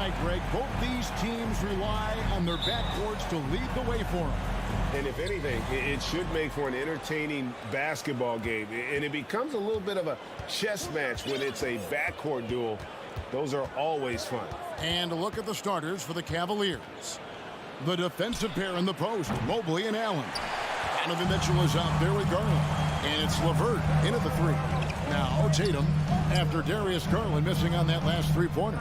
right, Greg. Both these teams rely on their backcourts to lead the way for them. And if anything, it should make for an entertaining basketball game. And it becomes a little bit of a chess match when it's a backcourt duel. Those are always fun. And a look at the starters for the Cavaliers. The defensive pair in the post, Mobley and Allen. Donovan Mitchell is out there with Garland. And it's LeVert into the three. Now Tatum after Darius Garland missing on that last three-pointer.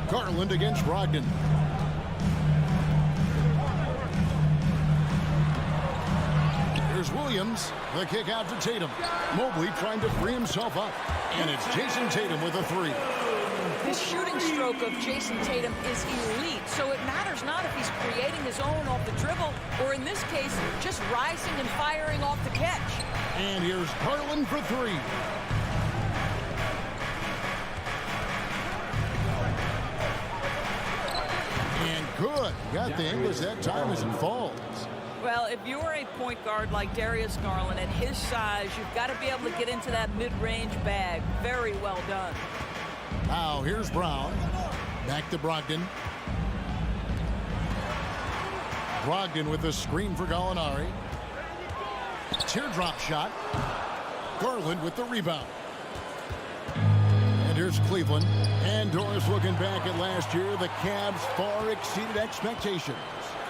Garland against Brogdon. Here's Williams. The kick out to Tatum. Mobley trying to free himself up. And it's Jason Tatum with a three. This shooting stroke of Jason Tatum is elite, so it matters not if he's creating his own off the dribble, or in this case, just rising and firing off the catch. And here's Garland for three. And good. Got the English that time as it falls. Well, if you're a point guard like Darius Garland at his size, you've got to be able to get into that mid-range bag. Very well done. Now here's Brown. Back to Brogdon. Brogdon with the screen for Gallinari. Teardrop shot. Garland with the rebound. And here's Cleveland. And Doris looking back at last year. The Cavs far exceeded expectations.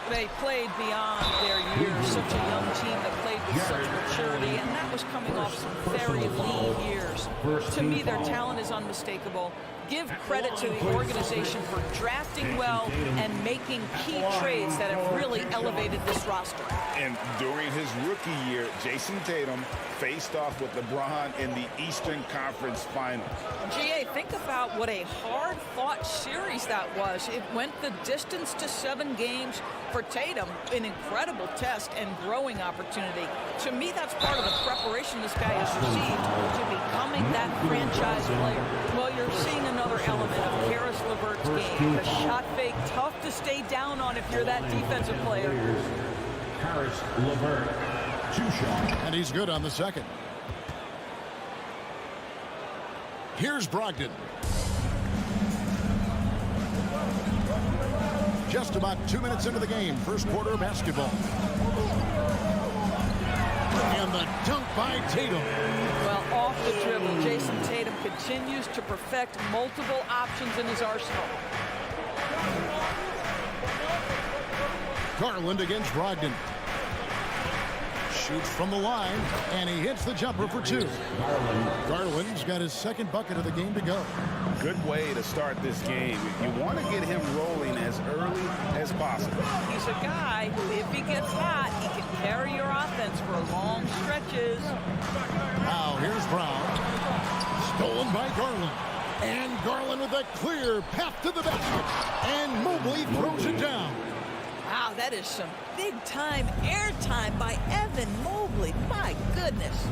They played beyond their years. Such a young team that played with such maturity, and that was coming off some very lean years. To me, their talent is unmistakable. Give credit to the organization for drafting well and making key trades that have really elevated this roster. And during his rookie year, Jason Tatum faced off with LeBron in the Eastern Conference Finals. G.A., think about what a hard-fought series that was. It went the distance to 7 games. For Tatum, an incredible test and growing opportunity. To me, that's part of the preparation this guy has received to becoming that franchise player. Well, you're seeing another element of Karis LeVert's game. The shot fake, tough to stay down on if you're that defensive player. Karis LeVert, 2 shots. And he's good on the second. Here's Brogdon. Just about 2 minutes into the game, first quarter of basketball. And the dunk by Tatum. Well, off the dribble, Jason Tatum continues to perfect multiple options in his arsenal. Garland against Brogdon. Shoots from the line, and he hits the jumper for 2. Garland's got his second bucket of the game to go. Good way to start this game. You want to get him rolling as early as possible. He's a guy who, if he gets hot, he can carry your offense for long stretches. Now here's Brown. Stolen by Garland. And Garland with a clear path to the basket. And Mobley throws it down. Wow, that is some big-time airtime by Evan Mobley. My goodness.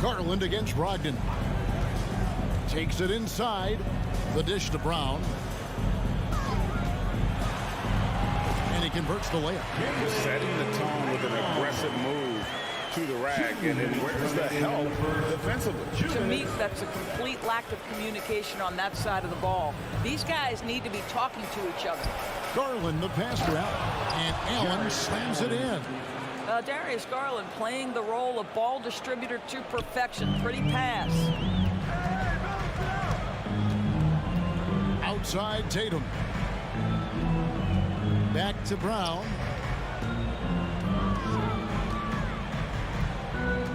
Garland against Brogdon. Takes it inside. The dish to Brown. And he converts the layup. Just setting the tone with an aggressive move to the rack. And then where's the help defensively? To me, that's a complete lack of communication on that side of the ball. These guys need to be talking to each other. Garland, the pass route. And Allen slams it in. Darius Garland playing the role of ball distributor to perfection. Pretty pass. Outside Tatum. Back to Brown.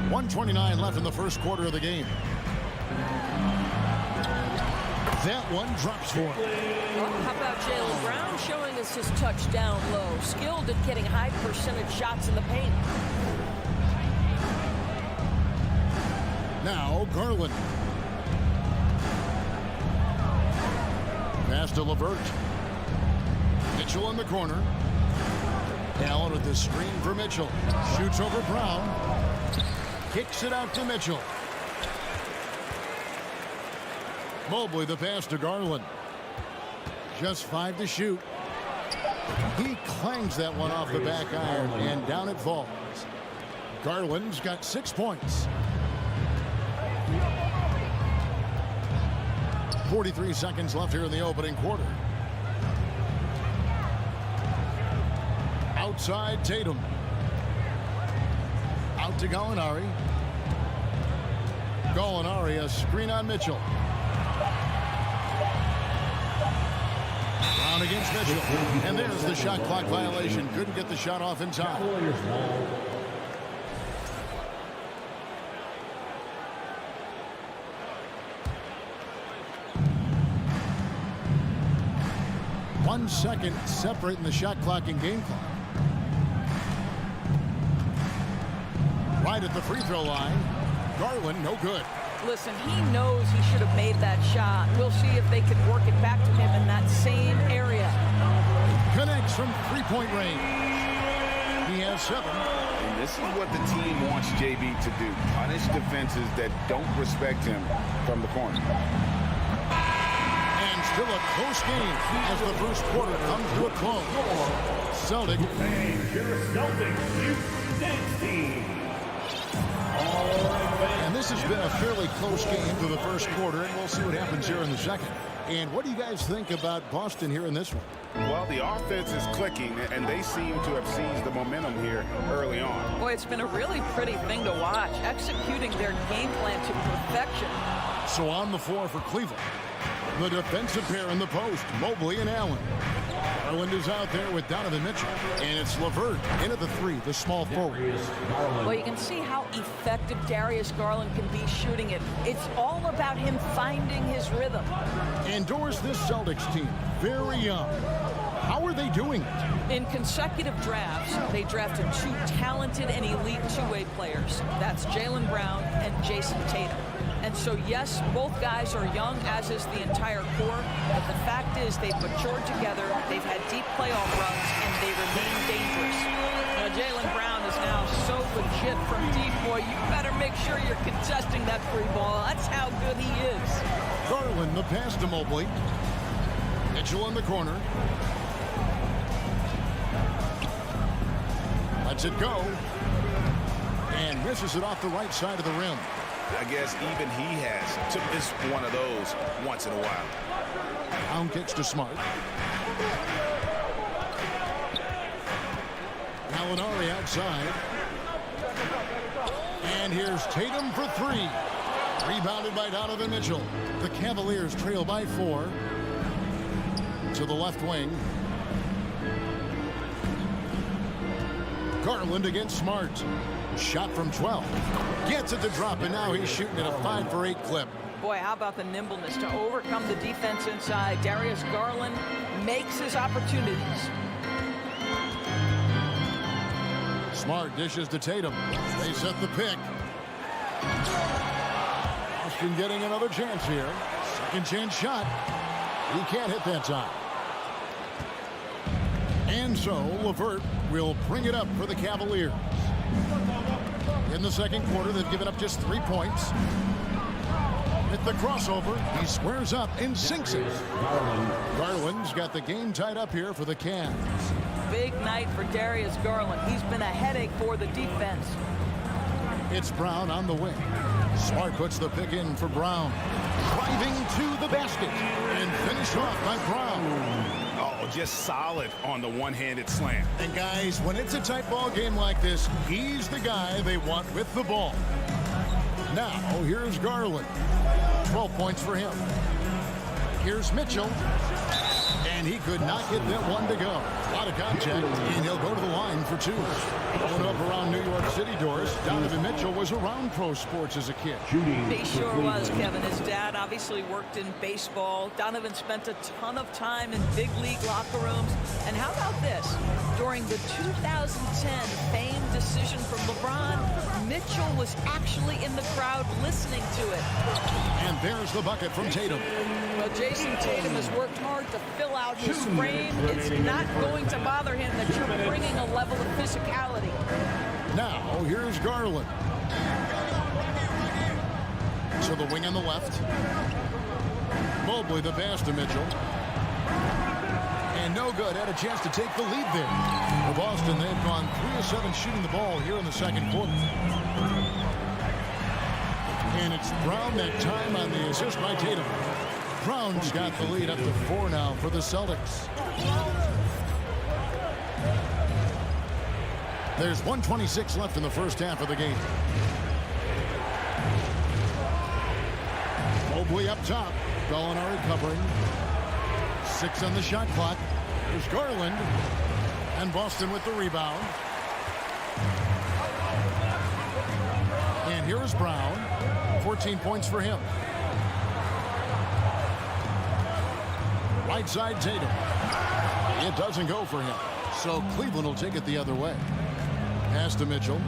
1:29 left in the first quarter of the game. That one drops for him. Well, how about Jaylen Brown showing us his touchdown low? Skilled at getting high percentage shots in the paint. Now Garland. Pass to LeVert. Mitchell in the corner. Allen with the screen for Mitchell. Shoots over Brown. Kicks it out to Mitchell. Mobley the pass to Garland. Just 5 to shoot. He clangs that one off the back iron, and down it falls. Garland's got 6 points. .43 seconds left here in the opening quarter. Outside Tatum. Out to Gallinari. Gallinari, a screen on Mitchell. Brown against Mitchell. And there's the shot clock violation. Couldn't get the shot off in time. One second separating the shot clock and game clock. Right at the free throw line. Garland, no good. Listen, he knows he should have made that shot. We'll see if they can work it back to him in that same area. Connects from three-point range. He has 7. And this is what the team wants JB to do. Punish defenses that don't respect him from the corner. And still a close game as the first quarter comes to a close. Celtics. And this has been a fairly close game for the first quarter, and we'll see what happens here in the second. And what do you guys think about Boston here in this one? Well, the offense is clicking, and they seem to have seized the momentum here early on. Boy, it's been a really pretty thing to watch, executing their game plan to perfection. So on the floor for Cleveland, the defensive pair in the post, Mobley and Allen. Garland is out there with Donovan Mitchell, and it's LeVert in at the 3, the small forward. Well, you can see how effective Darius Garland can be shooting it. It's all about him finding his rhythm. Indoors, this Celtics team, very young. How are they doing it? In consecutive drafts, they drafted 2 talented and elite two-way players. That's Jaylen Brown and Jason Tatum. And so, yes, both guys are young, as is the entire core. But the fact is they've matured together, they've had deep playoff runs, and they remain dangerous. Now, Jaylen Brown is now so legit from deep. Boy, you better make sure you're contesting that free ball. That's how good he is. Garland, the pass to Mobley. Mitchell in the corner. Lets it go. And misses it off the right side of the rim. I guess even he has to miss one of those once in a while. Brown kicks to Smart. Gallinari outside. And here's Tatum for 3. Rebounded by Donovan Mitchell. The Cavaliers trail by 4. To the left wing. Garland against Smart. Shot from 12. Gets it to drop, and now he's shooting at a 5 for 8 clip. Boy, how about the nimbleness to overcome the defense inside. Darius Garland makes his opportunities. Smart dishes to Tatum. They set the pick. Boston getting another chance here. Second chance shot. He can't hit that time. And so LeVert will bring it up for the Cavaliers. In the second quarter, they've given up just 3 points. With the crossover, he squares up and sinks it. Garland's got the game tied up here for the Cavs. Big night for Darius Garland. He's been a headache for the defense. It's Brown on the wing. Smart puts the pick in for Brown. Driving to the basket and finished off by Brown. Oh, just solid on the one-handed slam. And guys, when it's a tight ball game like this, he's the guy they want with the ball. Now, here's Garland. 12 points for him. Here's Mitchell. And he could not get that one to go. A lot of contact, and he'll go to the line for 2. Going up around New York City doors, Donovan Mitchell was around pro sports as a kid. He sure was, Kevin. His dad obviously worked in baseball. Donovan spent a ton of time in big league locker rooms. And how about this? During the 2010 famed decision from LeBron, Mitchell was actually in the crowd listening to it. And there's the bucket from Tatum. Well, Jason Tatum has worked hard to fill out his frame. It's not going to bother him that you're bringing a level of physicality. Now, here's Garland. To the wing on the left. Mobley the pass to Mitchell. And no good. Had a chance to take the lead there. For Boston, they've gone 3 of 7 shooting the ball here in the second quarter. And it's Brown that time on the assist by Tatum. Brown's got the lead up to 4 now for the Celtics. There's 1:26 left in the first half of the game. Mobley up top. Gallinari covering. 6 on the shot clock. There's Garland. And Boston with the rebound. And here is Brown. 14 points for him. Right side Tatum. It doesn't go for him. So Cleveland will take it the other way. Pass to Mitchell.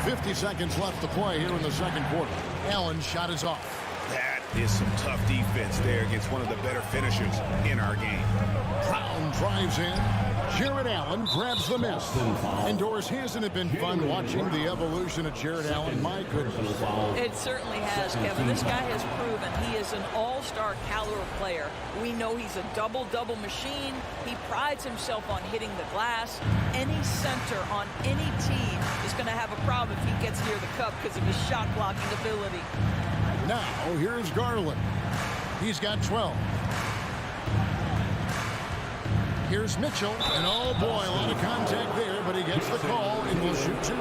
50 seconds left to play here in the second quarter. Allen's shot is off. That is some tough defense there against one of the better finishers in our game. Brown drives in. Jared Allen grabs the miss. Indoors, hasn't it been fun watching the evolution of Jared Allen? My goodness. It certainly has, Kevin. This guy has proven he is an all-star caliber player. We know he's a double-double machine. He prides himself on hitting the glass. Any center on any team is going to have a problem if he gets near the cup because of his shot-blocking ability. Now, here's Garland. He's got 12. Here's Mitchell, and oh boy, a lot of contact there, but he gets the call and will shoot 2.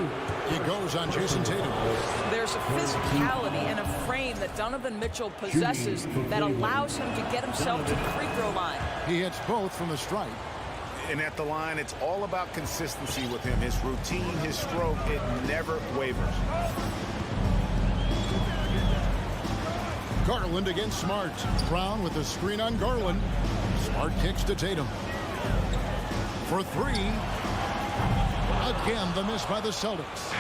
It goes on Jason Tatum. There's a physicality and a frame that Donovan Mitchell possesses that allows him to get himself to the free throw line. He hits both from the stripe. And at the line, it's all about consistency with him. His routine, his stroke, it never wavers. Garland against Smart. Brown with a screen on Garland. Smart kicks to Tatum. For 3. Again, the miss by the Celtics.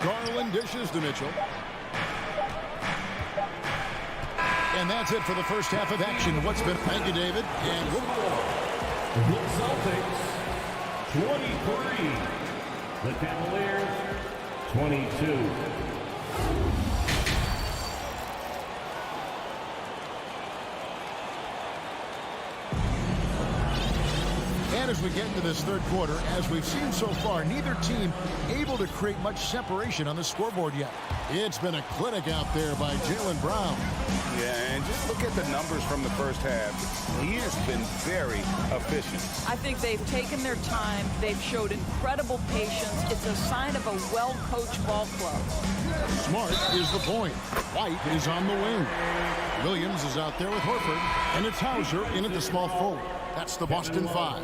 Garland dishes to Mitchell. And that's it for the first half of action. What's been... Thank you, David. And The Celtics, 23. The Cavaliers, 22. And as we get into this third quarter, as we've seen so far, neither team able to create much separation on the scoreboard yet. It's been a clinic out there by Jaylen Brown. Yeah, and just look at the numbers from the first half. He has been very efficient. I think they've taken their time. They've showed incredible patience. It's a sign of a well-coached ball club. Smart is the point. White is on the wing. Williams is out there with Horford. And it's Hauser in at the small forward. That's the Boston 5.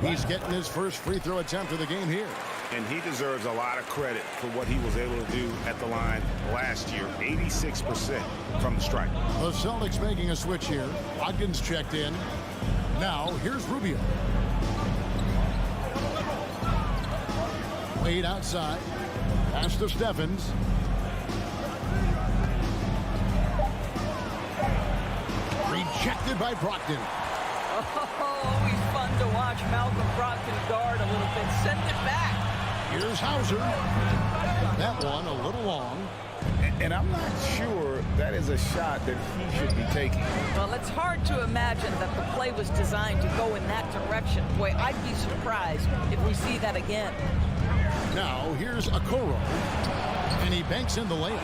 He's getting his first free throw attempt of the game here. And he deserves a lot of credit for what he was able to do at the line last year. 86% from the stripe. The Celtics making a switch here. Ogden's checked in. Now, here's Rubio. Wade outside. Pass to Stephens. Rejected by Brogdon. Oh, always fun to watch Malcolm Brogdon guard a little bit. Send it back. Here's Hauser. That one a little long. And I'm not sure that is a shot that he should be taking. Well, it's hard to imagine that the play was designed to go in that direction. Boy, I'd be surprised if we see that again. Now, here's Okoro. And he banks in the lane.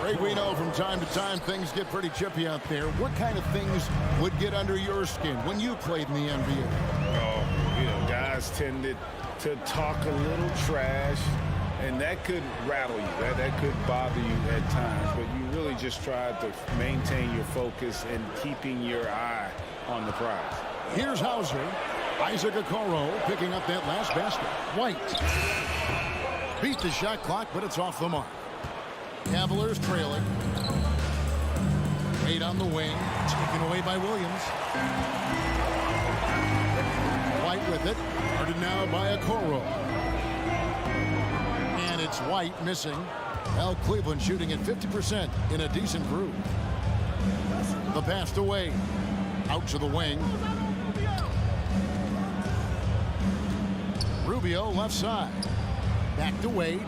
Greg, we know from time to time things get pretty chippy out there. What kind of things would get under your skin when you played in the NBA? Oh, guys tended to talk a little trash, and that could rattle you. That could bother you at times, but you really just tried to maintain your focus and keeping your eye on the prize. Here's Hauser. Isaac Okoro picking up that last basket. White. Beat the shot clock, but it's off the mark. Cavaliers trailing. Wade on the wing. Taken away by Williams. White with it. Guarded now by Okoro. And it's White missing. Well, Cleveland shooting at 50% in a decent groove. The pass to Wade. Out to the wing. Rubio left side. Back to Wade.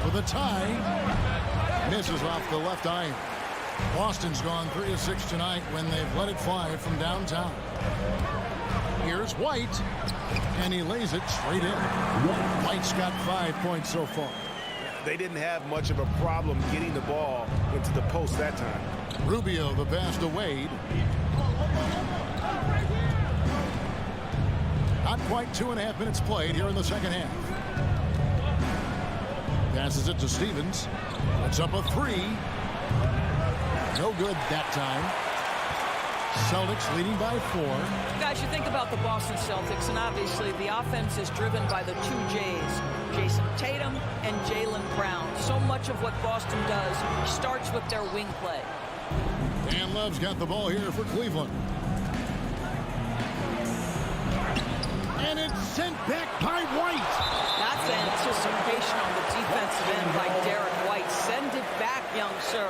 For the tie. Misses off the left iron. Boston's gone 3 of 6 tonight when they've let it fly from downtown. Here's White, and he lays it straight in. White's got 5 points so far. They didn't have much of a problem getting the ball into the post that time. Rubio, the pass to Wade. Not quite 2.5 minutes played here in the second half. Passes it to Stevens. It's up a 3. No good that time. Celtics leading by 4. Guys, you think about the Boston Celtics, and obviously the offense is driven by the 2 J's, Jason Tatum and Jaylen Brown. So much of what Boston does starts with their wing play. And Love's got the ball here for Cleveland. And it's sent back by White. That's anticipation on the defensive end by Derek White. Send it back, young sir.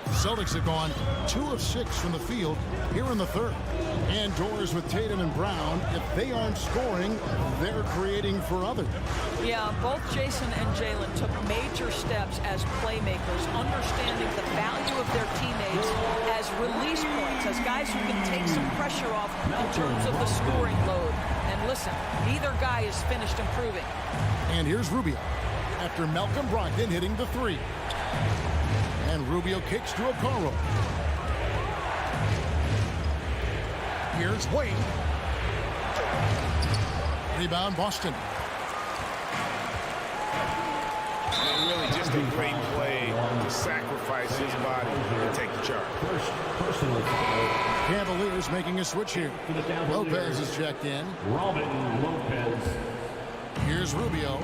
The Celtics have gone 2 of 6 from the field here in the third. And doors with Tatum and Brown. If they aren't scoring, they're creating for others. Yeah, both Jason and Jaylen took major steps as playmakers, understanding the value of their teammates as release points, as guys who can take some pressure off in terms of the scoring load. And listen, neither guy is finished improving. And here's Rubio after Malcolm Brogdon hitting the 3. And Rubio kicks to Okoro. Here's Wade. Rebound Boston. And really just a great play to sacrifice his body and take the charge. Personal foul. Cavaliers making a switch here. Lopez is checked in. Robin Lopez. Here's Rubio.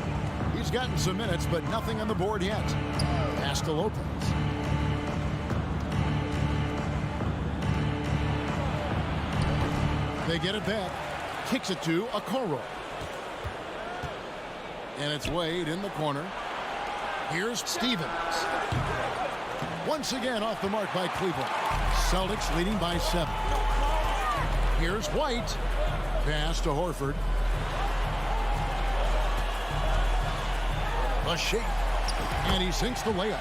He's gotten some minutes, but nothing on the board yet. Pass to Lopez. They get it back. Kicks it to Okoro. And it's Wade in the corner. Here's Stevens. Once again off the mark by Cleveland. Celtics leading by 7. Here's White. Pass to Horford. A shake. And he sinks the layup.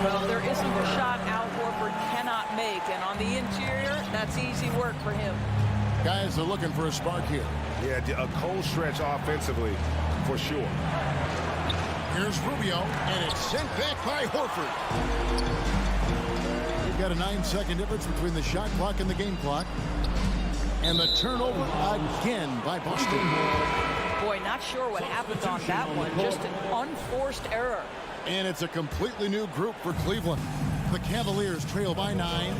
Well, there isn't a shot Al Horford cannot make. And on the interior, that's easy work for him. Guys are looking for a spark here. Yeah, a cold stretch offensively, for sure. Here's Rubio, and it's sent back by Horford. We've got a 9-second difference between the shot clock and the game clock. And the turnover again by Boston. Boy, not sure what happened on that one. Just an unforced error. And it's a completely new group for Cleveland. The Cavaliers trail by 9.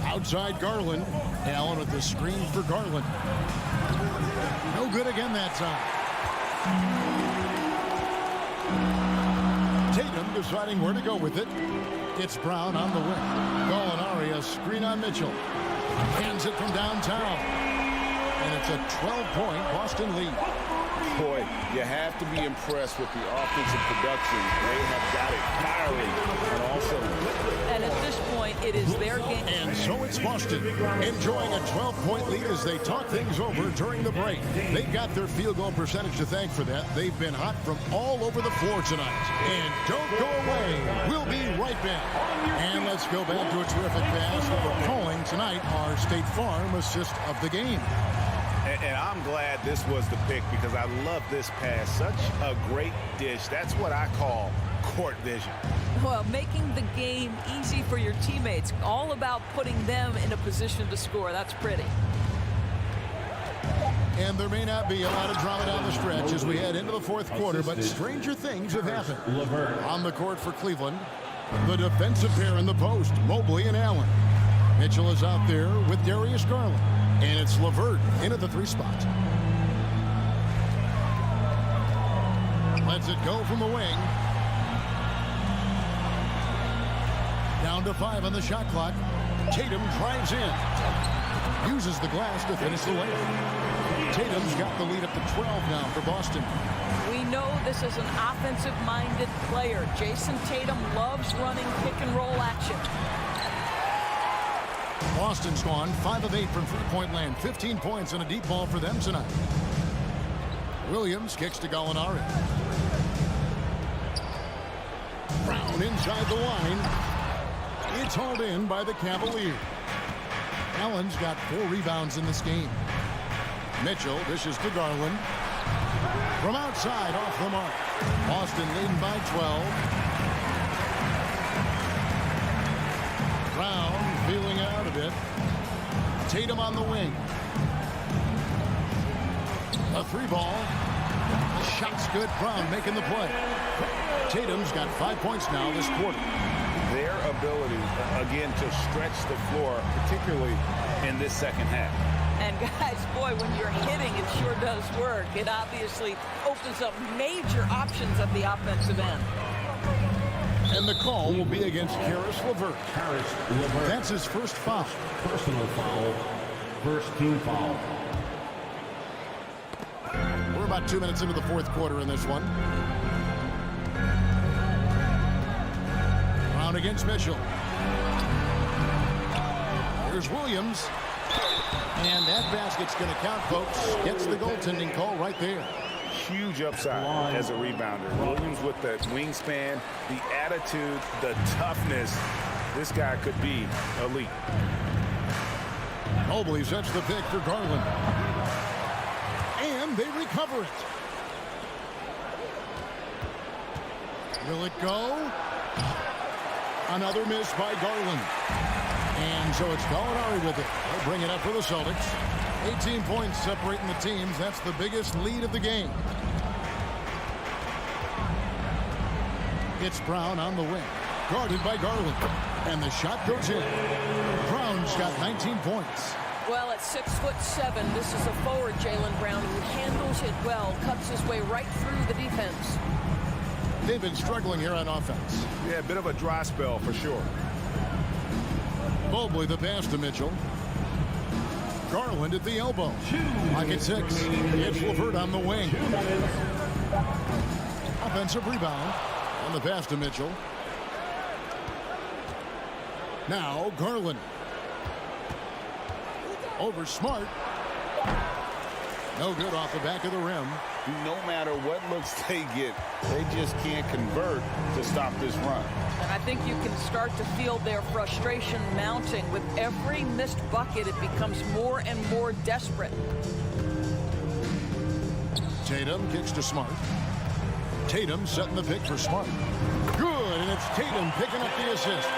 Outside Garland. Allen with the screen for Garland. No good again that time. Tatum deciding where to go with it. It's Brown on the wing. Gallinari, a screen on Mitchell. Hands it from downtown. And it's a 12-point Boston lead. Boy, you have to be impressed with the offensive production. They have got it firing on all cylinders. And at this point, it is their game. And so it's Boston enjoying a 12-point lead as they talk things over during the break. They've got their field goal percentage to thank for that. They've been hot from all over the floor tonight. And don't go away. We'll be right back. And let's go back to a terrific pass that we're calling tonight our State Farm assist of the game. And I'm glad this was the pick because I love this pass. Such a great dish. That's what I call court vision. Well, making the game easy for your teammates. All about putting them in a position to score. That's pretty. And there may not be a lot of drama down the stretch as we head into the fourth quarter, but stranger things have happened. On the court for Cleveland, the defensive pair in the post, Mobley and Allen. Mitchell is out there with Darius Garland. And it's LeVert in at the 3 spot. Lets it go from the wing. Down to 5 on the shot clock. Tatum drives in. Uses the glass to finish the layup. Tatum's got the lead up to 12 now for Boston. We know this is an offensive-minded player. Jason Tatum loves running pick-and-roll action. Boston's gone 5 of 8 from three-point land. 15 points and a deep ball for them tonight. Williams kicks to Gallinari. Brown inside the line. It's hauled in by the Cavaliers. Allen's got 4 rebounds in this game. Mitchell dishes to Garland. From outside, off the mark. Boston leading by 12. Brown feeling it out a bit. Tatum on the wing. A 3 ball. The shot's good. Brown making the play. Tatum's got 5 points now this quarter. Their ability, again, to stretch the floor, particularly in this second half. And guys, boy, when you're hitting, it sure does work. It obviously opens up major options at the offensive end. And the call will be against Karis LeVert. That's his first foul. Personal foul. First team foul. We're about 2 minutes into the fourth quarter in this one. Brown against Mitchell. Here's Williams. And that basket's going to count, folks. Gets the goaltending call right there. Huge upside as a rebounder. Williams with the wingspan, the attitude, the toughness. This guy could be elite. Mobley sets the pick for Garland. And they recover it. Will it go? Another miss by Garland. And so it's Gallinari with it. They'll bring it up for the Celtics. 18 points separating the teams. That's the biggest lead of the game. It's Brown on the wing. Guarded by Garland. And the shot goes in. Brown's got 19 points. Well, at 6'7", this is a forward, Jaylen Brown, who handles it well, cuts his way right through the defense. They've been struggling here on offense. Yeah, a bit of a dry spell for sure. Mobley the pass to Mitchell. Garland at the elbow. Lock at 6. It's LeVert on the wing. Offensive rebound. On the pass to Mitchell. Now Garland. Over Smart. No good off the back of the rim. No matter what looks they get, they just can't convert to stop this run. And I think you can start to feel their frustration mounting. With every missed bucket, it becomes more and more desperate. Tatum kicks to Smart. Tatum setting the pick for Smart. Good, and it's Tatum picking up the assist.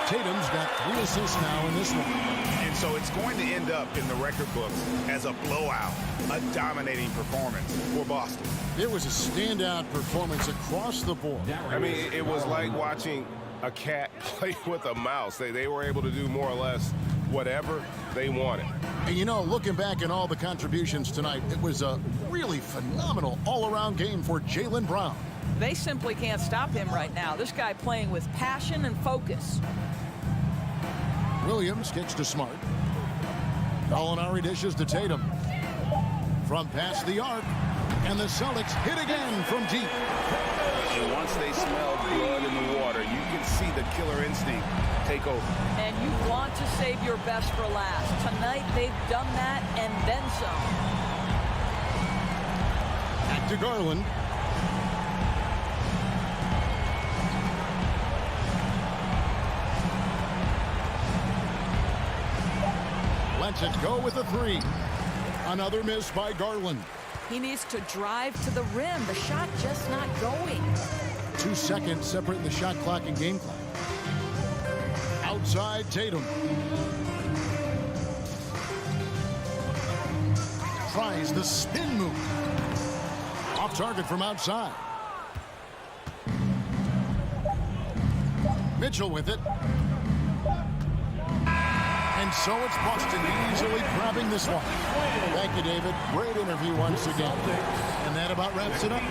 Tatum's got 3 assists now in this one. And so it's going to end up in the record books as a blowout, a dominating performance for Boston. It was a standout performance across the board. I mean, it was like watching a cat play with a mouse. They were able to do more or less whatever they wanted. And you know, looking back at all the contributions tonight, it was a really phenomenal all-around game for Jaylen Brown. They simply can't stop him right now. This guy playing with passion and focus. Williams kicks to Smart. Gallinari dishes to Tatum. From past the arc. And the Celtics hit again from deep. And once they smell blood in the water, you can see the killer instinct take over. And you want to save your best for last. Tonight, they've done that and then some. Back to Garland. Lets it go with a 3. Another miss by Garland. He needs to drive to the rim. The shot just not going. 2 seconds separating the shot clock and game clock. Outside Tatum. Tries the spin move. Off target from outside. Mitchell with it. And so it's Boston easily grabbing this one. Thank you, David. Great interview once again. And that about wraps it up.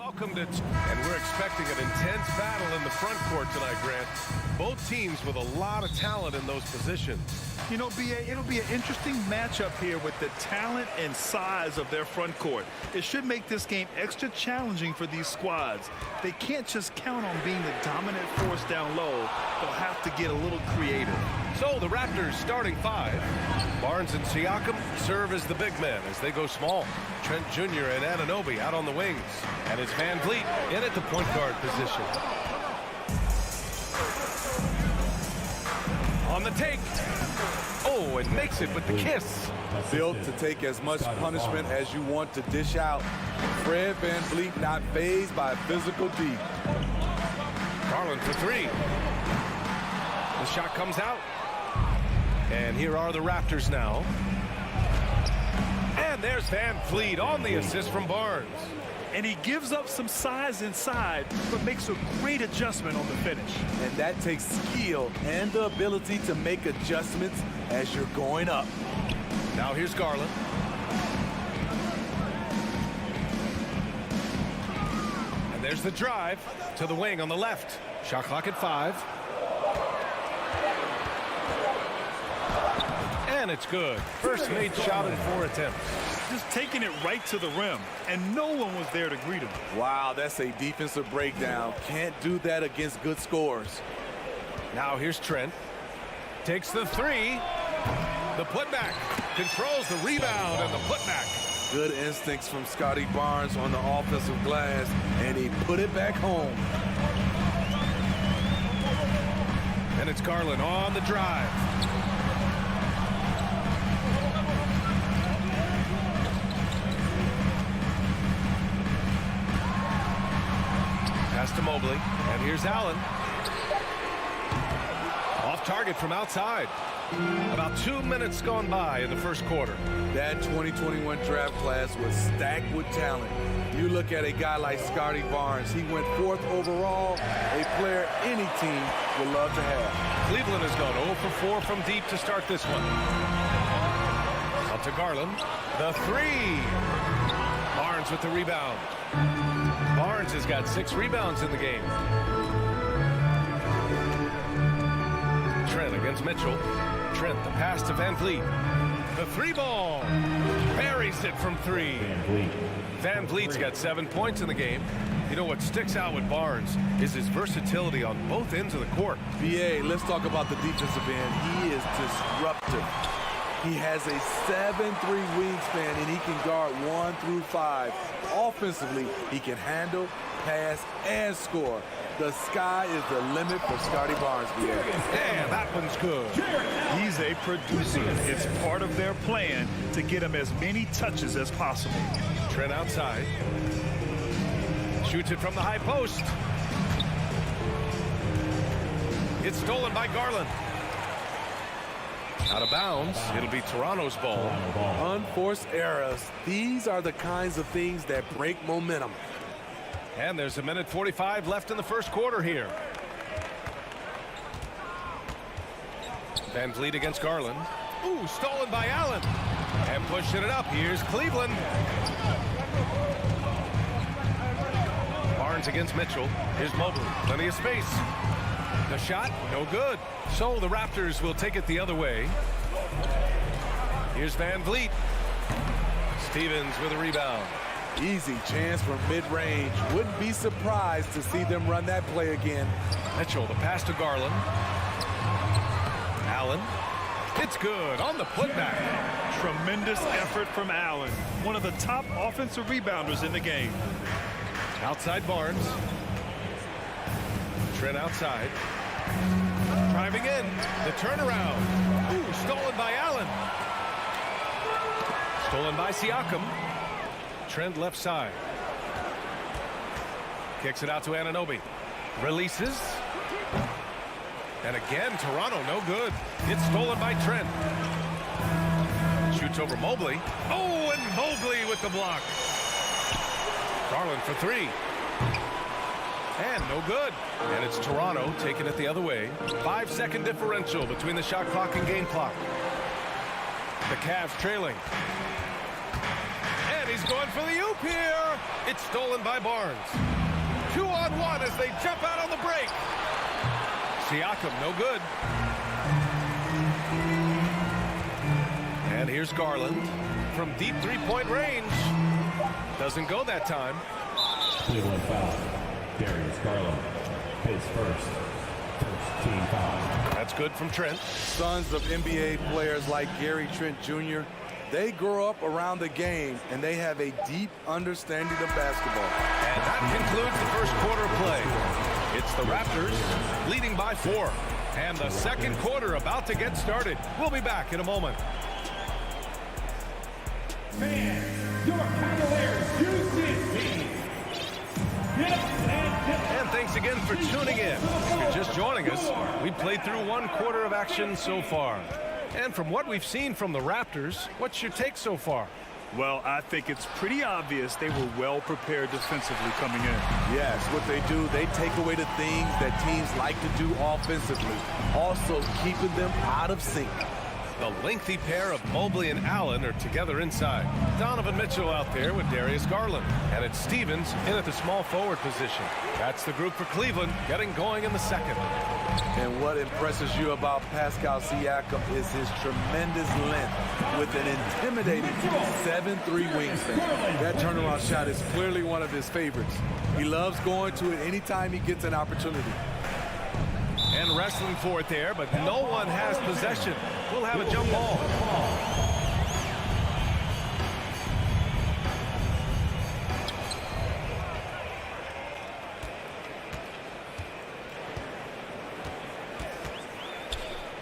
Welcome to, and we're expecting an intense battle in the front court tonight, Grant. Both teams with a lot of talent in those positions. You know, B.A., it'll be an interesting matchup here with the talent and size of their front court. It should make this game extra challenging for these squads. They can't just count on being the dominant force down low. They'll have to get a little creative. So the Raptors starting five. Barnes and Siakam serve as the big men as they go small. Trent Jr. and Anunoby out on the wings. And it's Van Vliet in at the point guard position. On the take. Oh, and makes it with the kiss. Built to take as much punishment as you want to dish out. Fred Van Vliet not fazed by physical D. Garland for three. The shot comes out. And here are the Raptors now. And there's Van Vliet on the assist from Barnes. And he gives up some size inside, but makes a great adjustment on the finish. And that takes skill and the ability to make adjustments as you're going up. Now here's Garland. And there's the drive to the wing on the left. Shot clock at 5. And it's good. First made shot in 4 attempts. Just taking it right to the rim, and no one was there to greet him. Wow, that's a defensive breakdown. Can't do that against good scores. Now here's Trent. Takes the three. The putback. Controls the rebound and the putback. Good instincts from Scotty Barnes on the offensive glass, and he put it back home. And it's Garland on the drive. Pass to Mobley, and here's Allen. Off target from outside. About 2 minutes gone by in the first quarter. That 2021 draft class was stacked with talent. You look at a guy like Scotty Barnes. He went 4th overall, a player any team would love to have. Cleveland has gone 0 for 4 from deep to start this one. Out to Garland. The three. Barnes with the rebound. Barnes has got 6 rebounds in the game. Trent against Mitchell. Trent, the pass to Van Vliet. The three ball. Buries it from 3. Van Vliet's got 7 points in the game. You know what sticks out with Barnes is his versatility on both ends of the court. BA, let's talk about the defensive end. He is disruptive. He has a 7'3" wingspan, and he can guard 1 through 5. Offensively, he can handle, pass, and score. The sky is the limit for Scotty Barnes. Yeah, that one's good. He's a producer. It's part of their plan to get him as many touches as possible. Trent outside. Shoots it from the high post. It's stolen by Garland. Out of bounds. It'll be Toronto's ball. Unforced errors. These are the kinds of things that break momentum. And there's 1:45 left in the first quarter here. Van Vliet against Garland. Ooh, stolen by Allen. And pushing it up. Here's Cleveland. Barnes against Mitchell. Here's Mobley. Plenty of space. The shot, no good. So the Raptors will take it the other way. Here's Van Vliet. Stevens with a rebound. Easy chance from mid-range. Wouldn't be surprised to see them run that play again. Mitchell, the pass to Garland. Allen. It's good on the putback. Tremendous effort from Allen, one of the top offensive rebounders in the game. Outside Barnes. Trent outside. Driving in. The turnaround. Ooh, stolen by Allen. Stolen by Siakam. Trent left side. Kicks it out to Anunoby. Releases. And again, Toronto, no good. It's stolen by Trent. Shoots over Mobley. Oh, and Mobley with the block. Garland for 3. And no good. And it's Toronto taking it the other way. 5-second differential between the shot clock and game clock. The Cavs trailing. And he's going for the oop here. It's stolen by Barnes. 2-on-1 as they jump out on the break. Siakam, no good. And here's Garland from deep three-point range. Doesn't go that time. Cleveland foul. Darius Garland. His first team foul. That's good from Trent. Sons of NBA players like Gary Trent Jr., they grow up around the game, and they have a deep understanding of basketball. And that concludes the first quarter of play. It's the Raptors leading by 4. And the second quarter about to get started. We'll be back in a moment. Fans, your Cavaliers use this team. Get up And thanks again for tuning in. If you're just joining us, we've played through one quarter of action so far. And from what we've seen from the Raptors, what's your take so far? Well, I think it's pretty obvious they were well prepared defensively coming in. Yes, what they do, they take away the things that teams like to do offensively, also keeping them out of sync. The lengthy pair of Mobley and Allen are together inside. Donovan Mitchell out there with Darius Garland. And it's Stevens in at the small forward position. That's the group for Cleveland getting going in the second. And what impresses you about Pascal Siakam is his tremendous length with an intimidating 7'3" wingspan. That turnaround shot is clearly one of his favorites. He loves going to it anytime he gets an opportunity. And wrestling for it there, but no one has possession. We'll have a jump ball.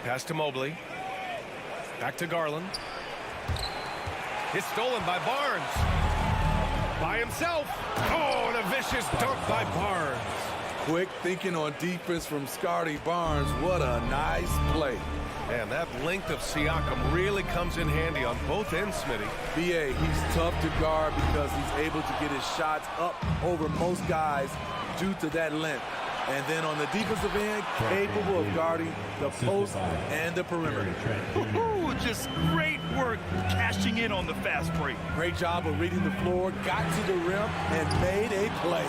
Pass to Mobley. Back to Garland. It's stolen by Barnes. By himself. Oh, and a vicious dunk by Barnes. Quick thinking on defense from Scotty Barnes. What a nice play. And that length of Siakam really comes in handy on both ends, Smitty. BA, he's tough to guard because he's able to get his shots up over most guys due to that length. And then on the defensive end, capable of guarding the post and the perimeter. Ooh, just great work cashing in on the fast break. Great job of reading the floor, got to the rim, and made a play.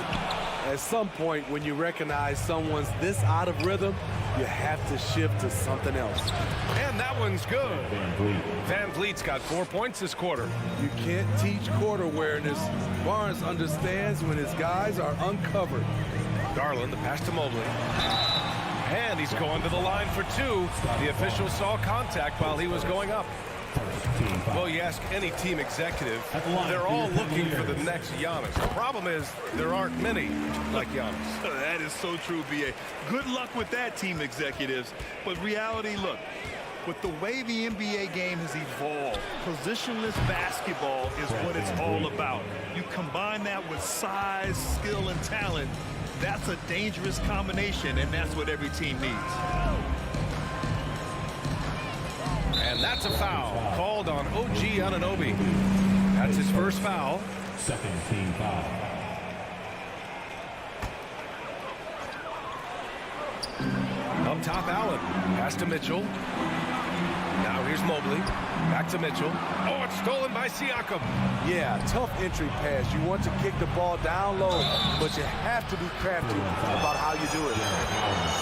At some point, when you recognize someone's this out of rhythm, you have to shift to something else. And that one's good. Van Vliet's got 4 points this quarter. You can't teach court awareness. Barnes understands when his guys are uncovered. Garland, the pass to Mobley. And he's going to the line for 2. The official saw contact while he was going up. Well, you ask any team executive, they're all looking for the next Giannis. The problem is there aren't many like Giannis. That is so true, B.A. Good luck with that, team executives. But reality, look, with the way the NBA game has evolved, positionless basketball is what it's all about. You combine that with size, skill, and talent, that's a dangerous combination, and that's what every team needs. And that's a foul called on OG Anunoby. That's his first foul. Second team foul. Up top, Allen. Pass to Mitchell. Now here's Mobley. Back to Mitchell. Oh, it's stolen by Siakam. Yeah, tough entry pass. You want to kick the ball down low, but you have to be crafty about how you do it.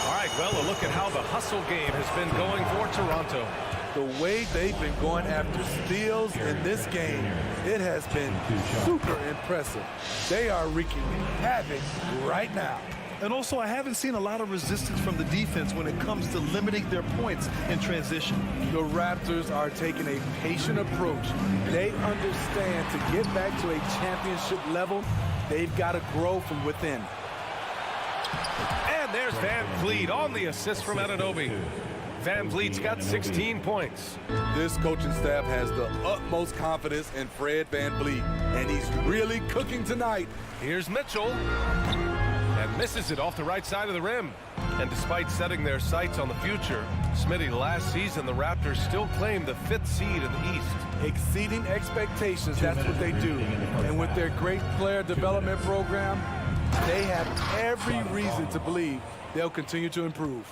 All right, well, a look at how the hustle game has been going for Toronto. The way they've been going after steals in this game, it has been super impressive. They are wreaking havoc right now. And also, I haven't seen a lot of resistance from the defense when it comes to limiting their points in transition. The Raptors are taking a patient approach. They understand to get back to a championship level, they've got to grow from within. And there's Van Vliet on the assist from Anunoby. Van Vliet's got 16 points. This coaching staff has the utmost confidence in Fred Van Vliet, and he's really cooking tonight. Here's Mitchell. And misses it off the right side of the rim. And despite setting their sights on the future, Smitty, last season the Raptors still claimed the 5th seed in the East. Exceeding expectations, that's what they do. And with their great player development program, they have every reason to believe they'll continue to improve.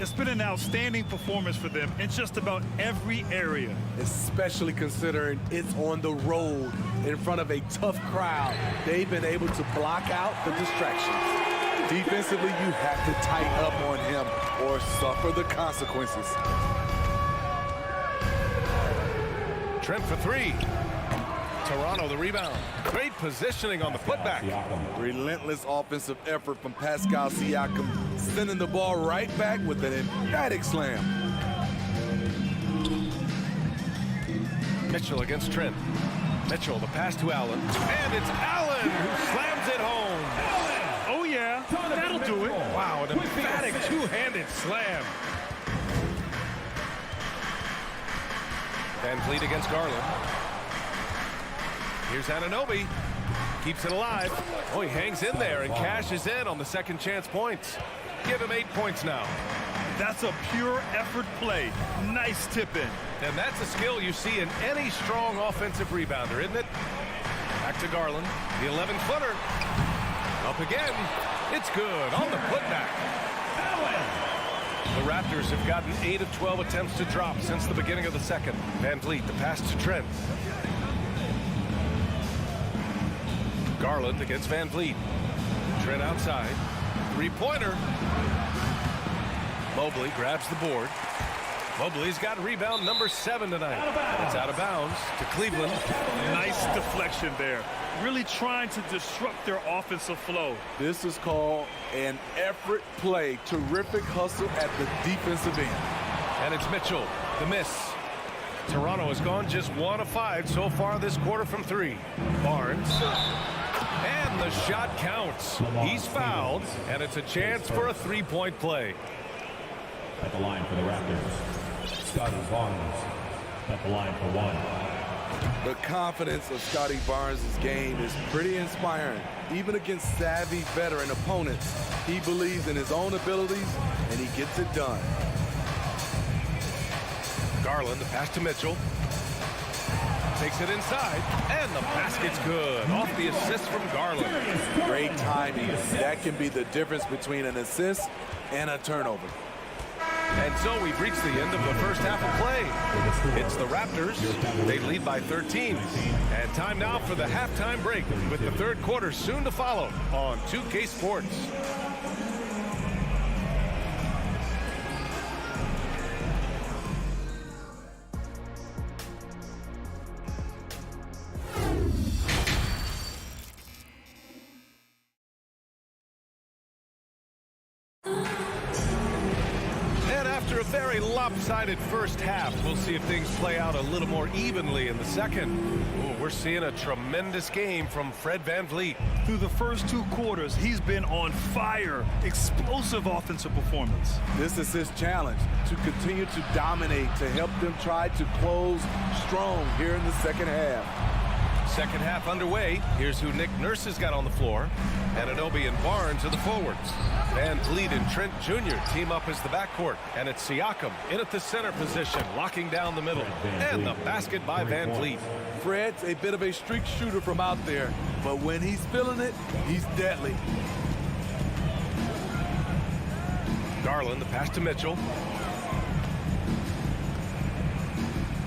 It's been an outstanding performance for them in just about every area. Especially considering it's on the road in front of a tough crowd. They've been able to block out the distractions. Defensively, you have to tighten up on him or suffer the consequences. Trent for three. Toronto the rebound. Great positioning on the putback. Relentless offensive effort from Pascal Siakam, sending the ball right back with an emphatic slam. Mitchell against Trent. Mitchell, the pass to Allen. And it's Allen who slams it home. Oh, yeah, that'll do it. Wow, an emphatic two-handed slam. Van Vliet against Garland. Here's Anunoby. Keeps it alive. Oh, he hangs in there and cashes in on the second chance points. Give him 8 points now. That's a pure effort play. Nice tip in. And that's a skill you see in any strong offensive rebounder, isn't it? Back to Garland. The 11-footer. Up again. It's good on the putback. The Raptors have gotten 8 of 12 attempts to drop since the beginning of the second. Van Vliet, the pass to Trent. Garland against Van Vliet. Trent outside. Three-pointer. Mobley grabs the board. Mobley's got rebound number 7 tonight. It's out of bounds to Cleveland. Nice deflection there. Really trying to disrupt their offensive flow. This is called an effort play. Terrific hustle at the defensive end. And it's Mitchell, the miss. Toronto has gone just 1 of 5 so far this quarter from 3. Barnes. And the shot counts. He's fouled, and it's a chance for a three-point play. At the line for the Raptors, Scotty Barnes at the line for 1. The confidence of Scotty Barnes' game is pretty inspiring. Even against savvy veteran opponents, he believes in his own abilities, and he gets it done. Garland, the pass to Mitchell. Takes it inside, and the basket's good. Off the assist from Garland. Great timing. That can be the difference between an assist and a turnover. And so we've reached the end of the first half of play. It's the Raptors. They lead by 13. And time now for the halftime break, with the third quarter soon to follow on 2K Sports. After a very lopsided first half, we'll see if things play out a little more evenly in the second. Ooh, we're seeing a tremendous game from Fred Van Vliet. Through the first 2 quarters, he's been on fire. Explosive offensive performance. This is his challenge, to continue to dominate, to help them try to close strong here in the second half. Second half underway. Here's who Nick Nurse has got on the floor. Anunoby and Barnes are the forwards. Van Vliet and Trent Jr. team up as the backcourt. And it's Siakam in at the center position, locking down the middle. And the basket by Van Vliet. Fred's a bit of a streak shooter from out there, but when he's feeling it, he's deadly. Garland, the pass to Mitchell.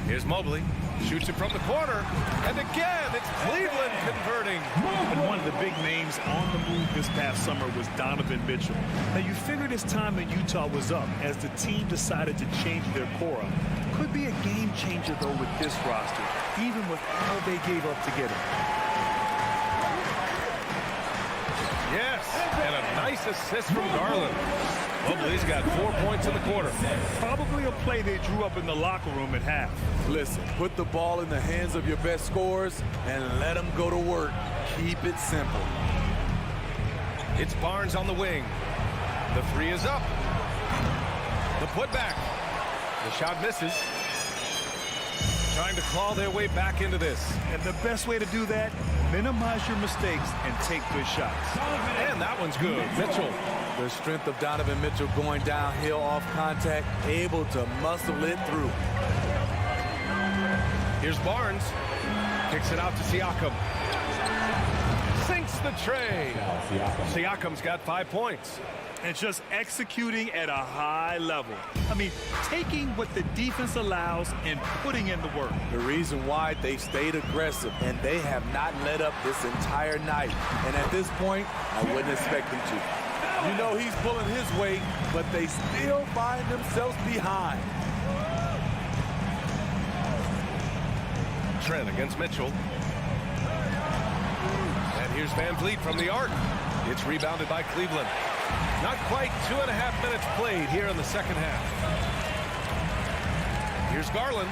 Here's Mobley. Shoots it from the corner. And again, it's Cleveland converting. And one of the big names on the move this past summer was Donovan Mitchell. Now, you figured his time in Utah was up as the team decided to change their core up. Could be a game changer, though, with this roster, even with all they gave up to get him. Yes, and a nice assist from Garland. Mobley's got 4 points in the quarter. Probably a play they drew up in the locker room at half. Listen, put the ball in the hands of your best scorers and let them go to work. Keep it simple. It's Barnes on the wing. The three is up. The putback. The shot misses. Trying to claw their way back into this. And the best way to do that, minimize your mistakes and take good shots. And that one's good. Mitchell. The strength of Donovan Mitchell going downhill off contact, able to muscle it through. Here's Barnes. Kicks it out to Siakam. Sinks the tray. Siakam's got 5 points. And just executing at a high level. I mean, taking what the defense allows and putting in the work. The reason why they stayed aggressive, and they have not let up this entire night. And at this point, I wouldn't expect them to. You know he's pulling his weight, but they still find themselves behind. Trent against Mitchell. And here's Van Vliet from the arc. It's rebounded by Cleveland. Not quite 2.5 minutes played here in the second half. Here's Garland.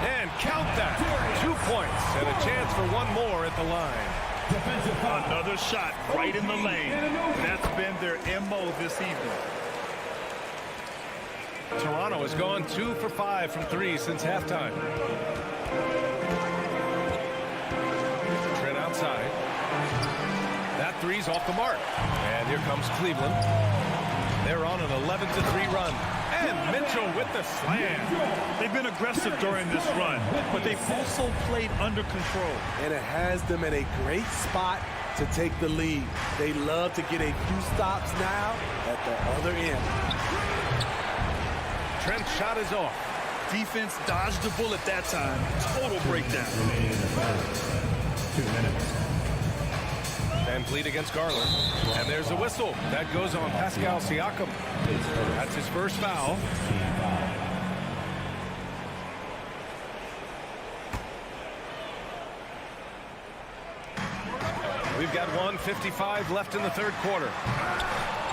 And count that. 2 points and a chance for one more at the line. Another shot right in the lane. That's been their MO this evening. Toronto has gone 2 for 5 from 3 since halftime. Trent outside. That three's off the mark. And here comes Cleveland. They're on an 11-3 run. And Mitchell with the slam. They've been aggressive during this run, but they've also played under control. And it has them in a great spot to take the lead. They love to get a few stops now at the other end. Trent's shot is off. Defense dodged the bullet that time. Total breakdown. 2 minutes. Van Vliet against Garland. And there's a whistle. That goes on Pascal Siakam. That's his first foul. We've got 1:55 left in the third quarter.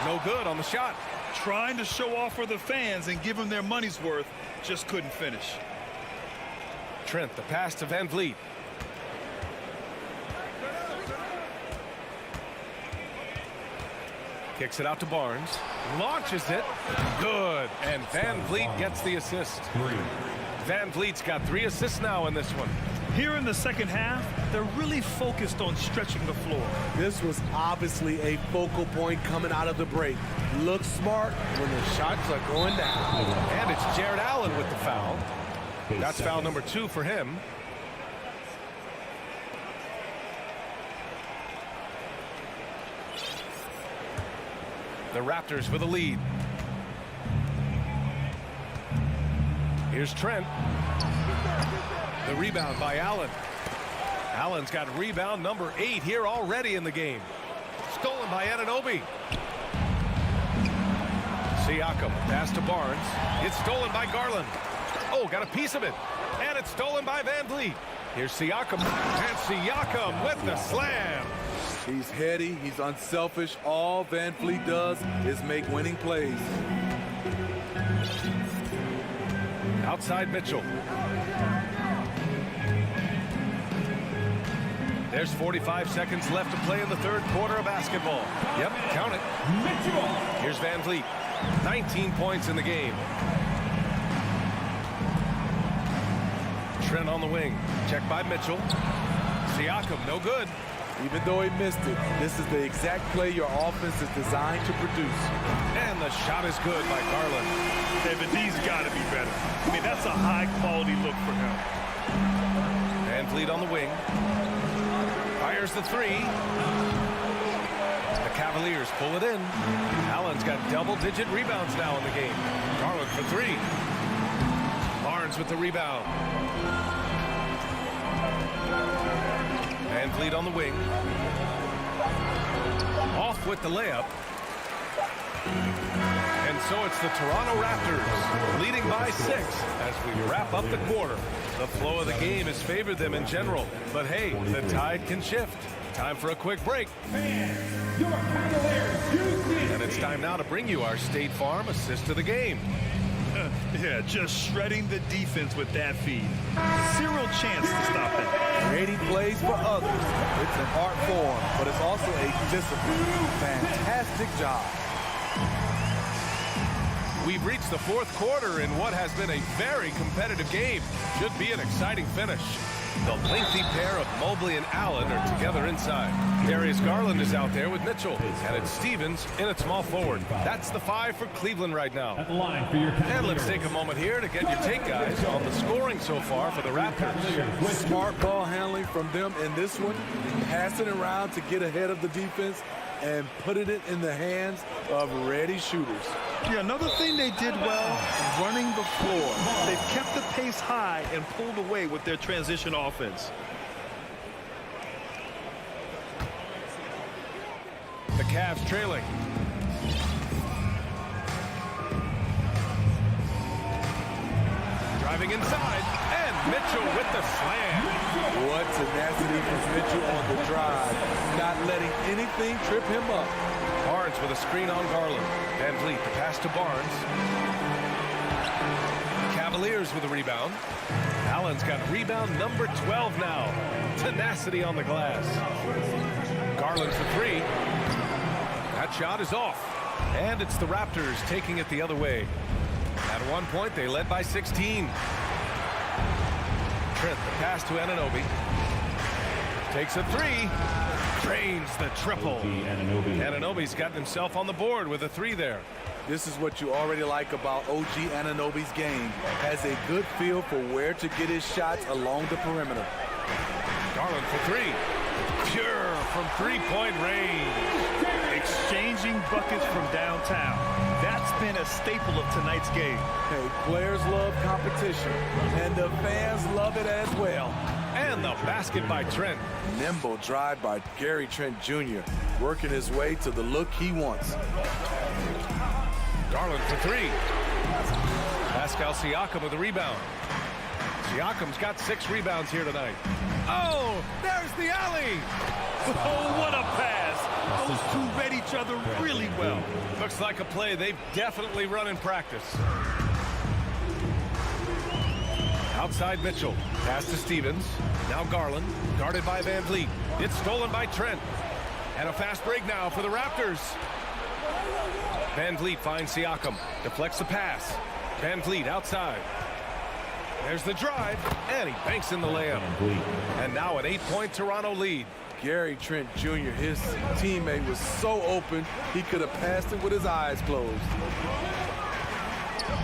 No good on the shot. Trying to show off for the fans and give them their money's worth, just couldn't finish. Trent, the pass to Van Vliet. Kicks it out to Barnes. Launches it. Good. And Van Vliet gets the assist. Van Vliet's got 3 assists now in this one. Here in the second half, they're really focused on stretching the floor. This was obviously a focal point coming out of the break. Look smart when the shots are going down. And it's Jared Allen with the foul. That's foul number 2 for him. The Raptors with a lead. Here's Trent. The rebound by Allen. Allen's got rebound number 8 here already in the game. Stolen by Anunoby. Siakam, pass to Barnes. It's stolen by Garland. Oh, got a piece of it. And it's stolen by Van Vliet. Here's Siakam. And Siakam with the slam. He's heady, he's unselfish. All Van Vliet does is make winning plays. Outside Mitchell. There's 45 seconds left to play in the third quarter of basketball. Yep, count it. Here's Van Vliet. 19 points in the game. Trent on the wing. Checked by Mitchell. Siakam, no good. Even though he missed it, this is the exact play your offense is designed to produce. And the shot is good by Garland. David, he's got to be better. I mean, that's a high-quality look for him. Van Vliet on the wing. Fires the 3. The Cavaliers pull it in. Allen's got double-digit rebounds now in the game. Garland for 3. Barnes with the rebound. Van Vliet on the wing. Off with the layup. And so it's the Toronto Raptors leading by 6 as we wrap up the quarter. The flow of the game has favored them in general, but hey, the tide can shift. Time for a quick break. And it's time now to bring you our State Farm assist of the game. Yeah, just shredding the defense with that feed. Zero chance to stop that. Creating plays for others. It's an art form, but it's also a discipline. Fantastic job. We've reached the fourth quarter in what has been a very competitive game. Should be an exciting finish. The lengthy pair of Mobley and Allen are together inside. Darius Garland is out there with Mitchell. And it's Stevens in at small forward. That's the 5 for Cleveland right now. And let's take a moment here to get your take, guys, on the scoring so far for the Raptors. Smart ball handling from them in this one. Passing around to get ahead of the defense. and putting it in the hands of ready shooters. Yeah, another thing they did well, running the floor. They've kept the pace high and pulled away with their transition offense. The Cavs trailing. Driving inside, and Mitchell with the slam. What tenacity from Mitchell on the drive, not letting anything trip him up. Barnes with a screen on Garland. Van Vliet, the pass to Barnes. Cavaliers with a rebound. Allen's got rebound number 12 now. Tenacity on the glass. Garland for three. That shot is off. And it's the Raptors taking it the other way. At one point, they led by 16. Trent, the pass to Anunoby. Takes a three. Drains the triple. Anunoby's gotten himself on the board with a three there. This is what you already like about OG Anunoby's game. Has a good feel for where to get his shots along the perimeter. Garland for three. Pure from three-point range. Exchanging buckets from downtown. That's been a staple of tonight's game. Hey, players love competition, and the fans love it as well. And the basket by Trent. Nimble drive by Gary Trent Jr., working his way to the look he wants. Garland for three. Pascal Siakam with a rebound. Siakam's got 6 rebounds here tonight. Oh, there's the alley. Oh, what a pass. Those two read each other really well. Looks like a play they've definitely run in practice. Outside Mitchell. Pass to Stevens. Now Garland. Guarded by Van Vliet. It's stolen by Trent. And a fast break now for the Raptors. Van Vliet finds Siakam. Deflects the pass. Van Vliet outside. There's the drive. And he banks in the layup. And now an 8-point Toronto lead. Gary Trent Jr., his teammate, was so open, he could have passed it with his eyes closed.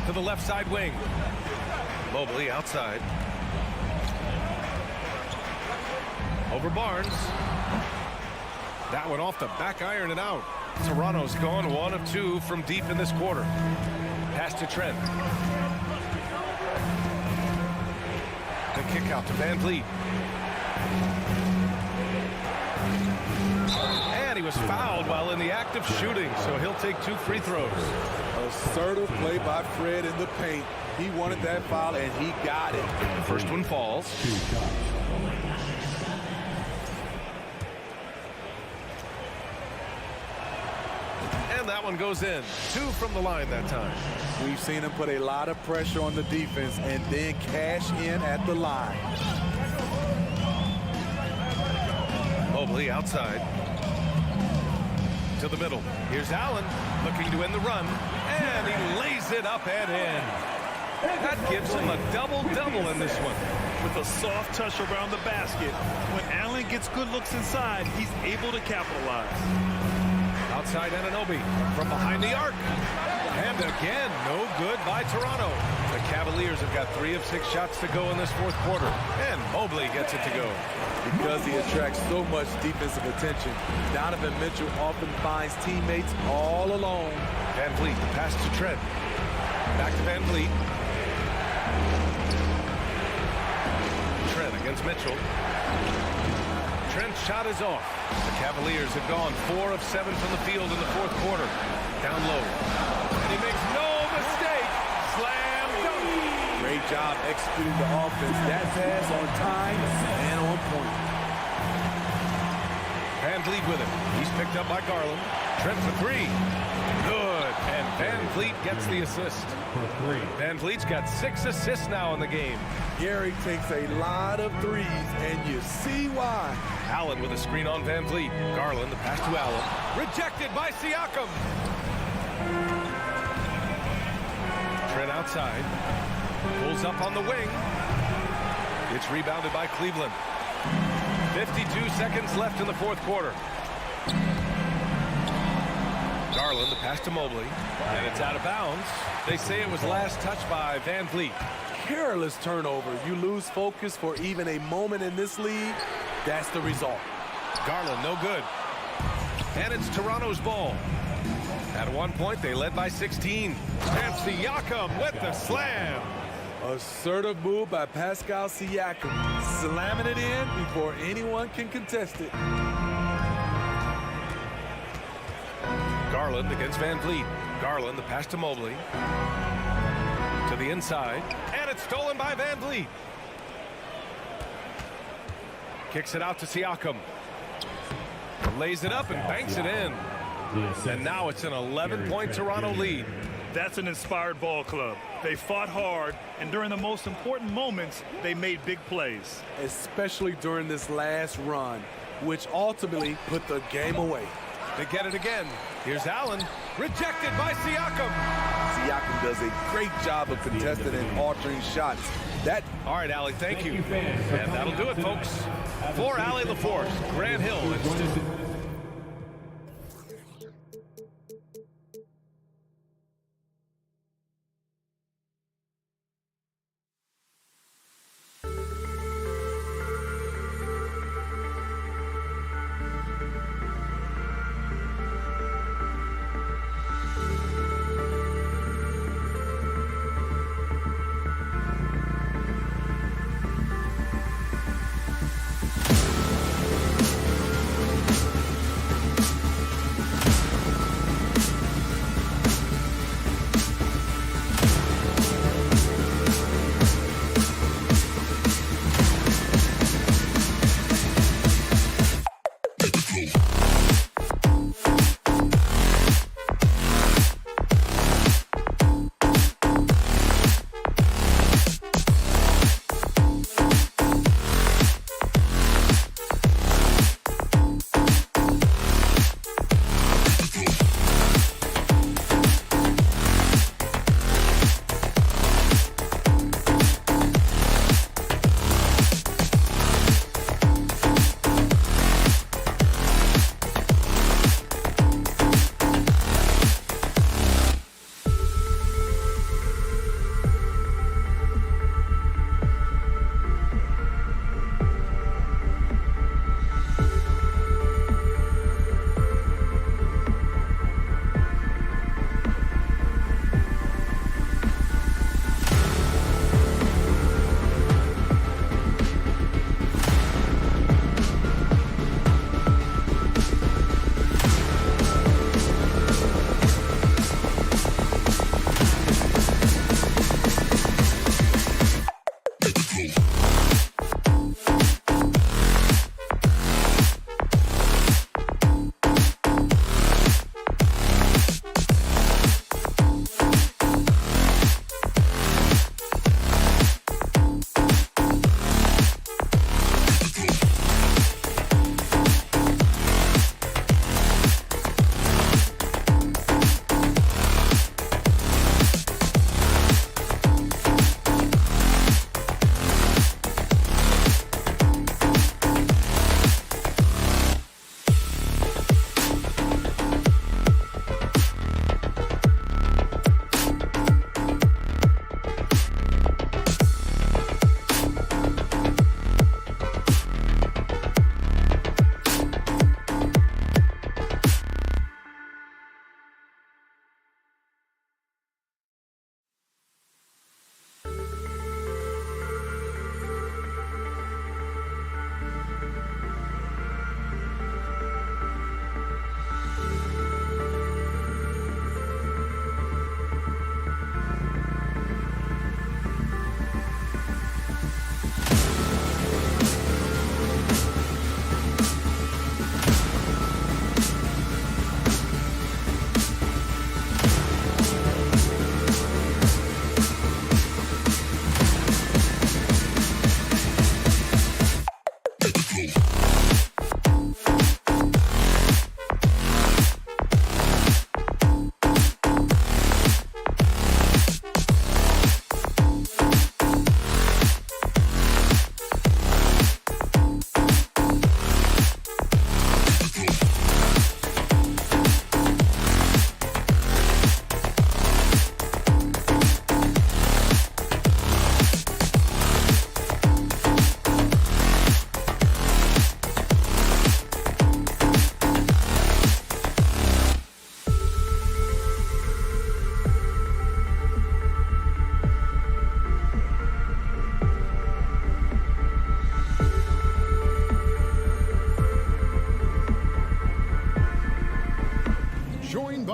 To the left side wing. Mobley outside. Over Barnes. That one off the back iron and out. Toronto's gone 1 of 2 from deep in this quarter. Pass to Trent. The kick out to Van Vliet. And he was fouled while in the act of shooting, so he'll take 2 free throws. Assertive play by Fred in the paint. He wanted that foul, and he got it. The first one falls. And that one goes in. 2 from the line that time. We've seen him put a lot of pressure on the defense and then cash in at the line. Mobley outside. To the middle. Here's Allen looking to end the run. And he lays it up and in. That gives him a double-double in this one. With a soft touch around the basket, when Allen gets good looks inside, he's able to capitalize. Outside Anunoby from behind the arc. And again, no good by Toronto. The Cavaliers have got 3 of 6 shots to go in this 4th quarter. And Mobley gets it to go. Because he attracts so much defensive attention, Donovan Mitchell often finds teammates all alone. Van Vliet, pass to Trent. Back to Van Vliet. Trent against Mitchell. Trent's shot is off. The Cavaliers have gone 4 of 7 from the field in the 4th quarter. Down low. And he makes no mistake. Slam dunk. Great job executing the offense. That pass on time and on point. Van Vliet with it. He's picked up by Garland. Trent for 3. Good. And Van Vliet gets the assist. Van Vliet's got 6 assists now in the game. Gary takes a lot of threes, and you see why. Allen with a screen on Van Vliet. Garland, the pass to Allen. Rejected by Siakam. Trent outside. Pulls up on the wing. It's rebounded by Cleveland. 52 seconds left in the 4th quarter. Garland, the pass to Mobley. And it's out of bounds. They say it was last touched by Van Vliet. Careless turnover. You lose focus for even a moment in this league. That's the result. Garland, no good. And it's Toronto's ball. At one point, they led by 16. And Siakam with the slam. Assertive move by Pascal Siakam, slamming it in before anyone can contest it. Garland against Van Vliet. Garland, the pass to Mobley. To the inside. And it's stolen by Van Vliet. Kicks it out to Siakam. Lays it up and banks it in. And now it's an 11-point Toronto lead. That's an inspired ball club. They fought hard, and during the most important moments, they made big plays. Especially during this last run, which ultimately put the game away. They get it again. Here's Allen, rejected by Siakam. Siakam does a great job of contesting and altering shots. All right, Allie, thank you. And that'll do it, folks. For Allie LaForce, Grant Hill, and Stu.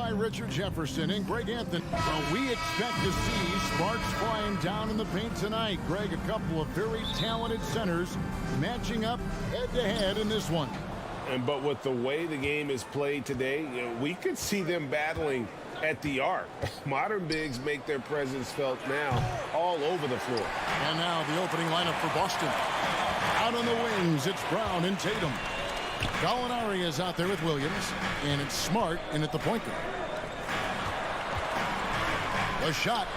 by Richard Jefferson and Greg Anthony. Well, we expect to see sparks flying down in the paint tonight. Greg, a couple of very talented centers matching up head-to-head in this one. But with the way the game is played today, we could see them battling at the arc. Modern bigs make their presence felt now all over the floor. And now the opening lineup for Boston. Out on the wings, it's Brown and Tatum. Gallinari is out there with Williams, and it's Smart in at the point guard. A shot.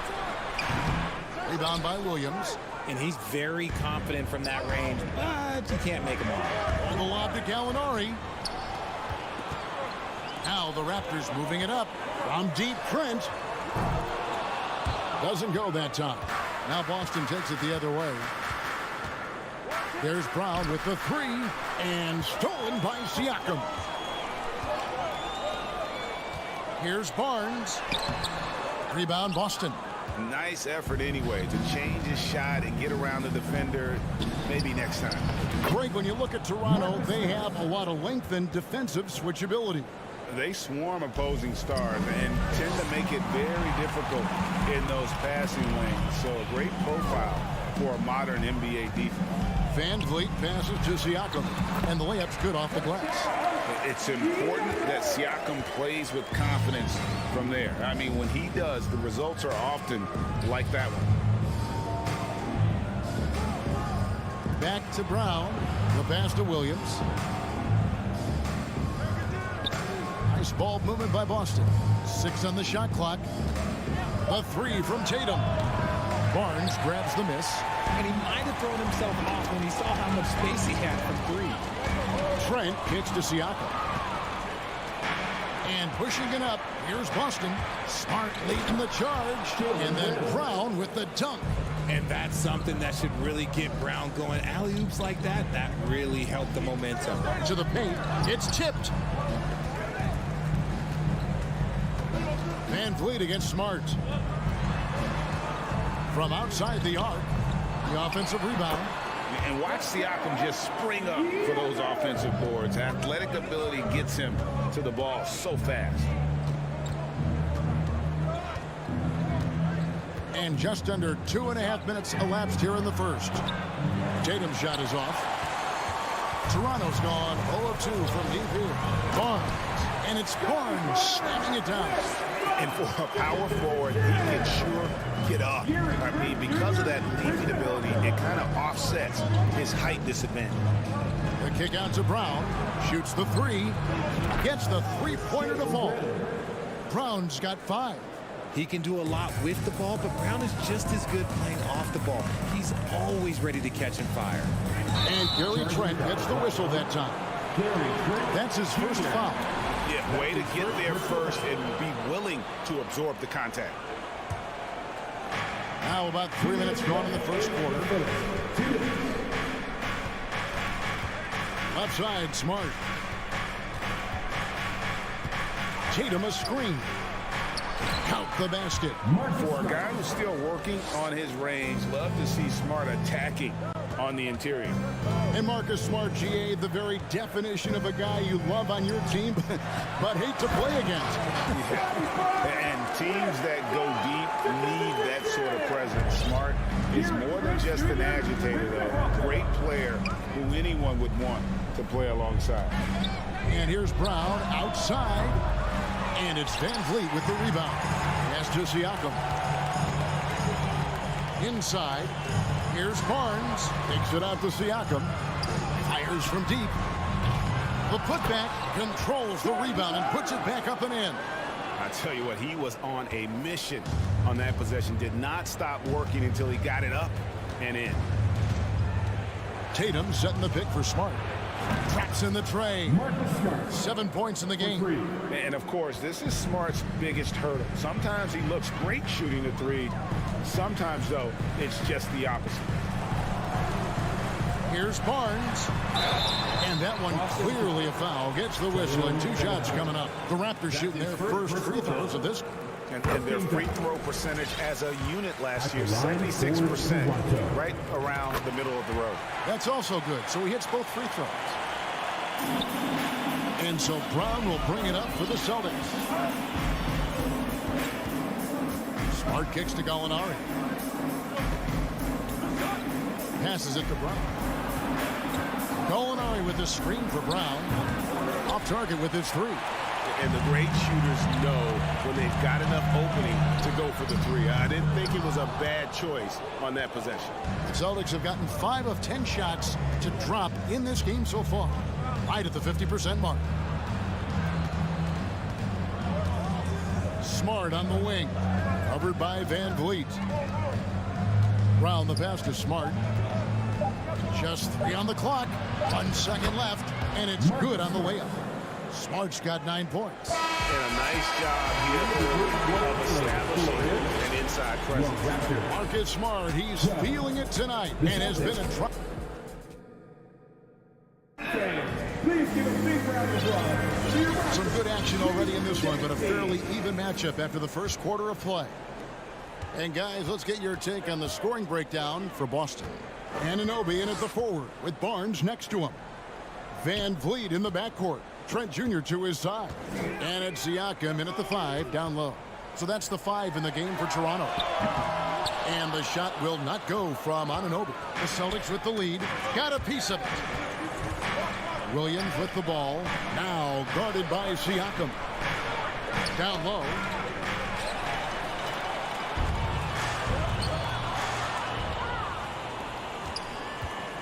Rebound by Williams. And he's very confident from that range, but you can't make him all. On the lob to Gallinari. Now the Raptors moving it up. From deep, Trent. Doesn't go that time. Now Boston takes it the other way. There's Brown with the three, and stolen by Siakam. Here's Barnes. Rebound, Boston. Nice effort anyway to change his shot and get around the defender. Maybe next time. Greg, when you look at Toronto, they have a lot of length and defensive switchability. They swarm opposing stars and tend to make it very difficult in those passing lanes. So a great profile for a modern NBA defense. Van Vliet passes to Siakam, and the layup's good off the glass. It's important that Siakam plays with confidence from there. I mean, when he does, the results are often like that one. Back to Brown. The pass to Williams. Nice ball movement by Boston. 6 on the shot clock. A three from Tatum. Barnes grabs the miss. And he might have thrown himself off when he saw how much space he had from three. Trent kicks to Siakam. And pushing it up, here's Boston. Smart leading the charge. And then Brown with the dunk. And that's something that should really get Brown going. Alley-oops like that, that really helped the momentum. To the paint, it's tipped. Van Vliet against Smart. From outside the arc, the offensive rebound. And watch Siakam just spring up for those offensive boards. Athletic ability gets him to the ball so fast. And just under 2.5 minutes elapsed here in the first. Tatum's shot is off. Toronto's gone 0 of 2 from deep here. Barnes. And it's Barnes slamming it down. And for a power forward, he can sure get up. I mean, because of that leaping ability, it kind of offsets his height disadvantage. The kick out to Brown. Shoots the three. Gets the three-pointer to fall. Brown's got 5. He can do a lot with the ball, but Brown is just as good playing off the ball. He's always ready to catch and fire. And Gary Trent gets the whistle that time. That's his first foul. Yeah, way to get there first and be willing to absorb the contact. Now about 3 minutes gone in the first quarter. Left side, Smart. Tatum a screen. Count the basket. For a guy who's still working on his range, love to see Smart attacking on the interior. And Marcus Smart, GA, the very definition of a guy you love on your team, but hate to play against. Yeah. And teams that go deep need that sort of presence. Smart is more than just an agitator, though. Great player who anyone would want to play alongside. And here's Brown outside. And it's Van Vliet with the rebound. Pass to Siakam. Inside. Here's Barnes. Takes it out to Siakam. Fires from deep. The putback controls the rebound and puts it back up and in. I tell you what, he was on a mission on that possession. Did not stop working until he got it up and in. Tatum setting the pick for Smart. Traps in the tray. 7 points in the game. And of course, this is Smart's biggest hurdle. Sometimes he looks great shooting the three. Sometimes, though, it's just the opposite. Here's Barnes. And that one clearly a foul. Gets the whistle and 2 shots coming up. The Raptors shooting their first free throws of this. And their free throw percentage as a unit last year, 76%, right around the middle of the road. That's also good. So he hits both free throws. And And so Brown will bring it up for the Celtics. Smart kicks to Gallinari. Passes it to Brown. Gallinari with the screen for Brown. Off target with his three. And the great shooters know when they've got enough opening to go for the three. I didn't think it was a bad choice on that possession. The Celtics have gotten 5 of 10 shots to drop in this game so far. Right at the 50% mark. Smart on the wing. Covered by Van Vliet. Brown the pass to Smart. Just 3 on the clock. 1 second left. And it's good on the way up. Smart's got 9 points. And a nice job here of establishing an inside presence. Marcus Smart, he's feeling it tonight and has been in trouble. Please give a big round of applause. Some good action already in this one, but a fairly even matchup after the first quarter of play. And guys, let's get your take on the scoring breakdown for Boston. Anunoby in at the forward with Barnes next to him. Van Vliet in the backcourt. Trent Jr. to his side. And it's Siakam in at the 5 down low. So that's the 5 in the game for Toronto. And the shot will not go from Anunoby. The Celtics with the lead. Got a piece of it. Williams with the ball. Now guarded by Siakam. Down low.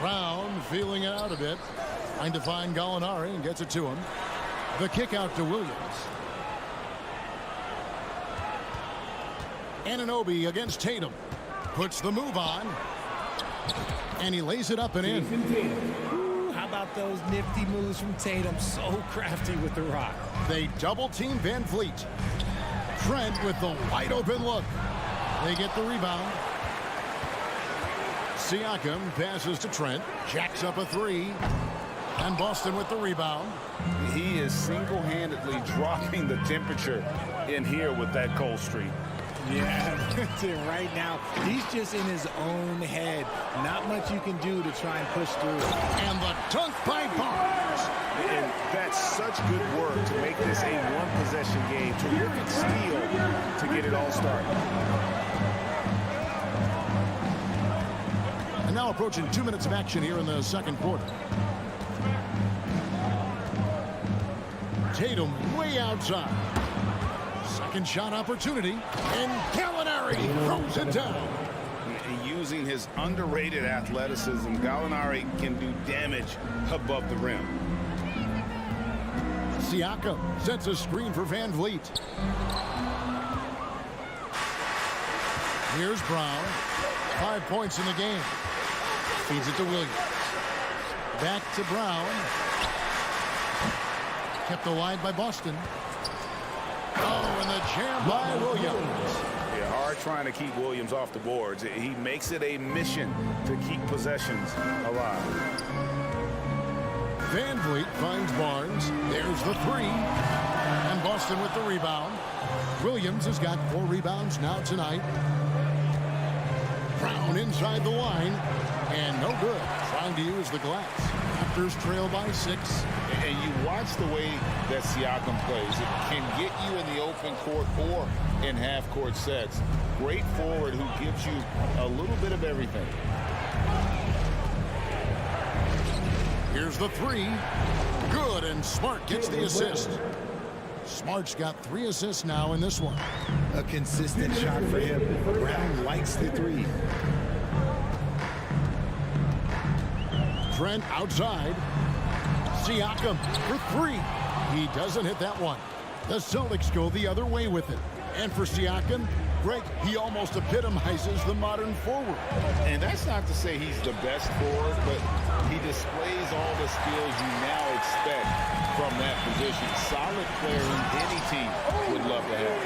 Brown feeling it out a bit. Trying to find Gallinari and gets it to him. The kick out to Williams. Anunoby against Tatum. Puts the move on. And he lays it up and in. Ooh, how about those nifty moves from Tatum? So crafty with the rock. They double team Van Vliet. Trent with the wide open look. They get the rebound. Siakam passes to Trent. Jacks up a 3. And Boston with the rebound. He is single-handedly dropping the temperature in here with that cold streak. Yeah, right now, he's just in his own head. Not much you can do to try and push through. And the dunk by Barnes. And that's such good work to make this a one-possession game. Terrific steal to get it all started. And now approaching 2 minutes of action here in the second quarter. Tatum way outside. Second shot opportunity. And Gallinari throws it down. Using his underrated athleticism, Gallinari can do damage above the rim. Siakam sets a screen for Van Vliet. Here's Brown. 5 points in the game. Feeds it to Williams. Back to Brown. Kept wide by Boston. Oh, and the jam by Williams. Yeah, hard trying to keep Williams off the boards. He makes it a mission to keep possessions alive. Van Vliet finds Barnes. There's the 3. And Boston with the rebound. Williams has got 4 rebounds now tonight. Brown inside the line. And no good. Trying to use the glass. Raptors trail by 6. And you watch the way that Siakam plays. It can get you in the open court or in half-court sets. Great forward who gives you a little bit of everything. Here's the 3. Good, and Smart gets the assist. Smart's got 3 assists now in this one. A consistent shot for him. Brown likes the 3. Trent outside. Siakam for 3. He doesn't hit that one. The Celtics go the other way with it. And for Siakam, Greg, he almost epitomizes the modern forward. And that's not to say he's the best forward, but he displays all the skills you now expect from that position. Solid player who any team would love to have.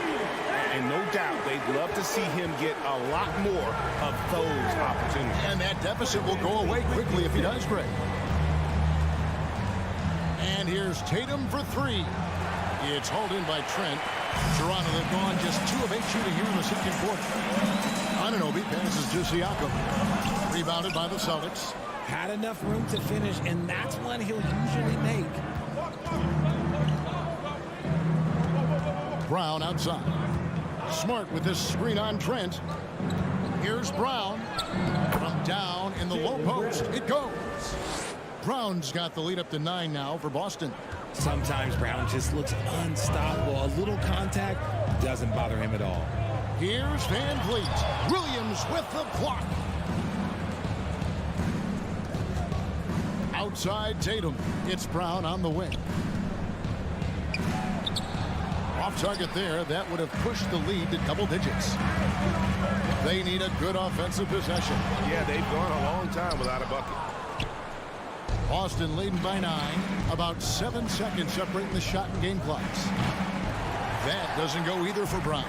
And no doubt they'd love to see him get a lot more of those opportunities. And that deficit will go away quickly if he does, Greg. And here's Tatum for 3. It's hauled in by Trent. Toronto, they've gone just 2 of 8 shooting here in the second quarter. Anunoby passes to Siakam. Rebounded by the Celtics. Had enough room to finish, and that's one he'll usually make. Brown outside. Smart with this screen on Trent. Here's Brown. From down in the low post, it goes. Brown's got the lead up to 9 now for Boston. Sometimes Brown just looks unstoppable. A little contact doesn't bother him at all. Here's Van Vliet. Williams with the block. Outside Tatum. It's Brown on the wing. Off target there. That would have pushed the lead to double digits. They need a good offensive possession. Yeah, they've gone a long time without a bucket. Boston leading by 9. About 7 seconds separating the shot and game clocks. That doesn't go either for Brown.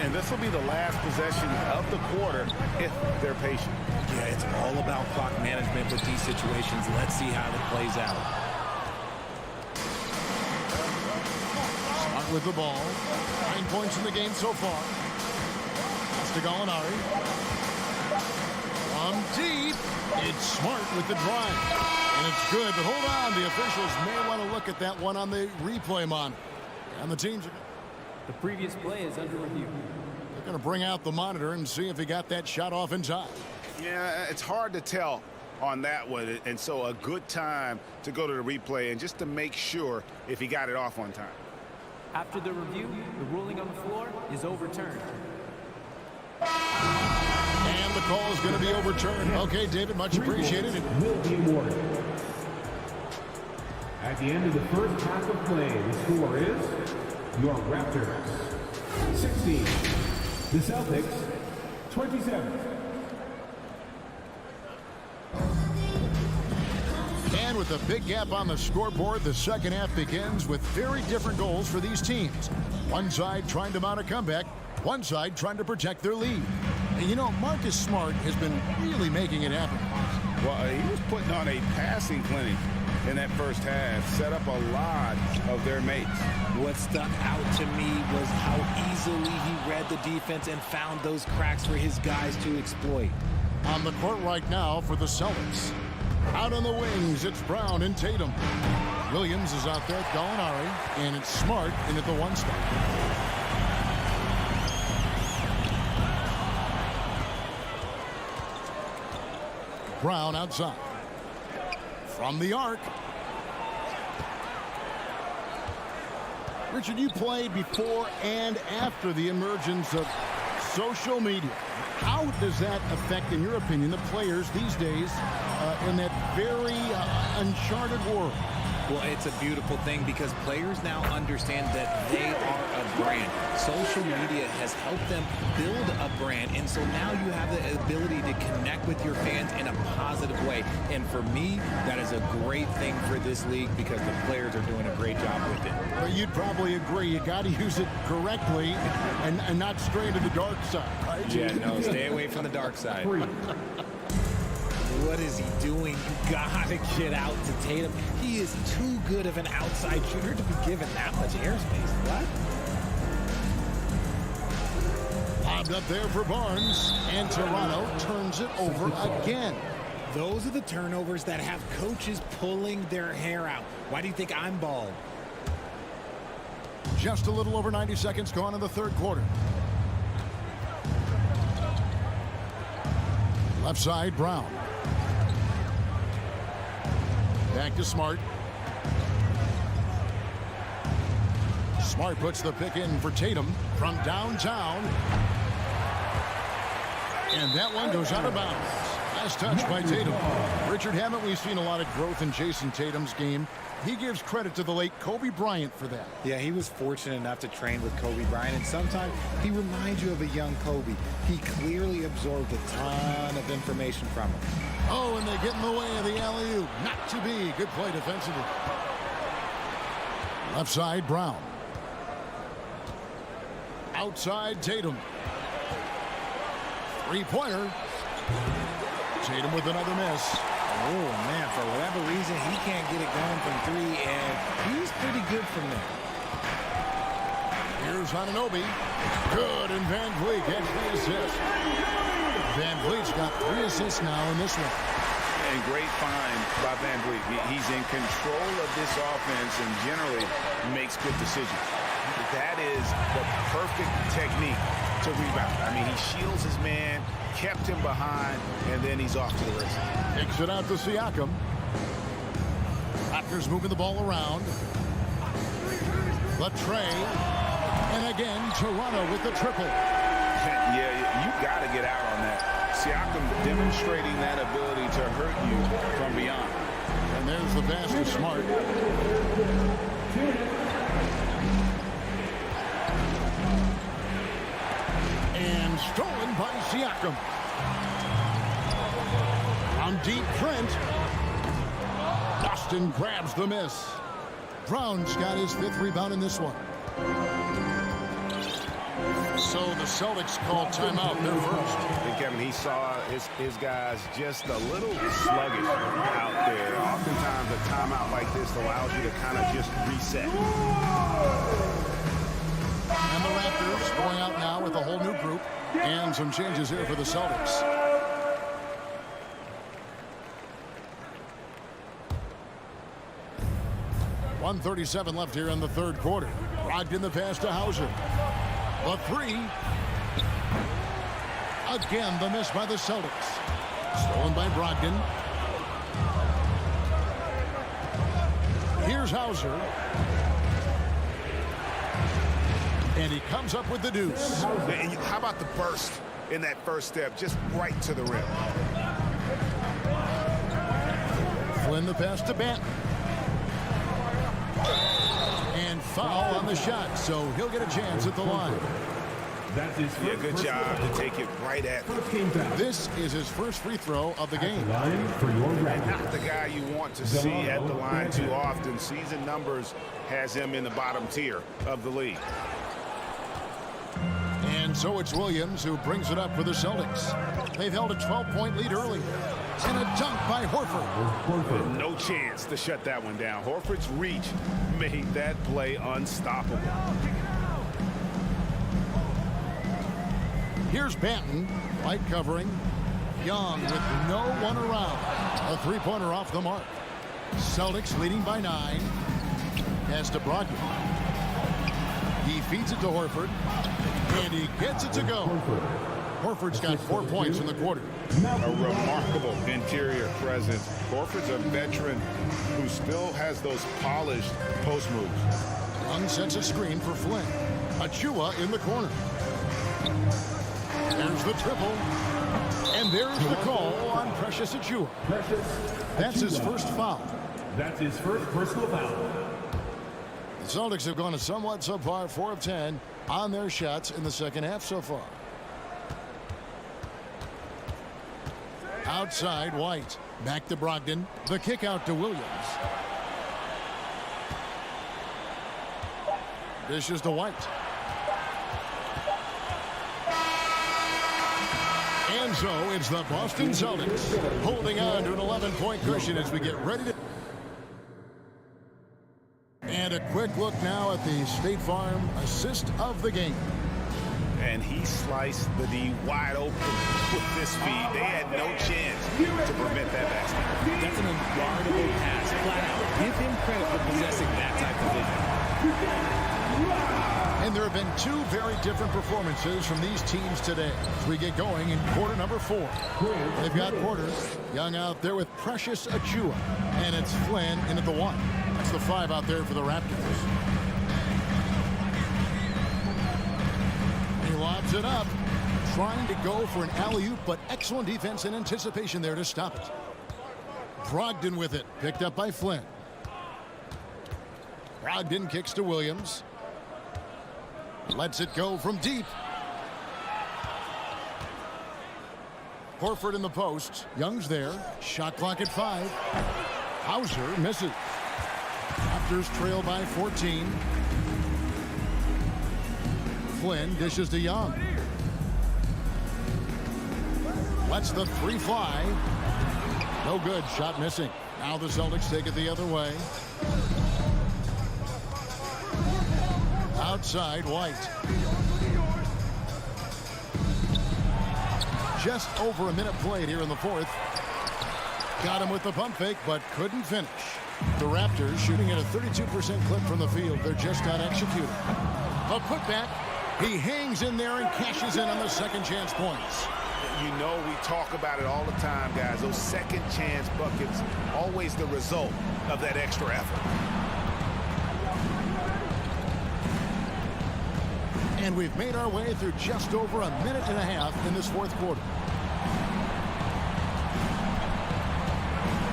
And this will be the last possession of the quarter if they're patient. Yeah, it's all about clock management with these situations. Let's see how it plays out. Smart with the ball. 9 points in the game so far. Pass to Gallinari. From deep. It's Smart with the drive. And it's good, but hold on. The officials may want to look at that one on the replay monitor. And the teams are... The previous play is under review. They're going to bring out the monitor and see if he got that shot off in time. Yeah, it's hard to tell on that one, and so a good time to go to the replay and just to make sure if he got it off on time. After the review, the ruling on the floor is overturned. And the call is going to be overturned. Okay, David, much appreciated. Will be awarded. At the end of the first half of play, the score is your Raptors 16, the Celtics 27. And with a big gap on the scoreboard, the second half begins with very different goals for these teams. One side trying to mount a comeback, one side trying to protect their lead. And you know, Marcus Smart has been really making it happen. Well, he was putting on a passing clinic in that first half, set up a lot of their mates. What stuck out to me was how easily he read the defense and found those cracks for his guys to exploit. On the court right now for the Celtics. Out on the wings, it's Brown and Tatum. Williams is out there at Gallinari, and it's Smart in at the 1 spot. Brown outside. From the arc. Richard, you played before and after the emergence of social media. How does that affect, in your opinion, the players these days in that very uncharted world? Well, it's a beautiful thing because players now understand that they are a brand. Social media has helped them build a brand, and so now you have the ability to connect with your fans in a positive way. And for me, that is a great thing for this league because the players are doing a great job with it. But you'd probably agree you got to use it correctly and not stray to the dark side, right? Yeah, no, stay away from the dark side. What is he doing? You gotta get out to Tatum. He is too good of an outside shooter to be given that much airspace. What? Lobbed up there for Barnes, and Toronto turns it over again. Those are the turnovers that have coaches pulling their hair out. Why do you think I'm bald? Just a little over 90 seconds gone in the third quarter. Left side, Brown. Back to Smart. Smart puts the pick in for Tatum from downtown. And that one goes out of bounds. Last touch by Tatum. Richard, haven't we seen a lot of growth in Jason Tatum's game? He gives credit to the late Kobe Bryant for that. Yeah, he was fortunate enough to train with Kobe Bryant, and sometimes he reminds you of a young Kobe. He clearly absorbed a ton of information from him. Oh, and they get in the way of the alley-oop. Not to be. Good play defensively. Left side, Brown. Outside, Tatum. Three-pointer. Tatum with another miss. Oh, man, for whatever reason, he can't get it going from 3, and he's pretty good from there. Here's Anunoby. Good, and Van Vliet gets the assist. Van Vliet's got 3 assists now in this one. And great find by Van Vliet. He's in control of this offense and generally makes good decisions. that is the perfect technique to rebound. I mean, he shields his man, kept him behind, and then he's off to the races. Kicks it out to Siakam. Raptors moving the ball around. The tray. And again, Toronto with the triple. Yeah, you got to get out on that. Siakam demonstrating that ability to hurt you from beyond. And there's the pass to Smart. And stolen by Siakam. On deep, Trent. Boston grabs the miss. Brown's got his 5th rebound in this one. So the Celtics called timeout. They're first. And Kevin, he saw his guys just a little sluggish out there. Oftentimes a timeout like this allows you to kind of just reset. And the Raptors going out now with a whole new group. And some changes here for the Celtics. .137 left here in the third quarter. Brogdon the pass to Hauser. The three. Again, the miss by the Celtics. Stolen by Brogdon. Here's Hauser. And he comes up with the deuce. And how about the burst in that first step, just right to the rim. Flynn the pass to Banton. And foul on the shot, so he'll get a chance at the line. That's his first. Yeah, good job to take it right at him. This is his first free throw of the game. Not the guy you want to see at the line too often. Season numbers has him in the bottom tier of the league. And so it's Williams who brings it up for the Celtics. They've held a 12-point lead early. And a dunk by Horford. No chance to shut that one down. Horford's reach made that play unstoppable. Here's Banton, light covering. Young with no one around. A three-pointer off the mark. Celtics leading by 9. Pass to Brogdon. He feeds it to Horford. And he gets it to go. Horford's got 4 points in the quarter. A remarkable interior presence. Horford's a veteran who still has those polished post moves. Young sets a screen for Flynn. Achua in the corner. There's the triple. And there's the call on Precious Achua. That's his first foul. That's his first personal foul. The Celtics have gone a somewhat subpar 4 of 10 on their shots in the second half so far. Outside, White. Back to Brogdon. The kick out to Williams. Dishes to White. And so it's the Boston Celtics holding on to an 11-point cushion as we get ready to... And a quick look now at the State Farm assist of the game. And he sliced the D wide open with this feed. They had no chance to prevent that basket. That's an unguardable pass. Flat out. Give him credit for possessing that type of vision. And there have been 2 very different performances from these teams today as we get going in quarter number 4. They've got Porter, Young out there with Precious Achua. And it's Flynn in at the 1. That's the 5 out there for the Raptors. He lobs it up, trying to go for an alley-oop, but excellent defense and anticipation there to stop it. Brogdon with it, picked up by Flynn. Brogdon kicks to Williams. Lets it go from deep. Horford in the post. Young's there. Shot clock at 5. Hauser misses. Raptors trail by 14. Flynn dishes to Young. Lets the 3 fly. No good. Shot missing. Now the Celtics take it the other way. Outside, White. Just over a minute played here in the 4th. Got him with the pump fake, but couldn't finish. The Raptors shooting at a 32% clip from the field. They're just not executing. A putback. He hangs in there and cashes in on the second chance points. You know, we talk about it all the time, guys. Those second chance buckets, always the result of that extra effort. And we've made our way through just over a minute and a half in this fourth quarter.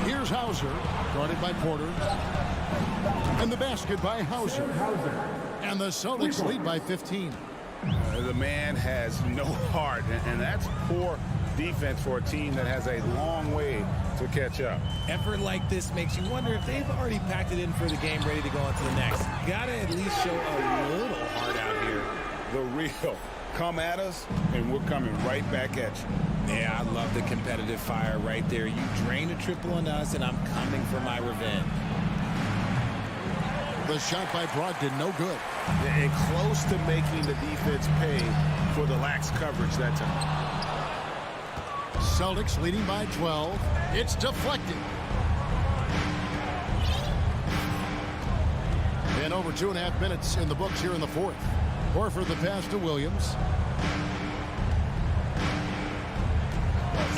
Here's Hauser, guarded by Porter. And the basket by Hauser. And the Celtics lead by 15. The man has no heart, and that's poor defense for a team that has a long way to catch up. Effort like this makes you wonder if they've already packed it in for the game, ready to go on to the next. Gotta at least show a little heart out here. The real. Come at us, and we're coming right back at you. Yeah, I love the competitive fire right there. You drain a triple on us, and I'm coming for my revenge. The shot by Brogdon, no good. And close to making the defense pay for the lax coverage that time. Celtics leading by 12. It's deflected. And over 2.5 minutes in the books here in the fourth. Horford the pass to Williams.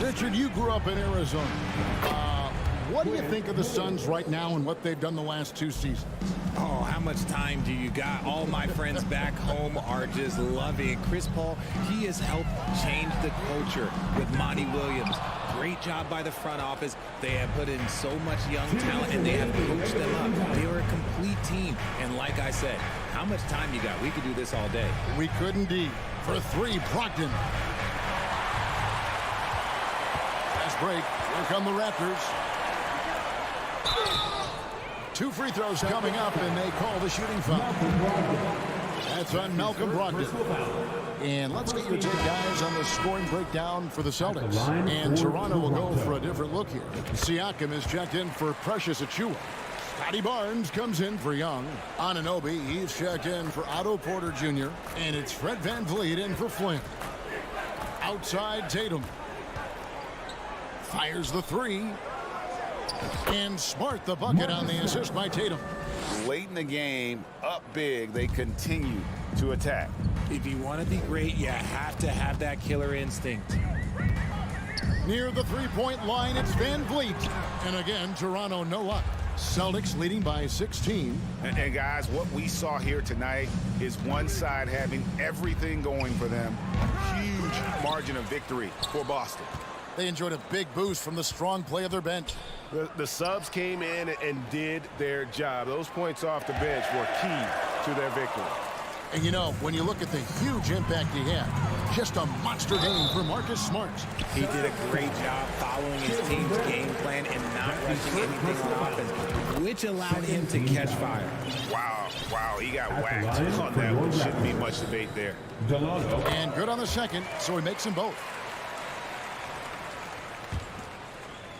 Richard, you grew up in Arizona. What do you think of the Suns right now and what they've done the last 2 seasons? Oh, how much time do you got? All my friends back home are just loving it. Chris Paul, he has helped change the culture with Monty Williams. Great job by the front office. They have put in so much young talent, and they have coached them up. They are a complete team. And like I said, how much time you got? We could do this all day. We could indeed. For 3, Brogdon. Fast break. Here come the Raptors. 2 free throws coming up, and they call the shooting foul. That's on Malcolm Brogdon. And let's get your take, guys, on the scoring breakdown for the Celtics. And Toronto will go for a different look here. Siakam is checked in for Precious Achiuwa. Scotty Barnes comes in for Young. Anunoby, he's checked in for Otto Porter Jr. And it's Fred VanVleet in for Flynn. Outside Tatum. Fires the 3. And Smart the bucket on the assist by Tatum. Late in the game, up big, they continue to attack. If you want to be great, you have to have that killer instinct. Near the three-point line, it's VanVleet. And again, Toronto no luck. Celtics leading by 16. And guys, what we saw here tonight is one side having everything going for them. Huge margin of victory for Boston. They enjoyed a big boost from the strong play of their bench. The subs came in and did their job. Those points off the bench were key to their victory. And you know, when you look at the huge impact he had, just a monster game for Marcus Smart. He did a great job following his team's game plan and not rushing anything on offense, which allowed him to catch fire. Wow, he got whacked on that one. Shouldn't be much debate there. And good on the second, so he makes them both.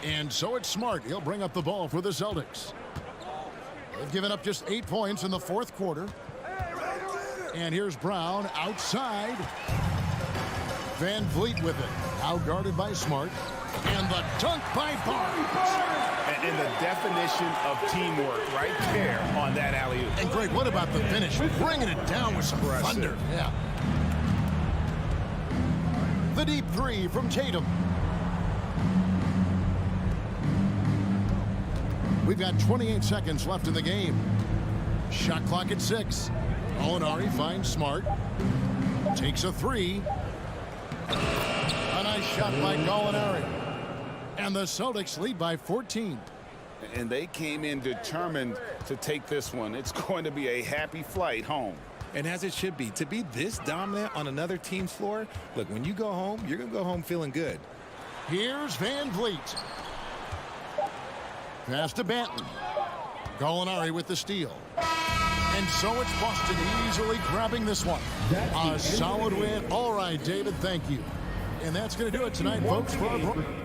And so it's Smart. He'll bring up the ball for the Celtics. They've given up just 8 points in the fourth quarter. And here's Brown outside. VanVleet with it. Now guarded by Smart. And the dunk by Barnes. And the definition of teamwork right there on that alley-oop. And Greg, what about the finish? Bringing it down with some thunder. Yeah. The deep 3 from Tatum. We've got 28 seconds left in the game. Shot clock at 6. Molinari finds Smart. Takes a 3. A nice shot by Molinari. And the Celtics lead by 14. And they came in determined to take this one. It's going to be a happy flight home. And as it should be. To be this dominant on another team's floor, look, when you go home, you're going to go home feeling good. Here's VanVleet. Pass to Banton. Gallinari with the steal. And so it's Boston easily grabbing this one. A solid win. All right, David, thank you. And that's going to do it tonight, folks, for our program.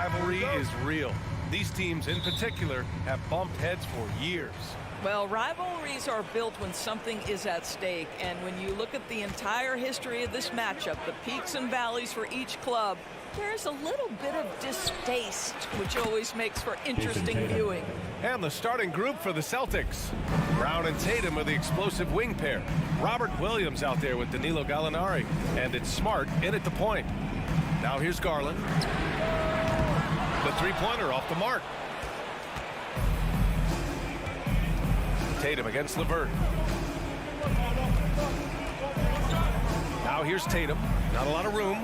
rivalry is real. These teams in particular have bumped heads for years. Well, rivalries are built when something is at stake, and when you look at the entire history of this matchup, the peaks and valleys for each club, there's a little bit of distaste, which always makes for interesting viewing. And the starting group for the Celtics. Brown and Tatum are the explosive wing pair. Robert Williams out there with Danilo Gallinari, and it's Smart in at the point. Now here's Garland. The three-pointer off the mark. Tatum against LeVert. Now here's Tatum. Not a lot of room.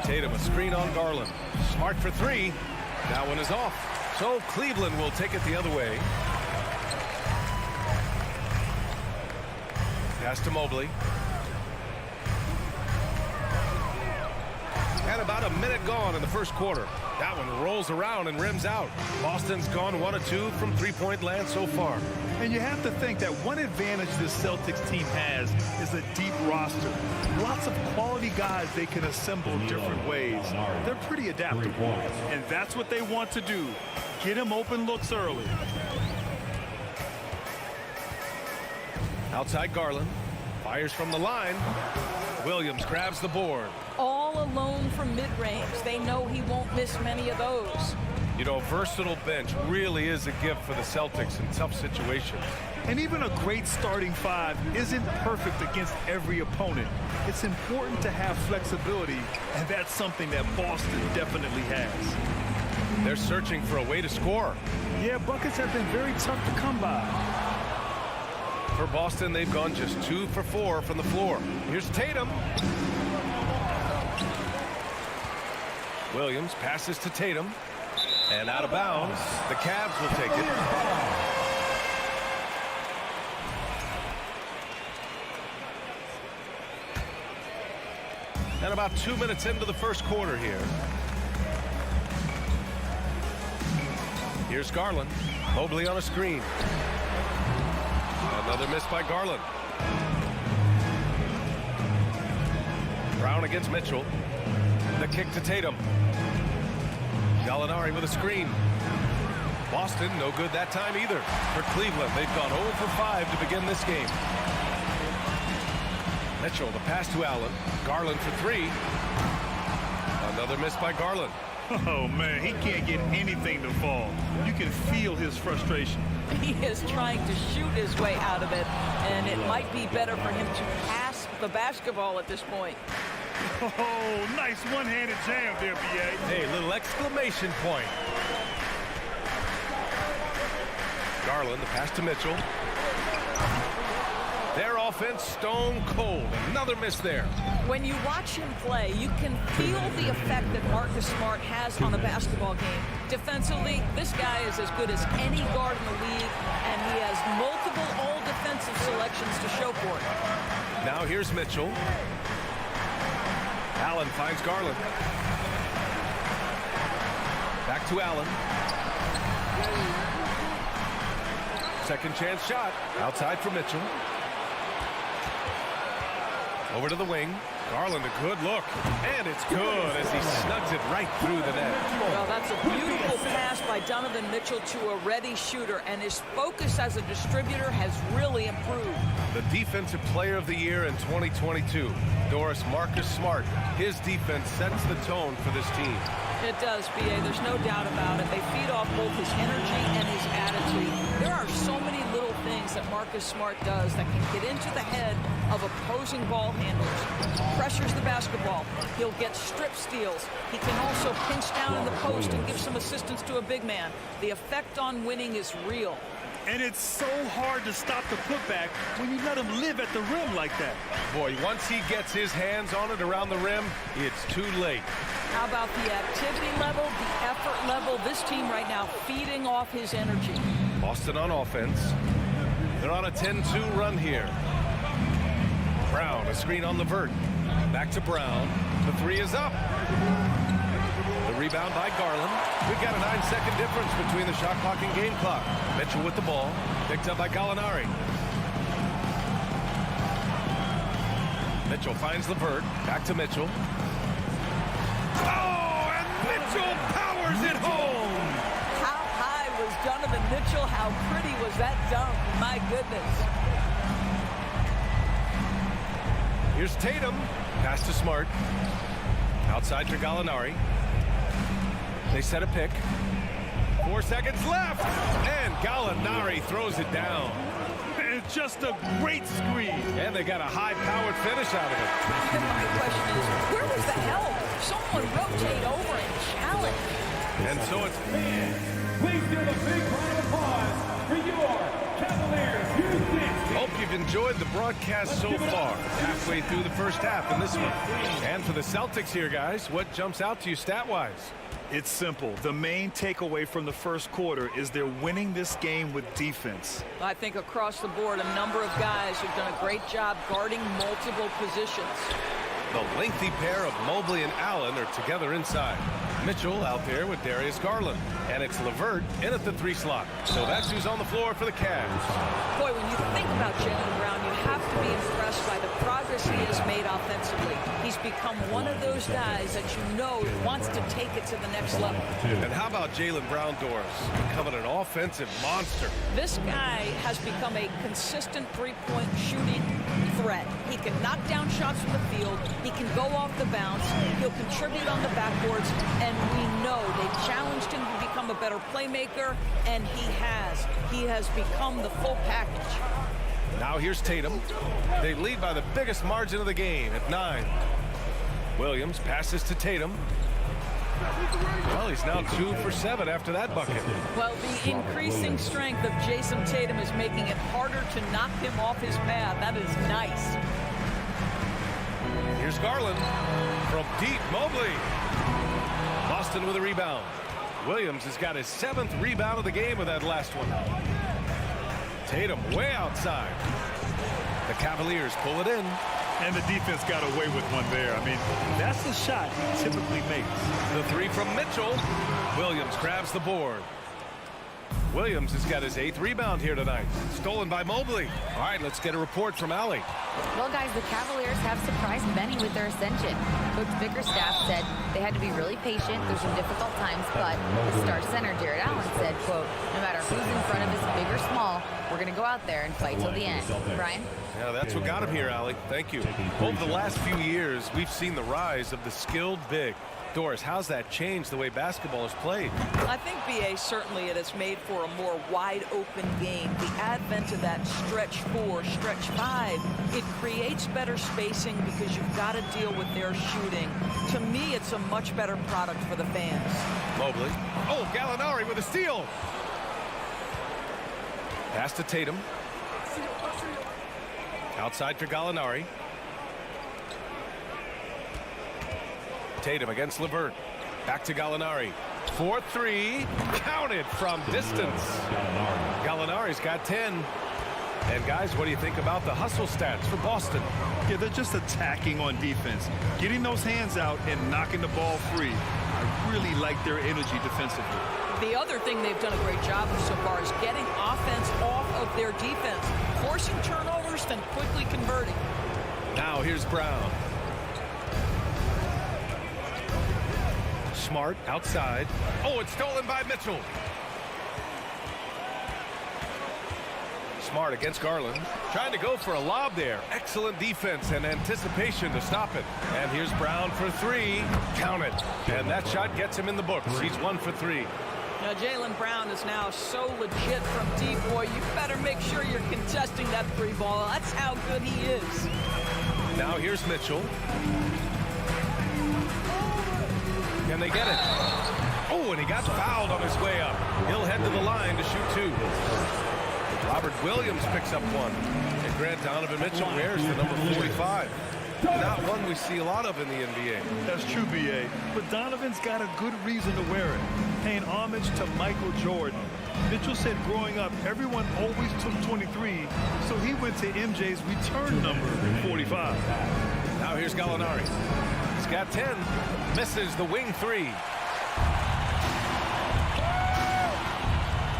Tatum, a screen on Garland. Smart for three. That one is off. So Cleveland will take it the other way. Pass to Mobley. And about a minute gone in the first quarter. That one rolls around and rims out. Boston's gone 1 of 2 from three-point land so far. And you have to think that one advantage this Celtics team has is a deep roster. Lots of quality guys they can assemble different ways. They're pretty adaptable. And that's what they want to do. Get them open looks early. Outside Garland. Fires from the line. Williams grabs the board. All alone from mid-range. They know he won't miss many of those. You know, versatile bench really is a gift for the Celtics in tough situations. And even a great starting five isn't perfect against every opponent. It's important to have flexibility, and that's something that Boston definitely has. They're searching for a way to score. Yeah, buckets have been very tough to come by. For Boston, they've gone just 2 for 4 from the floor. Here's Tatum. Williams passes to Tatum. And out of bounds. The Cavs will take it. And about 2 minutes into the first quarter here. Here's Garland. Mobley on a screen. Another miss by Garland. Brown against Mitchell. The kick to Tatum. Gallinari with a screen. Boston, no good that time either. For Cleveland, they've gone 0 for 5 to begin this game. Mitchell, the pass to Allen. Garland for three. Another miss by Garland. Oh, man, he can't get anything to fall. You can feel his frustration. He is trying to shoot his way out of it, and it might be better for him to pass the basketball at this point. Oh, nice one-handed jam there, B.A. Hey, little exclamation point. Garland, the pass to Mitchell. Their offense stone cold. Another miss there. When you watch him play, you can feel the effect that Marcus Smart has on a basketball game. Defensively, this guy is as good as any guard in the league, and he has multiple all-defensive selections to show for it. Now here's Mitchell. Allen finds Garland. Back to Allen. Second chance shot. Outside for Mitchell. Over to the wing. Garland, a good look. And it's good as he snugs it right through the net. Well, that's a beautiful pass by Donovan Mitchell to a ready shooter, and his focus as a distributor has really improved. The Defensive Player of the Year in 2022, Doris Marcus Smart. His defense sets the tone for this team. It does, B.A. There's no doubt about it. They feed off both his energy and his attitude. There are so many little things that Marcus Smart does that can get into the head of opposing ball handlers. Pressures the basketball. He'll get strip steals. He can also pinch down in the post and give some assistance to a big man. The effect on winning is real. And it's so hard to stop the putback when you let him live at the rim like that. Boy, once he gets his hands on it around the rim, it's too late. How about the activity level, the effort level? This team right now feeding off his energy. Boston on offense. They're on a 10-2 run here. Brown, a screen on LeVert. Back to Brown. The three is up. The rebound by Garland. We've got a 9-second difference between the shot clock and game clock. Mitchell with the ball. Picked up by Gallinari. Mitchell finds LeVert. Back to Mitchell. Oh, and Mitchell powers it home. How high was Donovan Mitchell? How pretty was that dunk? My goodness. Here's Tatum. Pass to Smart. Outside to Gallinari. They set a pick. 4 seconds left. And Gallinari throws it down. It's just a great screen. And they got a high-powered finish out of it. And my question is, where was the help? Someone rotate over and challenge. And so it's... Please give a big round of applause for your Cavaliers. Hope you've enjoyed the broadcast so far. Halfway through the first half in this one. And for the Celtics here, guys, what jumps out to you stat-wise? It's simple. The main takeaway from the first quarter is they're winning this game with defense. I think across the board, a number of guys have done a great job guarding multiple positions. The lengthy pair of Mobley and Allen are together inside. Mitchell out there with Darius Garland. And it's LeVert in at the 3 slot. So that's who's on the floor for the Cavs. Boy, when you think about Jaylen Brown, you have to be impressed by the progress he has made offensively. He's become one of those guys that you know wants to take it to the next level. And how about Jaylen Brown, Doris? Becoming an offensive monster. This guy has become a consistent three-point shooting threat. He can knock down shots from the field. He can go off the bounce. He'll contribute on the backboards. And we know they've challenged him to become a better playmaker, and he has. He has become the full package. Now here's Tatum. They lead by the biggest margin of the game at 9. Williams passes to Tatum. Well, he's now 2 for 7 after that bucket. Well, the increasing strength of Jason Tatum is making it harder to knock him off his path. That is nice. Here's Garland from deep. Mobley. Boston with a rebound. Williams has got his 7th rebound of the game with that last one. Tatum way outside. The Cavaliers pull it in. And the defense got away with one there. I mean, that's the shot he typically makes. The 3 from Mitchell. Williams grabs the board. Williams has got his 8th rebound here tonight. Stolen by Mobley. All right, let's get a report from Allie. Well, guys, the Cavaliers have surprised many with their ascension. Coach Bickerstaff said they had to be really patient through some difficult times, but the star center, Jared Allen, said, quote, no matter who's in front of us, big or small, we're going to go out there and fight till the end. Brian? Yeah, that's what got him here, Allie. Thank you. Over the last few years, we've seen the rise of the skilled big. Doris, how's that changed the way basketball is played? I think, B.A., certainly it has made for a more wide-open game. The advent of that stretch 4, stretch 5, it creates better spacing because you've got to deal with their shooting. To me, it's a much better product for the fans. Mobley. Oh, Gallinari with a steal. Pass to Tatum. Outside for Gallinari. Tatum against LeVert. Back to Gallinari. 4-3. Counted from distance. Gallinari's got 10. And guys, what do you think about the hustle stats for Boston? Yeah, they're just attacking on defense. Getting those hands out and knocking the ball free. I really like their energy defensively. The other thing they've done a great job of so far is getting offense off of their defense. Forcing turnovers, then quickly converting. Now here's Brown. Smart outside. Oh, it's stolen by Mitchell. Smart against Garland. Trying to go for a lob there. Excellent defense and anticipation to stop it. And here's Brown for 3. Count it. And that shot gets him in the books. He's 1 for 3. Now, Jaylen Brown is now so legit from deep. Boy, you better make sure you're contesting that 3 ball. That's how good he is. Now here's Mitchell. Can they get it? Oh, and he got fouled on his way up. He'll head to the line to shoot 2. Robert Williams picks up 1. And Grant Donovan Mitchell wears the number 45. Not one we see a lot of in the NBA. That's true, B.A. But Donovan's got a good reason to wear it. Paying homage to Michael Jordan. Mitchell said growing up, everyone always took 23, so he went to MJ's return number, 45. Now here's Gallinari. He's got 10. Misses the wing 3.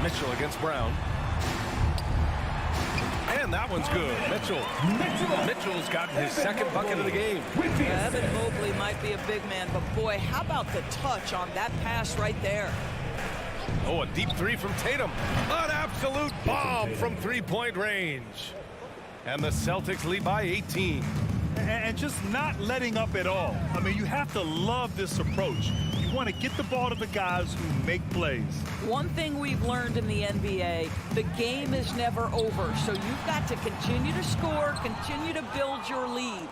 Mitchell against Brown. And that one's good. Mitchell's gotten his second bucket of the game. Evan Mobley might be a big man, but boy, how about the touch on that pass right there? Oh, a deep three from Tatum. An absolute bomb from three-point range. And the Celtics lead by 18. And just not letting up at all. I mean, you have to love this approach. You want to get the ball to the guys who make plays. One thing we've learned in the NBA, the game is never over. So you've got to continue to score, continue to build your lead.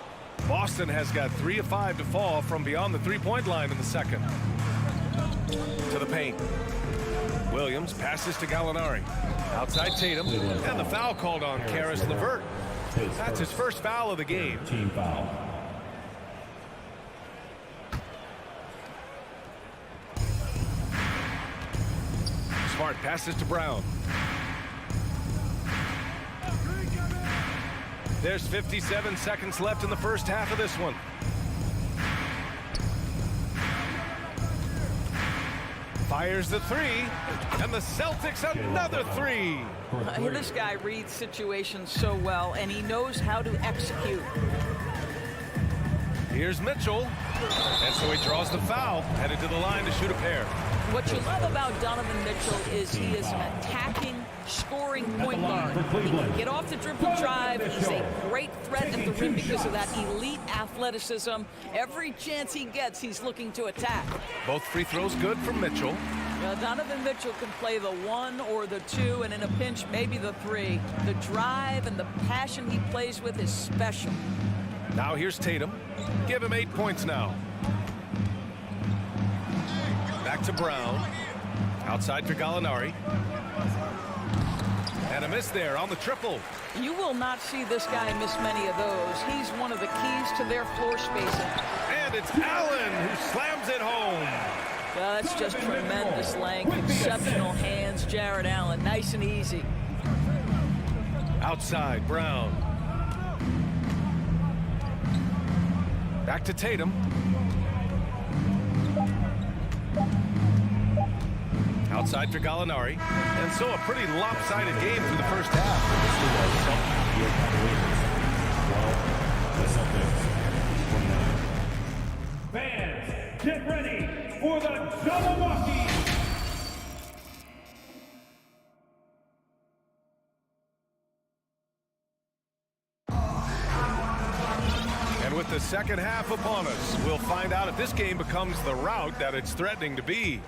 Boston has got 3 of 5 to fall from beyond the three-point line in the second. To the paint. Williams passes to Gallinari. Outside Tatum. And the foul called on Karis LeVert. That's his first foul of the game. Team foul. Smart passes to Brown. There's 57 seconds left in the first half of this one. Fires the three, and the Celtics another three. This guy reads situations so well, and he knows how to execute. Here's Mitchell, and so he draws the foul, headed to the line to shoot a pair. What you love about Donovan Mitchell is he is an attacking, scoring point guard. He can get off the dribble drive. He's a great threat at the rim because of that elite athleticism. Every chance he gets, he's looking to attack. Both free throws good from Mitchell. Donovan Mitchell can play the 1 or the 2, and in a pinch, maybe the 3. The drive and the passion he plays with is special. Now here's Tatum. Give him 8 points now. Back to Brown. Outside for Gallinari. And a miss there on the triple. You will not see this guy miss many of those. He's one of the keys to their floor spacing. And it's Allen who slams it home. That's just tremendous length, exceptional hands, Jared Allen. Nice and easy. Outside, Brown. Back to Tatum. Outside for Gallinari. And so a pretty lopsided game through the first half. Fans, get ready for the Jabberwocky. And with the second half upon us, we'll find out if this game becomes the rout that it's threatening to be.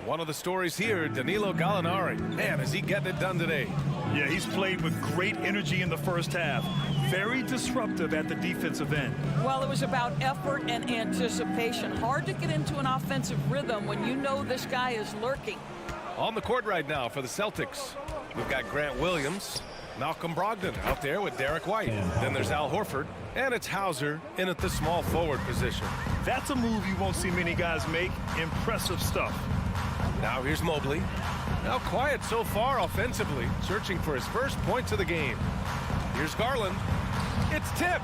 One of the stories here, Danilo Gallinari. Man, is he getting it done today? Yeah, he's played with great energy in the first half. Very disruptive at the defensive end. Well, it was about effort and anticipation. Hard to get into an offensive rhythm when you know this guy is lurking. On the court right now for the Celtics, we've got Grant Williams, Malcolm Brogdon out there with Derek White. Then there's Al Horford, and it's Hauser in at the small forward position. That's a move you won't see many guys make. Impressive stuff. Now here's Mobley. Now quiet so far offensively, searching for his first points of the game. Here's Garland. It's tipped.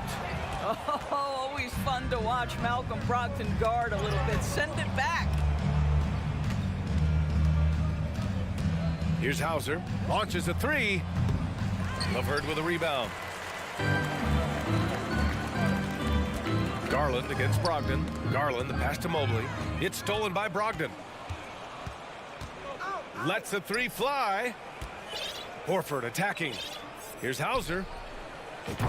Oh, always fun to watch Malcolm Brogdon guard a little bit. Send it back. Here's Hauser. Launches a three. LeVert with a rebound. Garland against Brogdon. Garland, the pass to Mobley. It's stolen by Brogdon. Lets the three fly. Horford attacking. Here's Hauser.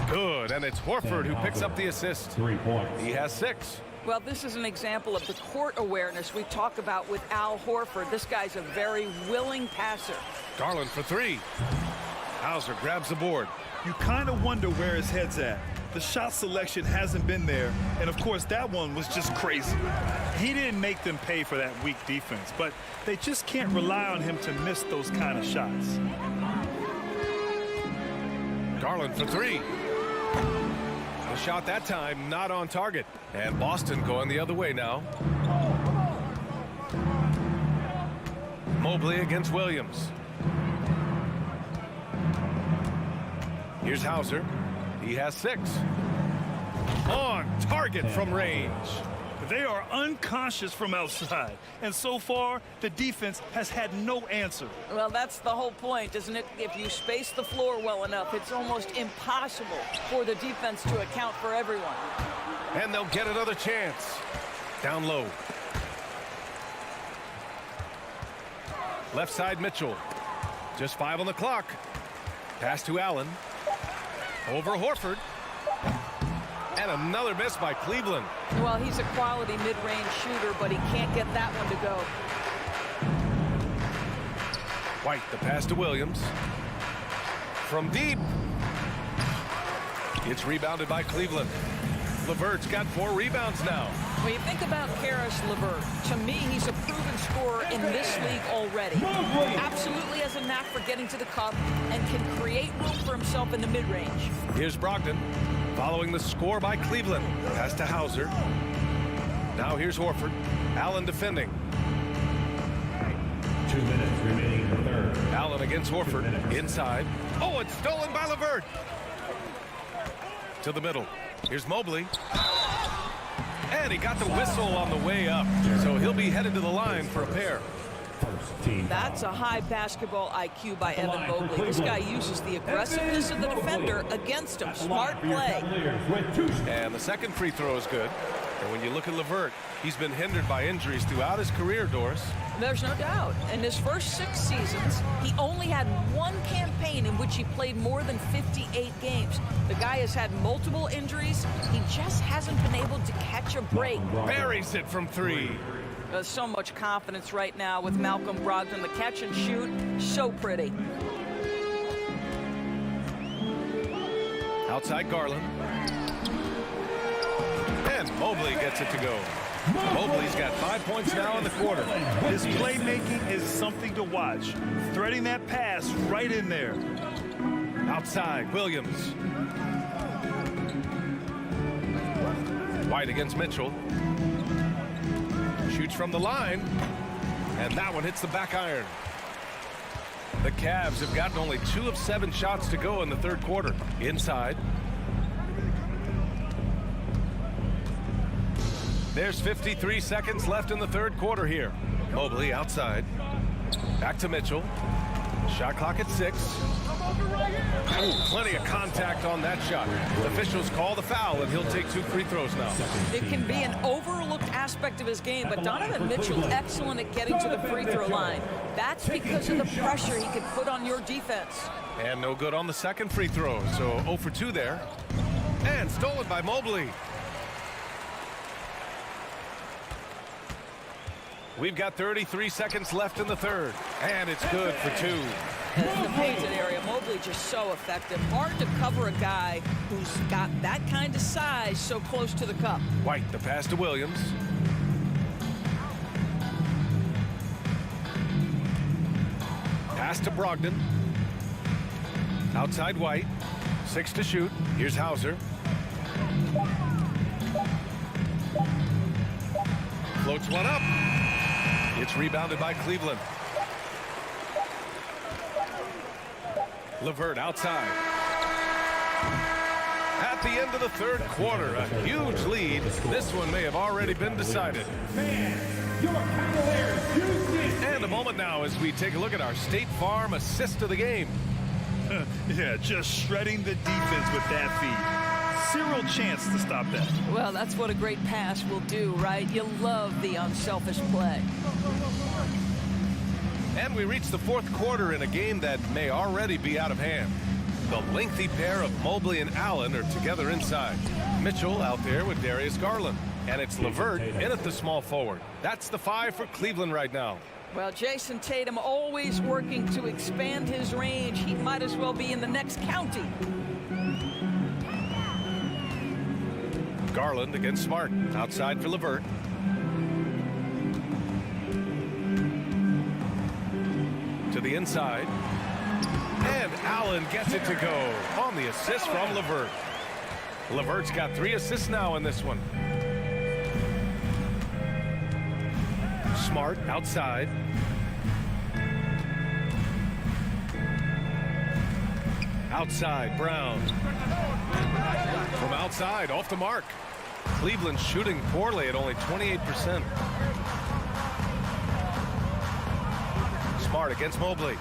Good, and it's Horford who picks up the assist. 3 points. He has 6. Well, this is an example of the court awareness we talk about with Al Horford. This guy's a very willing passer. Garland for 3. Hauser grabs the board. You kind of wonder where his head's at. The shot selection hasn't been there, and of course that one was just crazy. He didn't make them pay for that weak defense, but they just can't rely on him to miss those kind of shots. Garland for 3. The shot that time not on target, and Boston going the other way now. Mobley against Williams. Here's Hauser. He has 6. On target from range. They are unconscious from outside. And so far, the defense has had no answer. Well, that's the whole point, isn't it? If you space the floor well enough, it's almost impossible for the defense to account for everyone. And they'll get another chance. Down low. Left side Mitchell. Just 5 on the clock. Pass to Allen. Over Horford. And another miss by Cleveland. Well, he's a quality mid-range shooter, but he can't get that one to go. White, the pass to Williams. From deep. It's rebounded by Cleveland. LeVert's got 4 rebounds now. When you think about Karis LeVert, to me, he's a proven scorer in this league already. Absolutely has a knack for getting to the cup and can create room for himself in the mid-range. Here's Brogdon, following the score by Cleveland. Pass to Hauser. Now here's Horford. Allen defending. 2 minutes remaining in the third. Allen against Horford. Inside. Oh, it's stolen by LeVert. To the middle. Here's Mobley. And he got the whistle on the way up. So he'll be headed to the line for a pair. That's a high basketball IQ by Evan Mobley. This guy uses the aggressiveness of the defender against him. Smart play. And the second free throw is good. And when you look at LeVert, he's been hindered by injuries throughout his career, Doris. There's no doubt. In his first 6 seasons, he only had 1 campaign in which he played more than 58 games. The guy has had multiple injuries. He just hasn't been able to catch a break. Buries it from 3. There's so much confidence right now with Malcolm Brogdon. The catch and shoot, so pretty. Outside Garland. And Mobley gets it to go. Mobley's got 5 points now in the quarter. His playmaking is something to watch. Threading that pass right in there. Outside, Williams. White against Mitchell. Shoots from the line. And that one hits the back iron. The Cavs have gotten only 2 of 7 shots to go in the third quarter. Inside. There's 53 seconds left in the third quarter here. Mobley outside. Back to Mitchell. Shot clock at 6. Ooh, plenty of contact on that shot. Officials call the foul, and he'll take 2 free throws now. It can be an overlooked aspect of his game, but Donovan Mitchell's excellent at getting to the free throw line. That's because of the pressure he can put on your defense. And no good on the second free throw, so 0 for 2 there. And stolen by Mobley. We've got 33 seconds left in the third, and it's good for 2. In the painted area, Mobley just so effective. Hard to cover a guy who's got that kind of size so close to the cup. White, the pass to Williams. Pass to Brogdon. Outside White. 6 to shoot. Here's Hauser. Floats one up. It's rebounded by Cleveland. LeVert outside. At the end of the third quarter, a huge lead. This one may have already been decided. And a moment now as we take a look at our State Farm assist of the game. Yeah, just shredding the defense with that feed. Zero chance to stop that. Well, that's what a great pass will do, right? You love the unselfish play. And we reach the fourth quarter in a game that may already be out of hand. The lengthy pair of Mobley and Allen are together inside. Mitchell out there with Darius Garland. And it's LeVert in at the small forward. That's the 5 for Cleveland right now. Well, Jason Tatum always working to expand his range. He might as well be in the next county. Garland against Smart. Outside for LeVert. To the inside. And Allen gets it to go on the assist from LeVert. LeVert's got 3 assists now in this one. Smart outside. Outside, Brown. From outside, off the mark. Cleveland shooting poorly at only 28%. Smart against Mobley.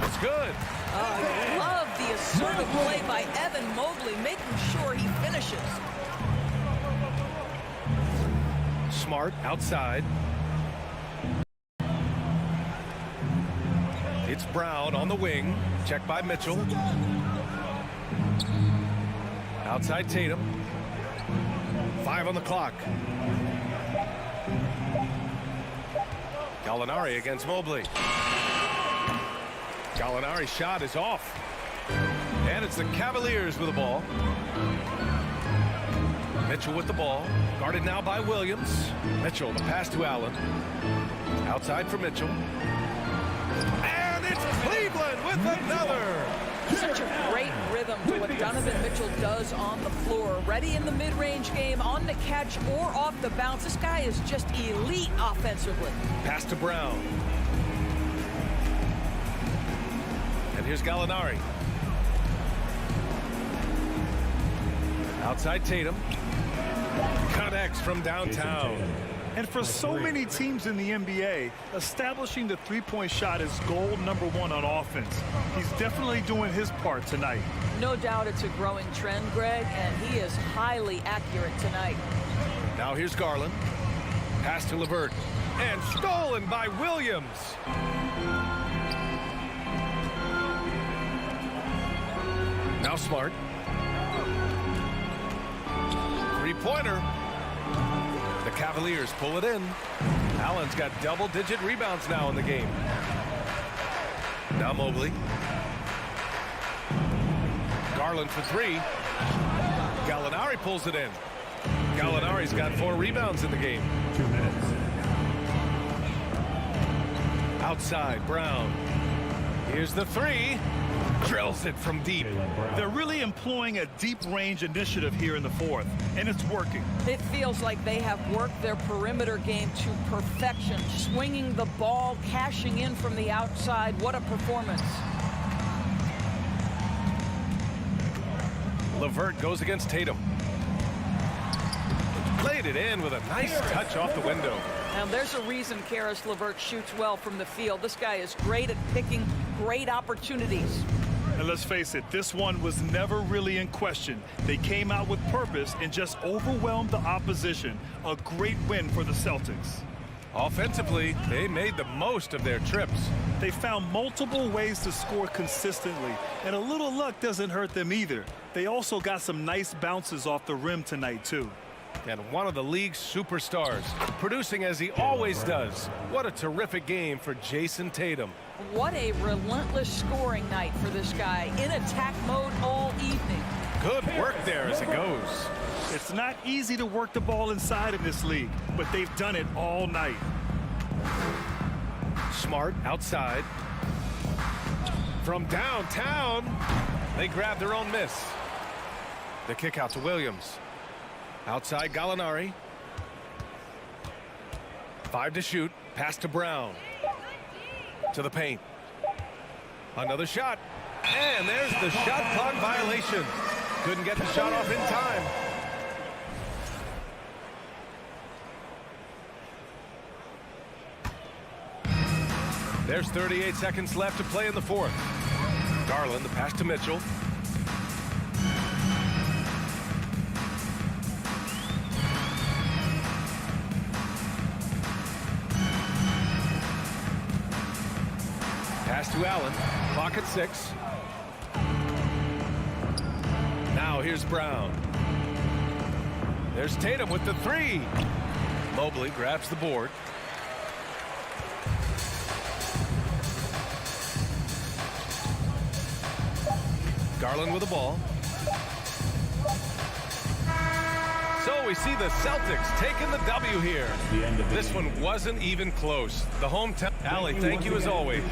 It's good. I love the assertive play by Evan Mobley, making sure he finishes. Smart outside. It's Brown on the wing. Checked by Mitchell. Outside Tatum. 5 on the clock. Gallinari against Mobley. Gallinari's shot is off. And it's the Cavaliers with the ball. Mitchell with the ball. Guarded now by Williams. Mitchell, the pass to Allen. Outside for Mitchell. And it's Cleveland with another. Such a great rhythm to what Donovan Mitchell does on the floor. Ready in the mid-range game, on the catch or off the bounce. This guy is just elite offensively. Pass to Brown. And here's Gallinari. Outside Tatum. Connects from downtown. And for so many teams in the NBA, establishing the three-point shot is goal #1 on offense. He's definitely doing his part tonight. No doubt it's a growing trend, Greg, and he is highly accurate tonight. Now here's Garland. Pass to LeVert. And stolen by Williams. Now Smart. Three-pointer. The Cavaliers pull it in. Allen's got double-digit rebounds now in the game. Now Mobley. Garland for 3. Gallinari pulls it in. Gallinari's got 4 rebounds in the game. 2 minutes. Outside, Brown. Here's the 3. Drills it from deep. They're really employing a deep range initiative here in the fourth, and it's working. It feels like they have worked their perimeter game to perfection, swinging the ball, cashing in from the outside. What a performance. LeVert goes against Tatum. Played it in with a nice touch off the window. Now there's a reason Karis LeVert shoots well from the field. This guy is great at picking great opportunities. And let's face it, this one was never really in question. They came out with purpose and just overwhelmed the opposition. A great win for the Celtics. Offensively, they made the most of their trips. They found multiple ways to score consistently, and a little luck doesn't hurt them either. They also got some nice bounces off the rim tonight, too. And one of the league's superstars, producing as he always does. What a terrific game for Jason Tatum. What a relentless scoring night for this guy, in attack mode all evening. Good work there as it goes. It's not easy to work the ball inside in this league, but they've done it all night. Smart outside. From downtown, they grab their own miss. The kick out to Williams. Outside Gallinari. 5 to shoot. Pass to Brown. To the paint. Another shot. And there's the shot clock violation. Couldn't get the shot off in time. There's 38 seconds left to play in the fourth. Garland, the pass to Mitchell. Pass to Allen. Clock at 6. Now here's Brown. There's Tatum with the 3. Mobley grabs the board. Garland with the ball. So we see the Celtics taking the W here. This one wasn't even close. The hometown. Allie, thank you as always.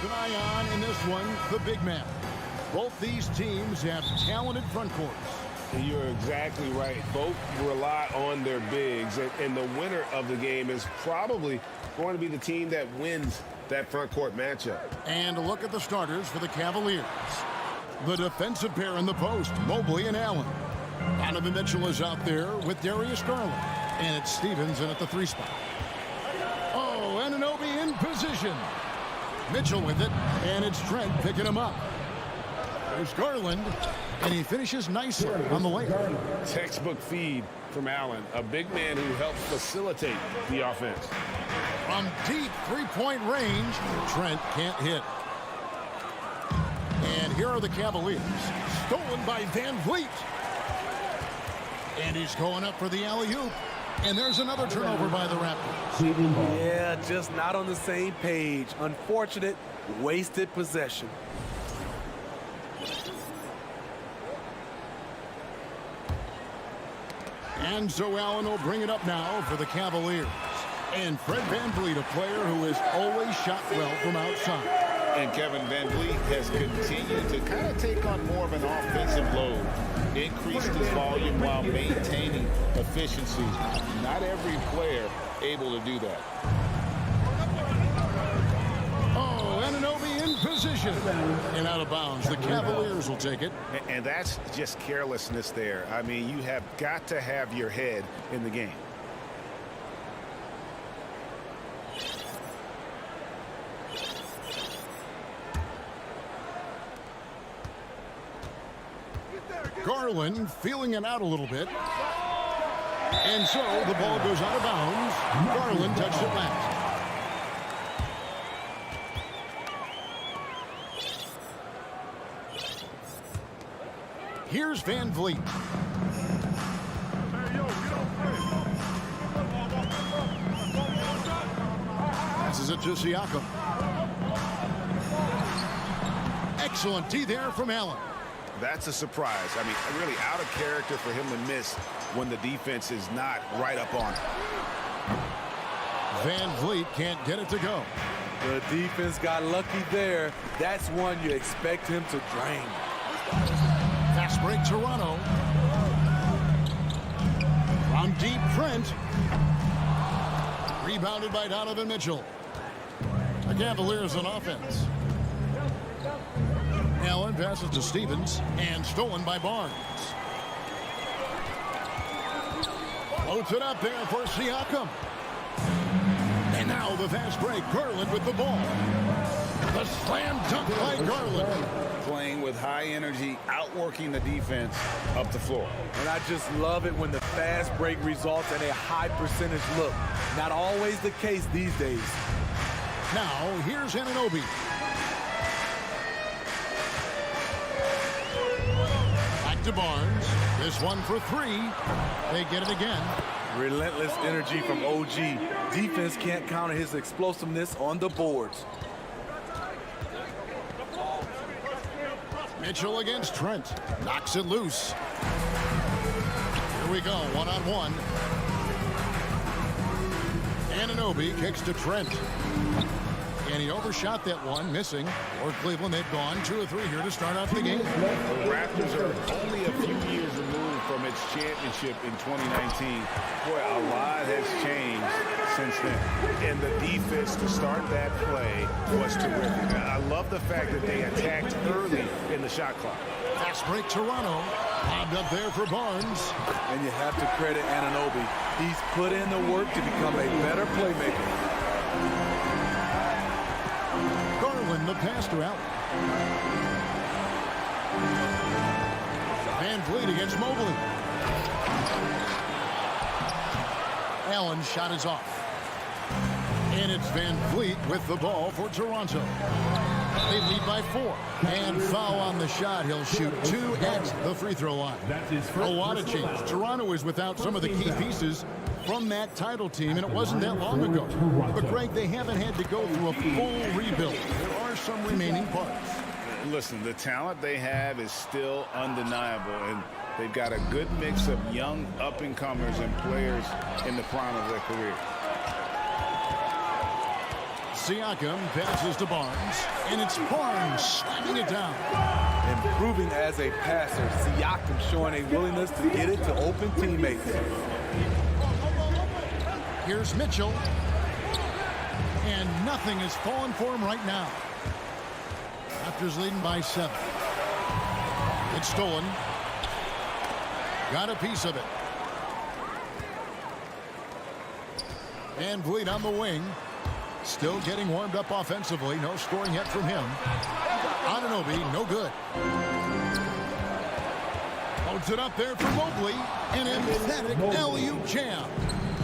an eye on in this one, the big man. Both these teams have talented front courts. You're exactly right. Both rely on their bigs, and the winner of the game is probably going to be the team that wins that front court matchup. And a look at the starters for the Cavaliers. The defensive pair in the post, Mobley and Allen. Donovan Mitchell is out there with Darius Garland. And it's Stevens in at the 3 spot. Oh, Anunoby in position. Mitchell with it, and it's Trent picking him up. There's Garland, and he finishes nicely on the layup. Textbook feed from Allen, a big man who helps facilitate the offense. From deep three-point range, Trent can't hit. And here are the Cavaliers, stolen by Van Vliet. And he's going up for the alley-oop. And there's another turnover by the Raptors. Yeah, just not on the same page. Unfortunate, wasted possession. And so Allen will bring it up now for the Cavaliers. And Fred VanVleet, a player who has always shot well from outside. And Kevin VanVleet has continued to kind of take on more of an offensive load. Increased his volume while maintaining efficiency. Not every player able to do that. Oh, Anunoby in position. And out of bounds. The Cavaliers will take it. And that's just carelessness there. I mean, you have got to have your head in the game. Garland feeling it out a little bit. And so the ball goes out of bounds. Garland touched it last. Here's VanVleet. Passes it to Siakam. Excellent D there from Allen. That's a surprise. I mean, really out of character for him to miss when the defense is not right up on it. VanVleet can't get it to go. The defense got lucky there. That's one you expect him to drain. Fast break, Toronto. From deep, Trent. Rebounded by Donovan Mitchell. The Cavaliers on offense. Allen passes to Stevens, and stolen by Barnes. Floats it up there for Siakam. And now the fast break, Garland with the ball. The slam dunk by Garland. Playing with high energy, outworking the defense up the floor. And I just love it when the fast break results in a high percentage look. Not always the case these days. Now, here's Anunoby. To Barnes. This one for 3. They get it again. Relentless energy from OG. Defense can't counter his explosiveness on the boards. Mitchell against Trent. Knocks it loose. Here we go, one-on-one. Anunoby kicks to Trent. And he overshot that one, missing. For Cleveland, they've gone 2 of 3 here to start out the game. The Raptors are only a few years removed from its championship in 2019. Boy, a lot has changed since then. And the defense to start that play was terrific. I love the fact that they attacked early in the shot clock. Fast break, Toronto. Bobbed up there for Barnes. And you have to credit Anunoby. He's put in the work to become a better playmaker. Garland, the pass to Allen. VanVleet against Mobley. Allen's shot is off. And it's VanVleet with the ball for Toronto. They lead by 4. And foul on the shot. He'll shoot 2 at the free throw line. A lot of change. Toronto is without some of the key pieces from that title team, and it wasn't that long ago. But, Greg, they haven't had to go through a full rebuild. There are some remaining parts. Listen, the talent they have is still undeniable, and they've got a good mix of young up-and-comers and players in the prime of their career. Siakam passes to Barnes, and it's Barnes slamming it down. Improving as a passer, Siakam showing a willingness to get it to open teammates. Here's Mitchell, and nothing is falling for him right now. Raptors leading by 7. It's stolen. Got a piece of it. VanVleet on the wing. Still getting warmed up offensively. No scoring yet from him. Anunoby, no good. Holds it up there for Mobley. An emphatic alley-oop jam.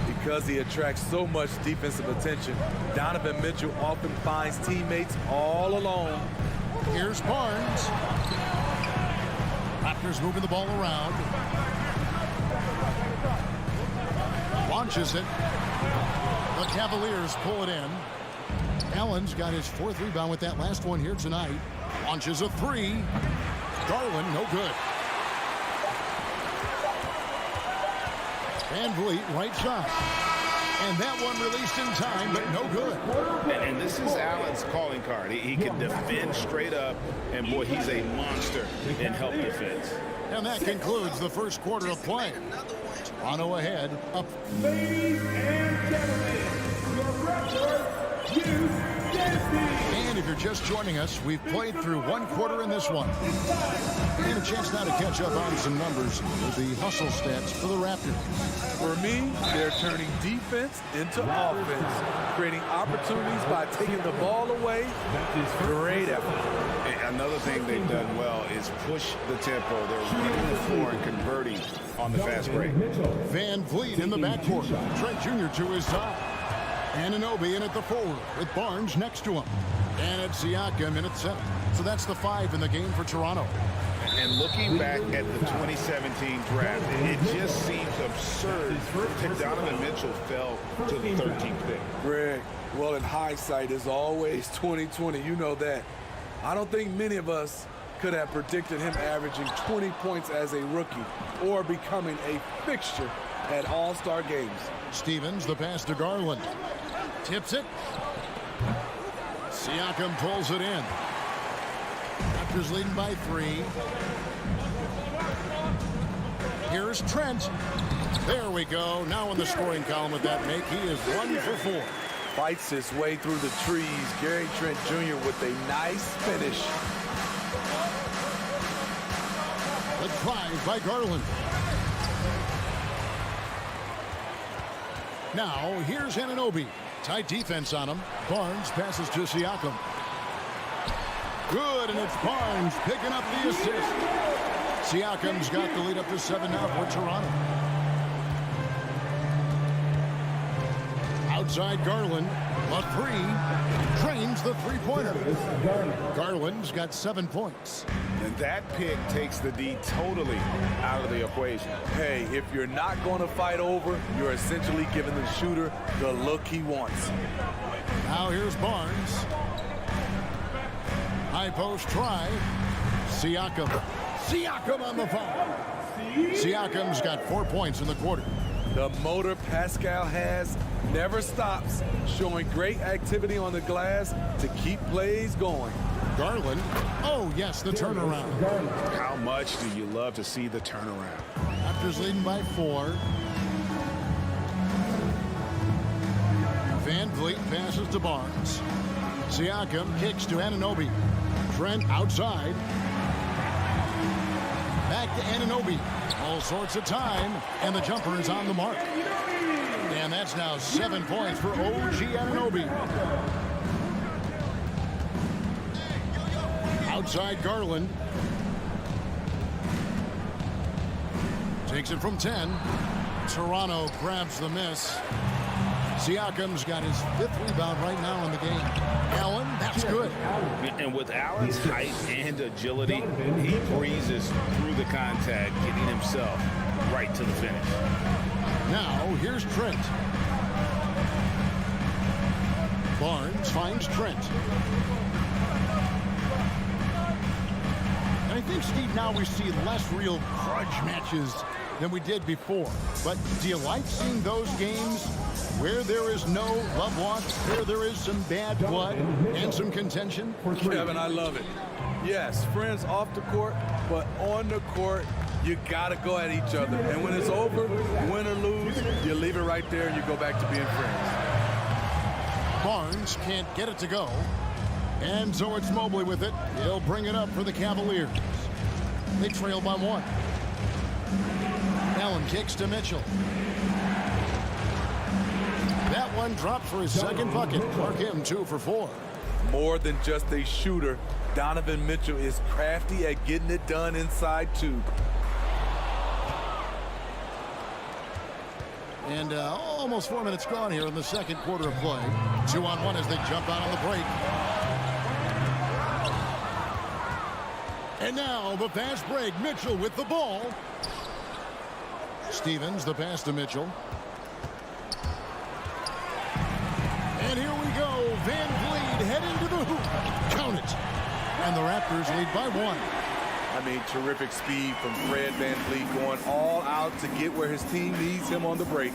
Because he attracts so much defensive attention, Donovan Mitchell often finds teammates all alone. Here's Barnes. Raptors moving the ball around. Launches it. The Cavaliers pull it in. Allen's got his 4th rebound with that last one here tonight. Launches a 3. Garland, no good. VanVleet, right side. And that one released in time, but no good. And this is Allen's calling card. He can defend straight up, and boy, he's a monster in help defense. And that concludes the first quarter of play. Toronto ahead, up. Ladies and gentlemen, your Raptors, Hughes Dynasty. And if you're just joining us, we've played through 1 quarter in this one. And a chance now to catch up on some numbers with the hustle stats for the Raptors. For me, they're turning defense into offense, creating opportunities by taking the ball away. Great effort. And another thing they've done well is push the tempo. They're running the floor and converting on the fast break. VanVleet in the backcourt. Trent Jr. to his side. Anunoby in at the forward with Barnes next to him. And it's Siakam in at 7. So that's the 5 in the game for Toronto. And looking back at the 2017 draft, it just seems absurd that Donovan Mitchell fell to the 13th pick. Greg, well, in hindsight is always 20/20. You know that. I don't think many of us could have predicted him averaging 20 points as a rookie or becoming a fixture at All-Star games. Stevens, the pass to Garland. Tips it. Siakam pulls it in. Raptors leading by 3. Here's Trent. There we go. Now in the scoring column with that make. He is 1 for 4. Fights his way through the trees. Gary Trent Jr. with a nice finish. The drive by Garland. Now here's Anunoby. Tight defense on him. Barnes passes to Siakam. Good, and it's Barnes picking up the assist. Siakam's got the lead up to 7 now for Toronto. Outside Garland, a 3. Drains the 3-pointer. Garland's got 7 points. And that pick takes the D totally out of the equation. Hey, if you're not going to fight over, you're essentially giving the shooter the look he wants. Now here's Barnes. High post try. Siakam. Siakam on the foul. Siakam's got 4 points in the quarter. The motor Pascal has never stops, showing great activity on the glass to keep plays going. Garland. Oh, yes, the turnaround. How much do you love to see the turnaround? Raptors leading by 4. VanVleet passes to Barnes. Siakam kicks to Anunoby. Trent outside. Back to Anunoby. All sorts of time, and the jumper is on the mark. And that's now 7 points for OG Anunoby. Outside Garland. Takes it from 10. Toronto grabs the miss. Siakam's got his 5th rebound right now in the game. Allen, that's good. And with Allen's height and agility, he breezes through the contact, getting himself right to the finish. Now, here's Trent. Barnes finds Trent. And I think, Steve, now we see less real grudge matches than we did before. But do you like seeing those games where there is no love lost, where there is some bad blood and some contention? Kevin, I love it. Yes, friends off the court, but on the court, you got to go at each other. And when it's over, win or lose, you leave it right there and you go back to being friends. Barnes can't get it to go. And so it's Mobley with it. He'll bring it up for the Cavaliers. They trail by 1. Allen kicks to Mitchell. That one dropped for his second bucket. Mark him 2 for 4. More than just a shooter, Donovan Mitchell is crafty at getting it done inside too. And almost 4 minutes gone here in the second quarter of play. 2-on-1 as they jump out on the break. And now the fast break. Mitchell with the ball. Stevens, the pass to Mitchell. And here we go. Van Vliet heading to the hoop. Count it. And the Raptors lead by 1. I mean, terrific speed from Fred Van Vliet, going all out to get where his team needs him on the break.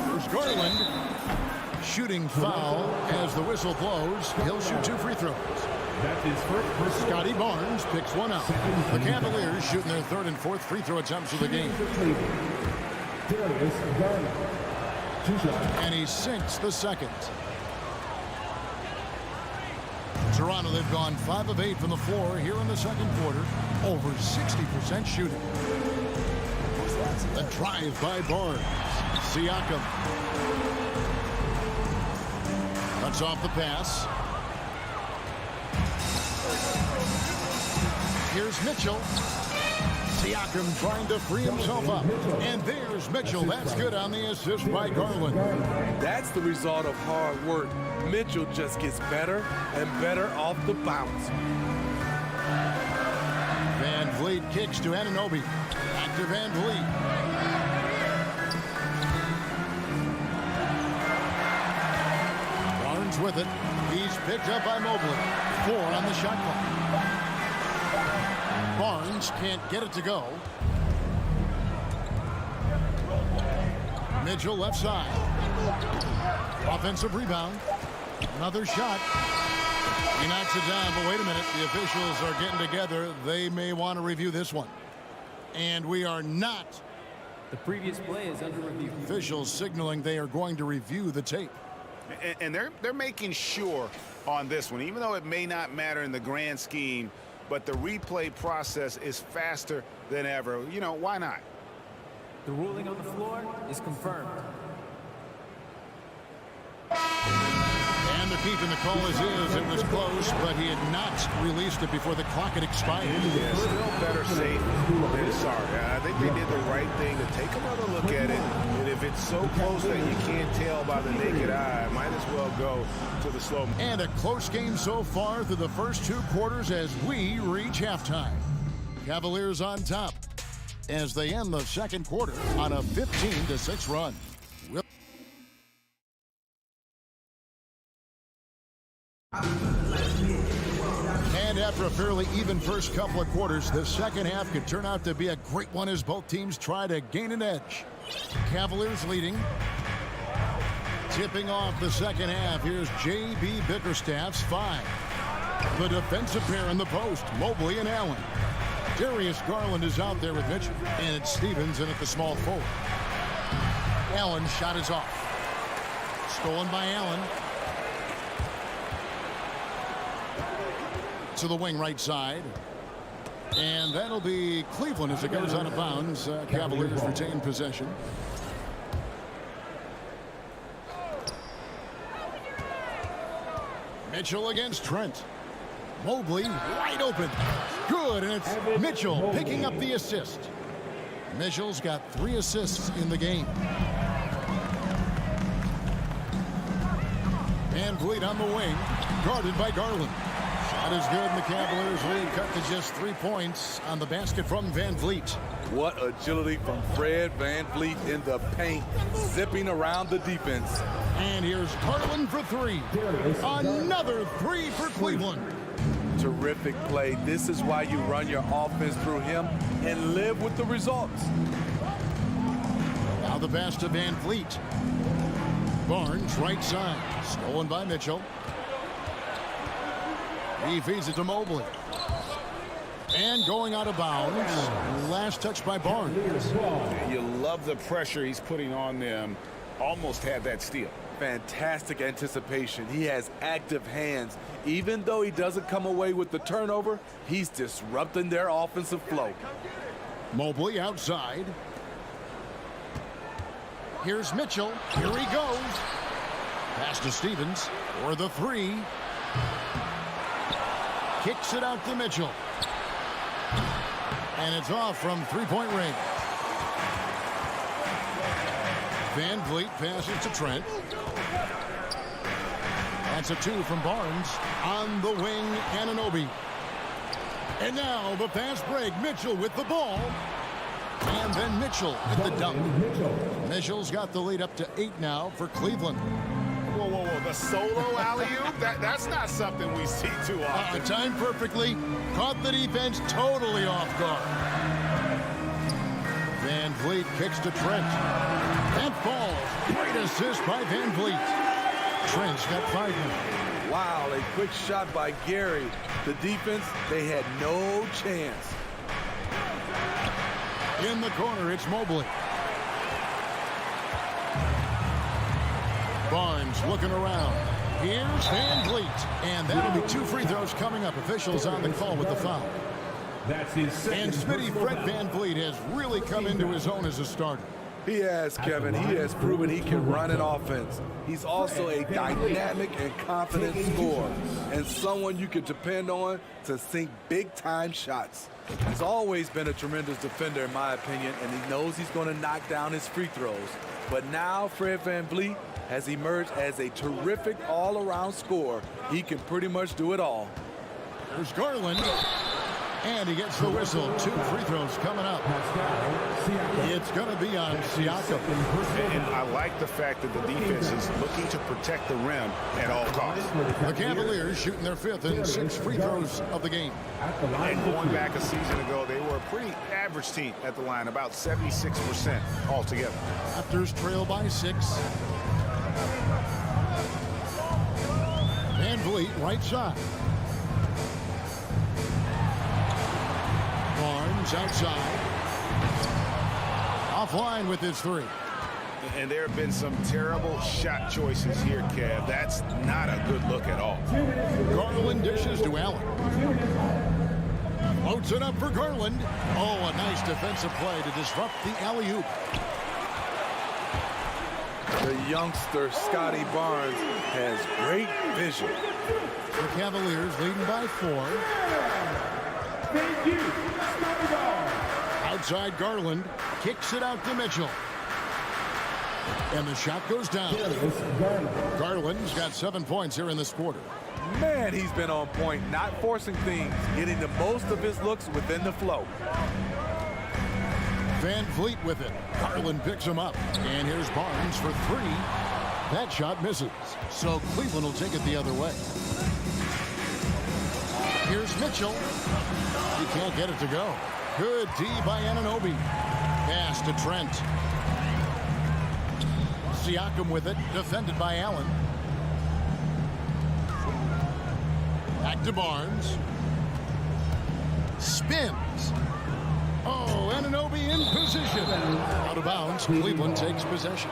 There's Garland. Shooting foul as the whistle blows. He'll shoot 2 free throws. That's his first. Scotty Barnes picks one up. The Cavaliers shooting their 3rd and 4th free throw attempts of the game. And he sinks the second. Toronto, they've gone 5 of 8 from the floor here in the second quarter. Over 60% shooting. The drive by Barnes. Siakam. Cuts off the pass. Here's Mitchell. Siakam trying to free himself up. And there's Mitchell. That's good on the assist by Garland. That's the result of hard work. Mitchell just gets better and better off the bounce. Van Vliet kicks to Anunoby. Back to Van Vliet. Barnes with it. He's picked up by Mobley. 4 on the shot clock. Barnes can't get it to go. Mitchell left side. Offensive rebound. Another shot. He knocks it down, but wait a minute. The officials are getting together. They may want to review this one. And we are not. The previous play is under review. Officials signaling they are going to review the tape. And they're making sure on this one, even though it may not matter in the grand scheme, but the replay process is faster than ever. You know, why not? The ruling on the floor is confirmed. And they're keeping the call as is. It was close, but he had not released it before the clock had expired. Yeah, still better safe than sorry. I think they did the right thing to take another look at it. And if it's so close that you can't tell by the naked eye, might as well go to the slow. And a close game so far through the first 2 quarters as we reach halftime. Cavaliers on top as they end the second quarter on a 15-6 run. And after a fairly even first couple of quarters, the second half could turn out to be a great one as both teams try to gain an edge. Cavaliers leading. Tipping off the second half, here's J.B. Bickerstaff's 5. The defensive pair in the post, Mobley and Allen. Darius Garland is out there with Mitchell, and it's Stevens in at the small forward. Allen's shot is off. Stolen by Allen. To the wing right side. And that'll be Cleveland as it goes out of bounds. Cavaliers retain possession. Mitchell against Trent. Mobley wide open. Good, and it's Mitchell picking up the assist. Mitchell's got 3 assists in the game. Van Vliet on the wing, guarded by Garland. Shot is good, and the Cavaliers lead cut to just 3 points on the basket from Van Vliet. What agility from Fred Van Vliet in the paint, zipping around the defense. And here's Garland for 3. Another 3 for Cleveland. terrific play. This is why you run your offense through him and live with the results. Now the pass to Van Fleet. Barnes, right side. Stolen by Mitchell. He feeds it to Mobley. And going out of bounds. Last touch by Barnes. You love the pressure he's putting on them. Almost had that steal. Fantastic anticipation. He has active hands. Even though he doesn't come away with the turnover, he's disrupting their offensive flow. Mobley outside. Here's Mitchell. Here he goes. Pass to Stevens for the three. Kicks it out to Mitchell. And it's off from three-point range. Van Vliet passes to Trent. That's a two from Barnes. On the wing, Anunoby. And now the fast break. Mitchell with the ball. And then Mitchell with the dunk. Mitchell's got the lead up to 8 now for Cleveland. Whoa, whoa, whoa. The solo alley-oop? That's not something we see too often. Timed perfectly. Caught the defense totally off guard. Van Vliet kicks to Trent. That falls. Great assist by Van Vliet. Trent's got 5 now. Wow, a quick shot by Gary. The defense, they had no chance. In the corner, it's Mobley. Barnes looking around. Here's Van Vliet. And that'll be 2 free throws coming up. Officials on the call with the foul. That's his second. And Smitty, Fred Van Vliet has really come into his own as a starter. He has, Kevin. He has proven he can run an offense. He's also a dynamic and confident scorer and someone you can depend on to sink big-time shots. He's always been a tremendous defender, in my opinion, and he knows he's going to knock down his free throws. But now Fred Van Vliet has emerged as a terrific all-around scorer. He can pretty much do it all. There's Garland. And he gets the whistle. 2 free throws coming up. It's going to be on Siakam. And I like the fact that the defense is looking to protect the rim at all costs. The Cavaliers shooting their 5th and 6th free throws of the game. And going back a season ago, they were a pretty average team at the line, about 76% altogether. Raptors trail by 6. Van Vliet, right side. Barnes outside. Offline with his 3. And there have been some terrible shot choices here, Kev. That's not a good look at all. Garland dishes to Allen. Floats it up for Garland. Oh, a nice defensive play to disrupt the alley-oop. The youngster, Scotty Barnes, has great vision. The Cavaliers leading by 4. Thank you. Outside Garland. Kicks it out to Mitchell. And the shot goes down. Garland's got 7 points here in this quarter. Man, he's been on point, not forcing things, getting the most of his looks within the flow. Van Vliet with it. Garland picks him up. And here's Barnes for 3. That shot misses. So Cleveland will take it the other way. Here's Mitchell. He can't get it to go. Good D by Anunoby. Pass to Trent. Siakam with it. Defended by Allen. Back to Barnes. Spins. Oh, Anunoby in position. Out of bounds. Cleveland takes possession.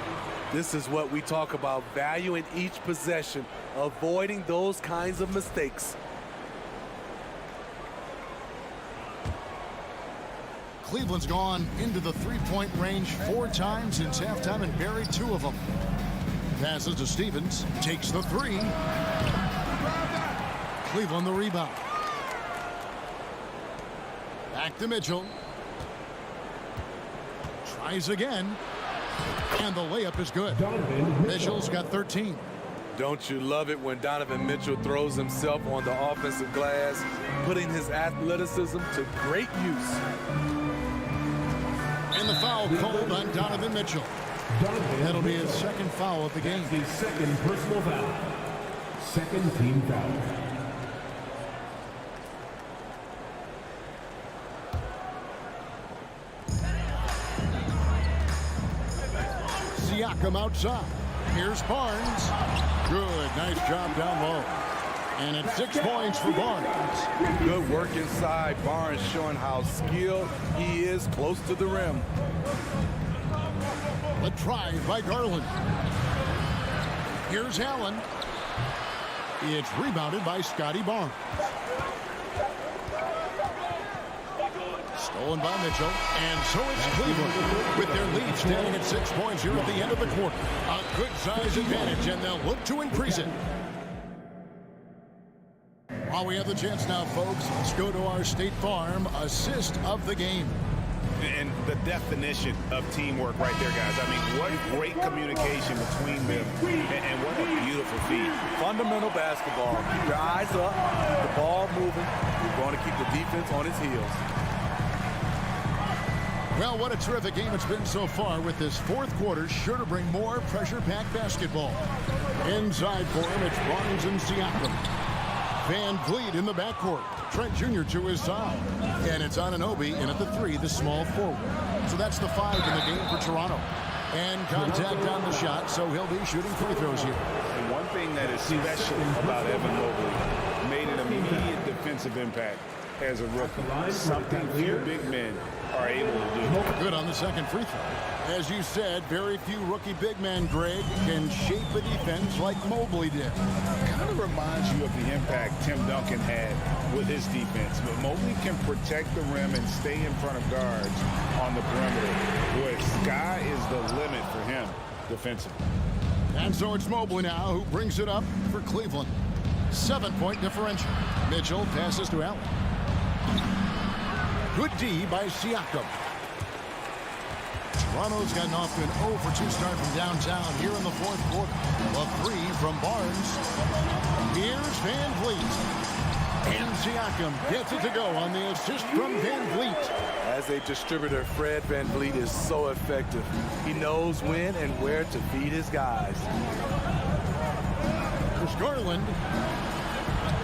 This is what we talk about, value in each possession, avoiding those kinds of mistakes. Cleveland's gone into the 3-point range 4 times since halftime and buried 2 of them. Passes to Stevens. Takes the 3. Cleveland the rebound. Back to Mitchell. Tries again. And the layup is good. Mitchell's got 13. Don't you love it when Donovan Mitchell throws himself on the offensive glass, putting his athleticism to great use? And the foul called on Donovan Mitchell. That'll be his 2nd foul of the game. His 2nd personal foul. 2nd team foul. Siakam outside. Here's Barnes. Good, nice job down low. And it's 6 points for Barnes. Good work inside. Barnes showing how skilled he is close to the rim. The drive by Garland. Here's Allen. It's rebounded by Scotty Barnes. Stolen by Mitchell. And so it's Cleveland with their lead standing at 6 points here at the end of the quarter. A good size advantage, and they'll look to increase it. While we have the chance now, folks, let's go to our State Farm assist of the game. And the definition of teamwork right there, guys. I mean, what great communication between them, and what a beautiful feed. Fundamental basketball. Keep your eyes up, the ball moving. You're going to keep the defense on its heels. Well, what a terrific game it's been so far, with this fourth quarter sure to bring more pressure-packed basketball. Inside for him, it's Barnes and Siakam. Van Vliet in the backcourt. Trent Jr. to his side. And it's Anunoby in at the 3, the small forward. So that's the 5 in the game for Toronto. And contact on the shot, so he'll be shooting free throws here. And one thing that is special about Evan Mobley, made an immediate defensive impact as a rookie. Something few big men are able to do. Good on the second free throw. As you said, very few rookie big men, Greg, can shape a defense like Mobley did. Kind of reminds you of the impact Tim Duncan had with his defense. But Mobley can protect the rim and stay in front of guards on the perimeter. Boy, sky is the limit for him defensively. And so it's Mobley now who brings it up for Cleveland. 7-point differential. Mitchell passes to Allen. Good D by Siakam. Toronto's gotten off to an 0 for 2 start from downtown here in the fourth quarter. A 3 from Barnes. Here's Van Vliet. And Siakam gets it to go on the assist from Van Vliet. As a distributor, Fred Van Vliet is so effective. He knows when and where to feed his guys. Chris Garland.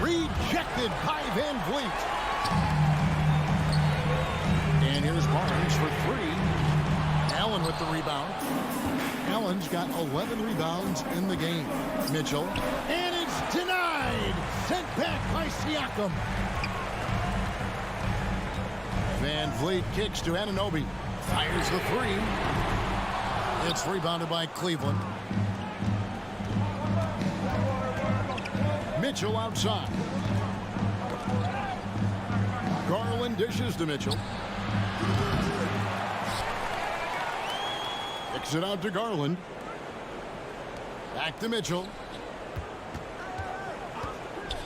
Rejected by Van Vliet. And here's Barnes for 3. Allen with the rebound. Allen's got 11 rebounds in the game. Mitchell. And it's denied. Sent back by Siakam. Van Vliet kicks to Anunoby. Fires the 3. It's rebounded by Cleveland. Mitchell outside. Garland dishes to Mitchell. Kicks it out to Garland. Back to Mitchell.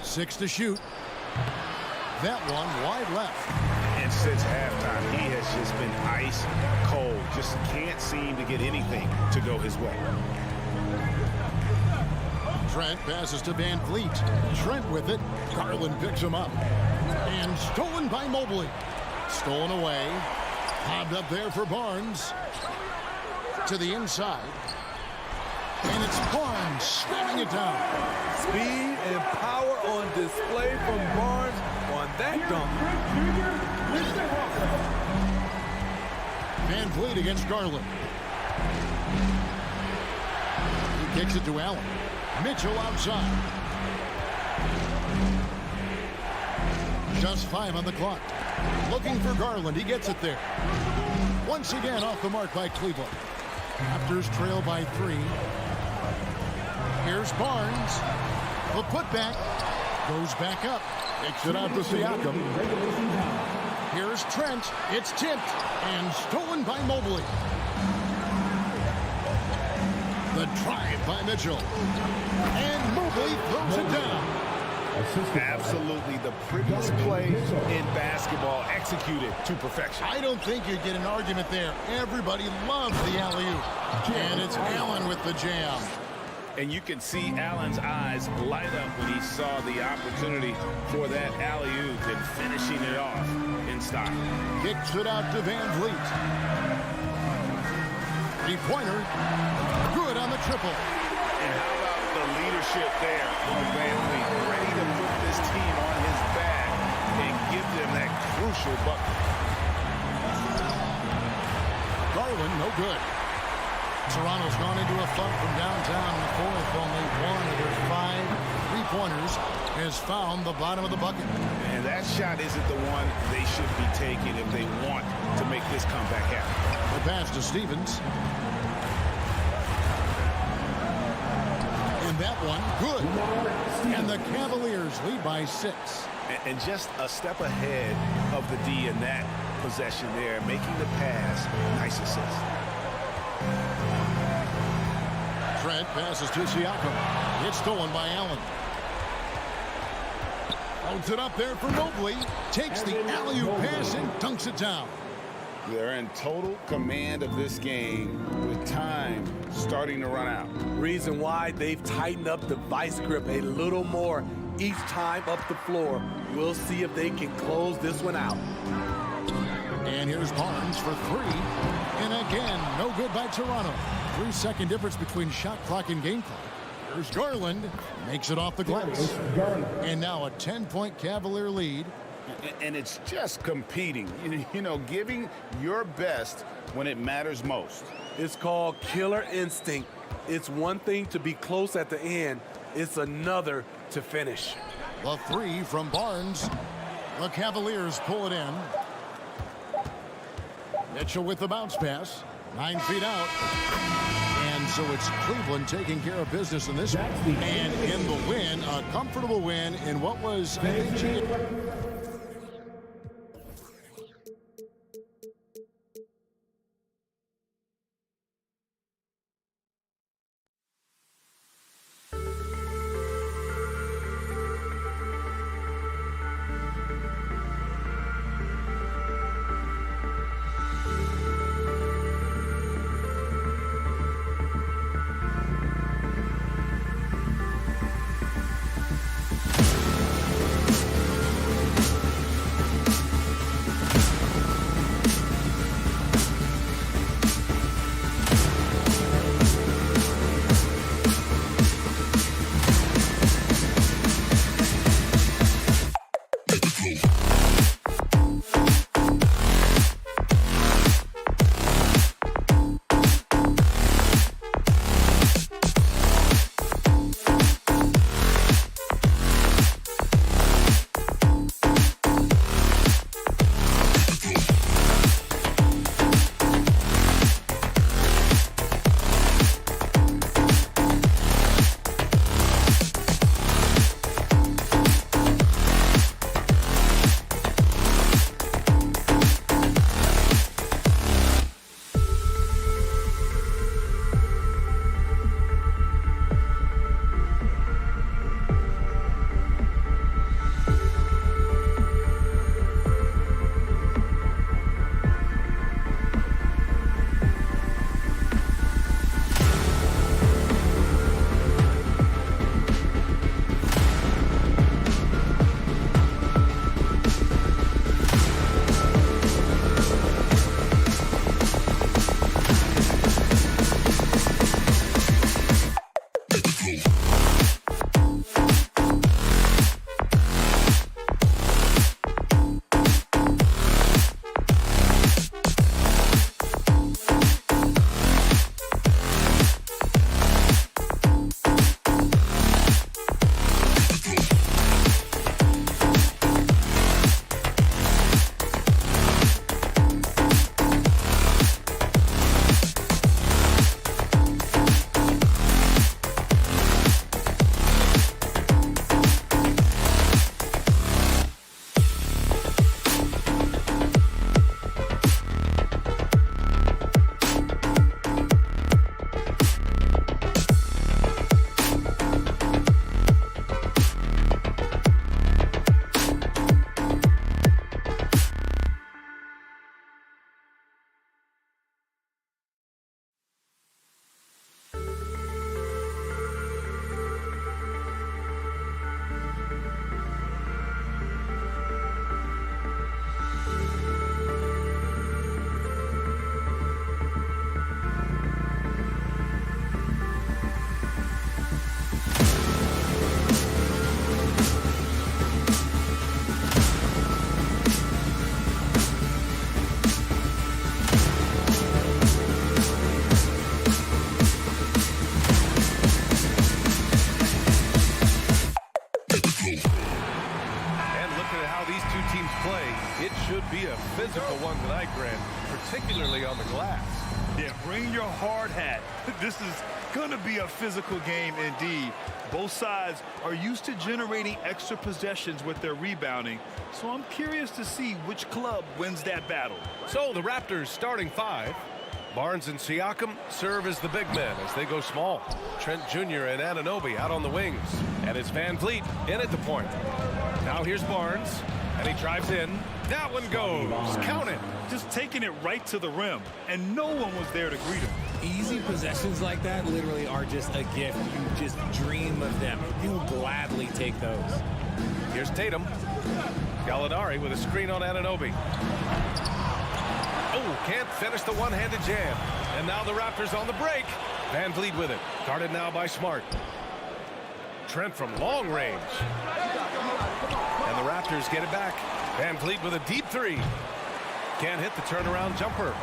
6 to shoot. That one wide left. And since halftime, he has just been ice cold. Just can't seem to get anything to go his way. Trent passes to Van Vliet. Trent with it. Garland picks him up. And stolen by Mobley. Stolen away. Popped up there for Barnes. To the inside. And it's Barnes slamming it down. Speed and power on display from Barnes on that dunk. Van Vliet against Garland. He kicks it to Allen. Mitchell outside. Just 5 on the clock. Looking for Garland. He gets it there. Once again off the mark by Cleveland. Raptors trail by 3. Here's Barnes. The putback goes back up. Kicks it out to Siakam. Here's Trent. It's tipped and stolen by Mobley. The drive by Mitchell. And Mobley throws it down. Absolutely the prettiest play in basketball, executed to perfection. I don't think you'd get an argument there. Everybody loves the alley-oop. And it's Allen with the jam. And you can see Allen's eyes light up when he saw the opportunity for that alley-oop and finishing it off in style. Kicks it out to Van Vliet. 3-pointer. Good on the triple. And how about the leadership there from Van Vliet, ready to put this team on his back and give them that crucial bucket. Garland, no good. Toronto's gone into a funk from downtown in the fourth. Only one of their 5 3-pointers has found the bottom of the bucket. And that shot isn't the one they should be taking if they want to make this comeback happen. The pass to Stevens. And that one, good. And the Cavaliers lead by 6. And just a step ahead of the D in that possession there, making the pass. Nice assist. Trent passes to Siakam. It's stolen by Allen. Holds it up there for Mobley. Takes the alley-oop pass and dunks it down. They're in total command of this game with time starting to run out. Reason why they've tightened up the vice grip a little more each time up the floor. We'll see if they can close this one out. And here's Barnes for 3. And again, no good by Toronto. 3-second difference between shot clock and game clock. Here's Garland. Makes it off the glass. And now a 10-point Cavalier lead. And it's just competing, you know, giving your best when it matters most. It's called killer instinct. It's one thing to be close at the end. It's another to finish. The 3 from Barnes. The Cavaliers pull it in. Mitchell with the bounce pass. 9 feet out. And so it's Cleveland taking care of business in this one. And in the win, a comfortable win in what was should be a physical one tonight, Grant, particularly on the glass. Yeah, bring your hard hat. This is going to be a physical game indeed. Both sides are used to generating extra possessions with their rebounding, so I'm curious to see which club wins that battle. So the Raptors starting five. Barnes and Siakam serve as the big men as they go small. Trent Jr. and Anunoby out on the wings. And it's Van Vliet in at the point. Now here's Barnes, and he drives in. That one goes. Count it. Just taking it right to the rim, and no one was there to greet him. Easy possessions like that literally are just a gift. You just dream of them. You'll gladly take those. Here's Tatum. Gallinari with a screen on Anunoby. Oh, can't finish the one-handed jam. And now the Raptors on the break. Van Vliet with it. Guarded now by Smart. Trent from long range. And the Raptors get it back. Van Vliet with a deep three. Can't hit the turnaround jumper.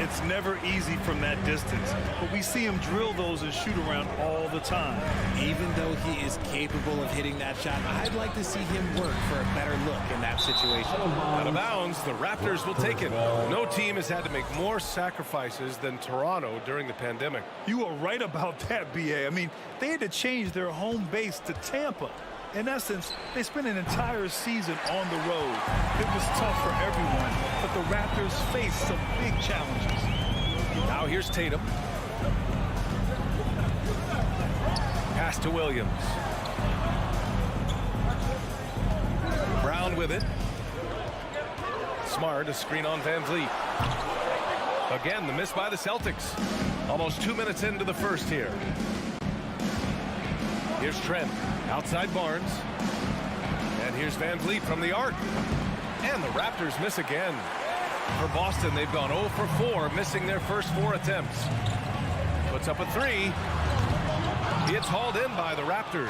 It's never easy from that distance, but we see him drill those and shoot around all the time. Even though he is capable of hitting that shot, I'd like to see him work for a better look in that situation. Out of bounds, the Raptors will take it. No team has had to make more sacrifices than Toronto during the pandemic. You are right about that, B.A. I mean, they had to change their home base to Tampa. In essence, they spent an entire season on the road. It was tough for everyone, but the Raptors faced some big challenges. Now here's Tatum. Pass to Williams. Brown with it. Smart, a screen on Van Vliet. Again, the miss by the Celtics. Almost 2 minutes into the first here. Here's Trent. Outside Barnes. And here's Van Vliet from the arc. And the Raptors miss again. For Boston, they've gone 0 for 4, missing their first 4 attempts. Puts up a three. It's hauled in by the Raptors.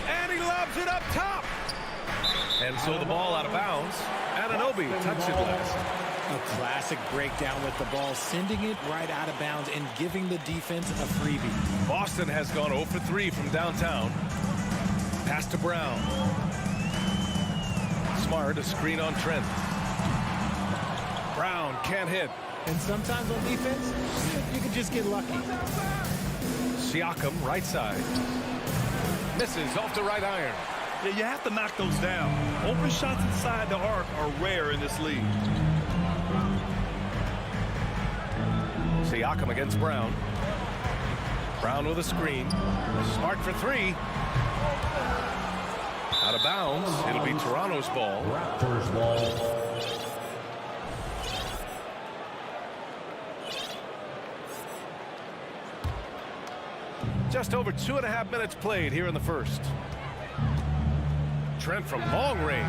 And he lobs it up top. And so the ball out of bounds. Anunoby touched it last. A classic breakdown with the ball, sending it right out of bounds and giving the defense a freebie. Boston has gone 0 for 3 from downtown. Pass to Brown. Smart, a screen on Trent. Brown can't hit. And sometimes on defense, you can just get lucky. Siakam, right side. Misses off the right iron. Yeah, you have to knock those down. Open shots inside the arc are rare in this league. Siakam against Brown. Brown with a screen. Smart for three. Out of bounds. It'll be Toronto's ball. Raptors ball. Just over 2.5 minutes played here in the first. Trent from long range.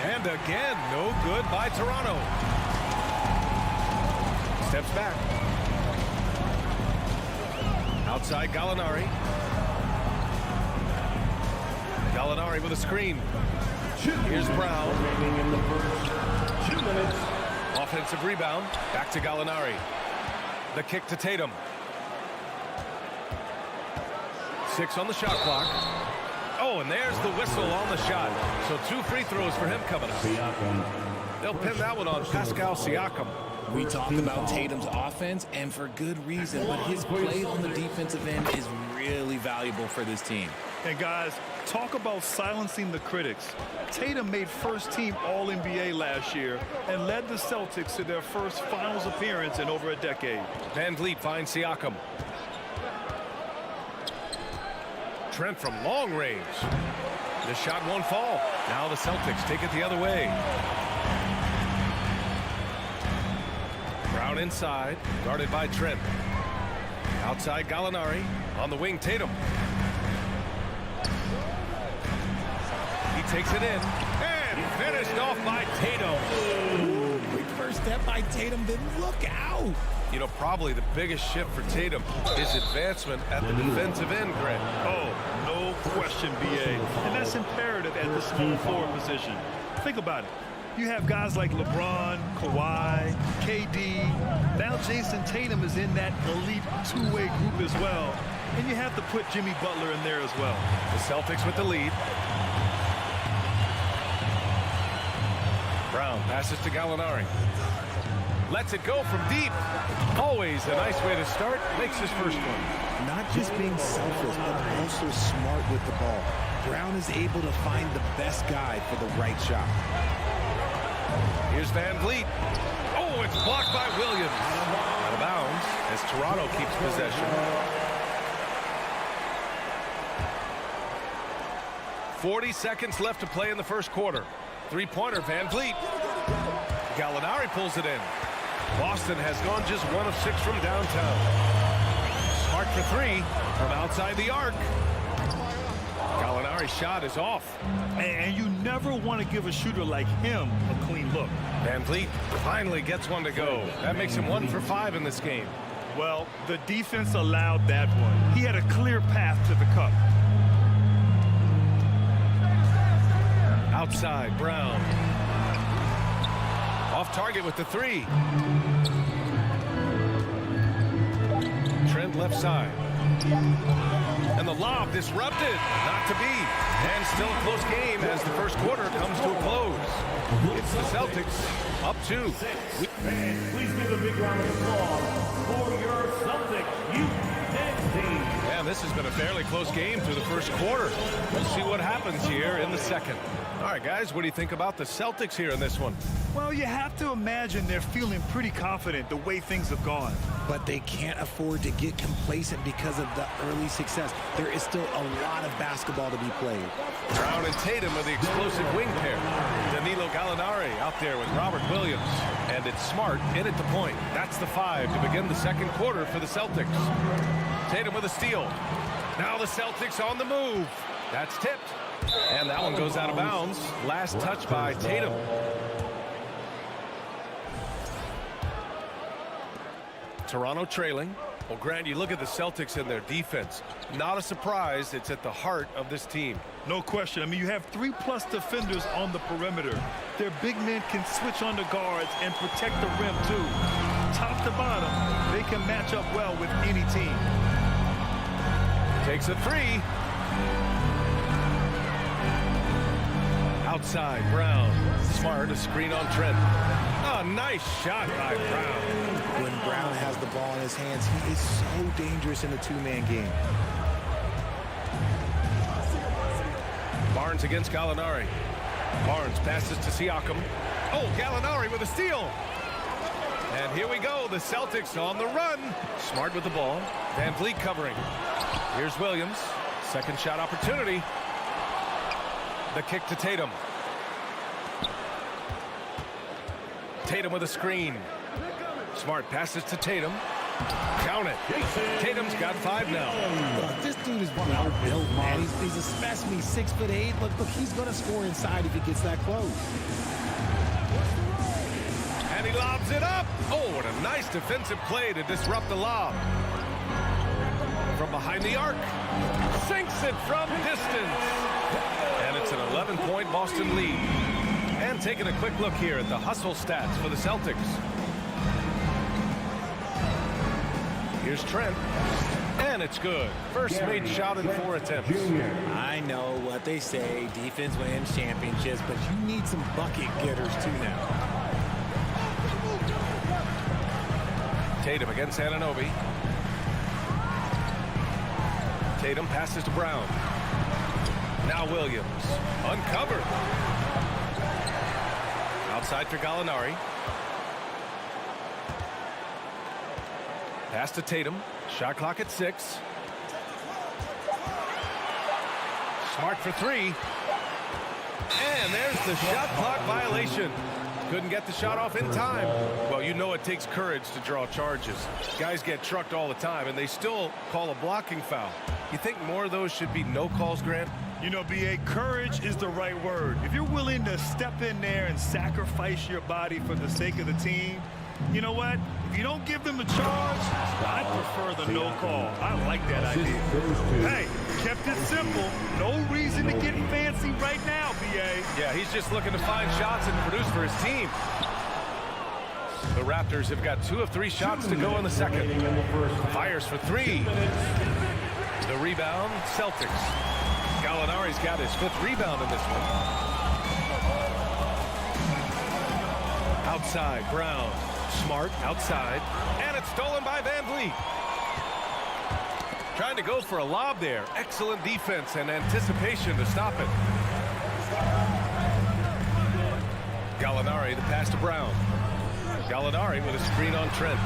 And again, no good by Toronto. Steps back. Outside Gallinari. Gallinari with a screen. Here's Brown. In the first 2 minutes. Offensive rebound. Back to Gallinari. The kick to Tatum. 6 on the shot clock. Oh, and there's the whistle on the shot. So 2 free throws for him coming up. They'll pin that one on Pascal Siakam. We talked about Tatum's offense, and for good reason, but his play on the defensive end is really valuable for this team. And guys, talk about silencing the critics. Tatum made first-team All-NBA last year and led the Celtics to their first finals appearance in over a decade. Van Vliet finds Siakam. Trent from long range. The shot won't fall. Now the Celtics take it the other way. Brown inside, guarded by Trent. Outside Gallinari, on the wing Tatum. He takes it in, and finished off by Tatum. Ooh, quick first step by Tatum, then look out. You know, probably the biggest shift for Tatum is advancement at the defensive end, Grant. Oh, no question, B.A. And that's imperative at the small forward position. Think about it. You have guys like LeBron, Kawhi, KD. Now Jason Tatum is in that elite two-way group as well. And you have to put Jimmy Butler in there as well. The Celtics with the lead. Brown passes to Gallinari. Lets it go from deep. Always a nice way to start. Makes his first one. Not just being selfless, but also smart with the ball. Brown is able to find the best guy for the right shot. Here's Van Vliet. Oh, it's blocked by Williams. Out of bounds as Toronto keeps possession. 40 seconds left to play in the first quarter. Three-pointer, Van Vliet. Gallinari pulls it in. Boston has gone just 1 of 6 from downtown. Smart for 3 from outside the arc. Gallinari's shot is off. And you never want to give a shooter like him a clean look. Van Vliet finally gets one to go. That makes him 1 for 5 in this game. Well, the defense allowed that one. He had a clear path to the cup. Outside, Brown. Off target with the 3. Trent left side. And the lob disrupted. Not to be. And still a close game as the first quarter comes to a close. It's the Celtics up 2. And please give a big round of applause for your Celtics youth team. And this has been a fairly close game through the first quarter. We'll see what happens here in the second. All right, guys, what do you think about the Celtics here in this one? Well, you have to imagine they're feeling pretty confident the way things have gone. But they can't afford to get complacent because of the early success. There is still a lot of basketball to be played. Brown and Tatum are the explosive wing pair. Danilo Gallinari out there with Robert Williams. And it's Smart in at the point. That's the 5 to begin the second quarter for the Celtics. Tatum with a steal. Now the Celtics on the move. That's tipped. And that one goes out of bounds. Last touch by Tatum. Toronto trailing. Well, Grant, you look at the Celtics and their defense. Not a surprise. It's at the heart of this team. No question. I mean, you have 3+ defenders on the perimeter. Their big men can switch on the guards and protect the rim, too. Top to bottom, they can match up well with any team. Takes a 3. Outside, Brown. Smart, a screen on Trent. Oh, nice shot by Brown. When Brown has the ball in his hands, he is so dangerous in a two-man game. Barnes against Gallinari. Barnes passes to Siakam. Oh, Gallinari with a steal. And here we go, the Celtics on the run. Smart with the ball. Van Vliet covering. Here's Williams. Second shot opportunity. The kick to Tatum. Tatum with a screen. Smart passes to Tatum. Count it. Tatum's got 5 now. Look, this dude is well built, man. He's a specimen. He's 6'8". Look, he's going to score inside if he gets that close. And he lobs it up. Oh, what a nice defensive play to disrupt the lob. From behind the arc. Sinks it from distance. And it's an 11-point Boston lead. And taking a quick look here at the hustle stats for the Celtics. Here's Trent. And it's good. First made shot in 4 attempts. I know what they say. Defense wins championships, but you need some bucket getters too now. Tatum against Anunoby. Tatum passes to Brown. Now Williams. Uncovered. Outside for Gallinari. Pass to Tatum. Shot clock at 6. Smart for 3. And there's the shot clock violation. Couldn't get the shot off in time. Well, you know it takes courage to draw charges. Guys get trucked all the time, and they still call a blocking foul. You think more of those should be no calls, Grant? You know, B.A., courage is the right word. If you're willing to step in there and sacrifice your body for the sake of the team, you know what? If you don't give them a charge, I prefer the no call. I like that idea. Hey, kept it simple. No reason to get fancy right now, B.A. Yeah, he's just looking to find shots and produce for his team. The Raptors have got 2 of 3 shots to go in the second. Fires for 3. The rebound, Celtics. Gallinari's got his 5th rebound in this one. Outside, Brown. Smart outside. And it's stolen by Van Vliet. Trying to go for a lob there. Excellent defense and anticipation to stop it. Gallinari, the pass to Brown. Gallinari with a screen on Trent.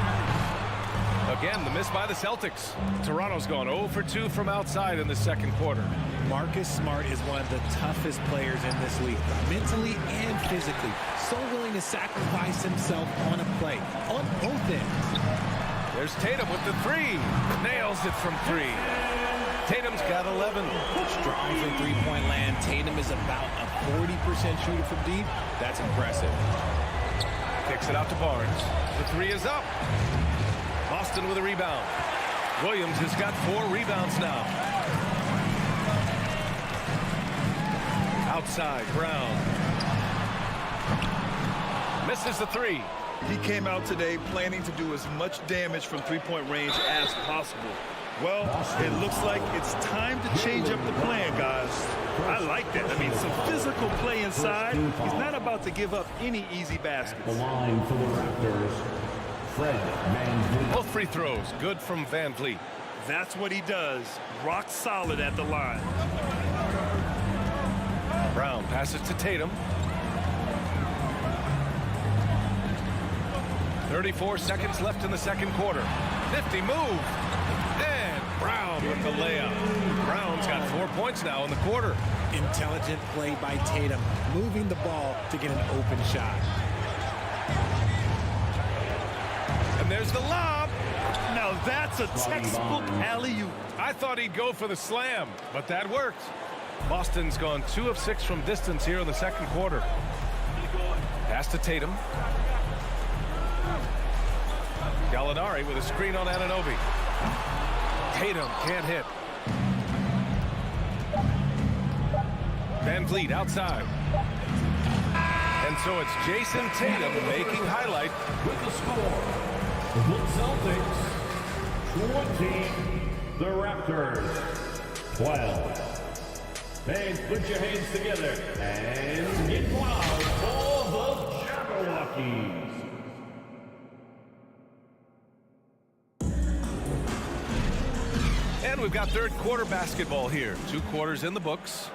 Again, the miss by the Celtics. Toronto's gone 0 for 2 from outside in the second quarter. Marcus Smart is one of the toughest players in this league, mentally and physically. So willing to sacrifice himself on a play, on both ends. There's Tatum with the three. Nails it from 3. Tatum's got 11. Strong from three-point land. Tatum is about a 40% shooter from deep. That's impressive. Kicks it out to Barnes. The 3 is up. Boston with a rebound. Williams has got 4 rebounds now. Outside, Brown. Misses the 3. He came out today planning to do as much damage from three-point range as possible. Well, it looks like it's time to change up the plan, guys. I like that. I mean, some physical play inside. He's not about to give up any easy baskets. The line for the Raptors, Fred VanVleet. Both free throws, good from Van Vliet. That's what he does. Rock solid at the line. Brown passes to Tatum. 34 seconds left in the second quarter. Nifty move. And Brown with the layup. Brown's got 4 points now in the quarter. Intelligent play by Tatum, moving the ball to get an open shot. And there's the lob. Now that's a textbook alley-oop. I thought he'd go for the slam, but that worked. Boston's gone 2 of 6 from distance here in the second quarter. Pass to Tatum. Gallinari with a screen on Anunoby. Tatum can't hit. Van Vliet outside. And so it's Jason Tatum making highlight. With the score, the Celtics 20, the Raptors 12. Fans, put your hands together and get loud for the Jabberwockies. And we've got third quarter basketball here. 2 quarters in the books.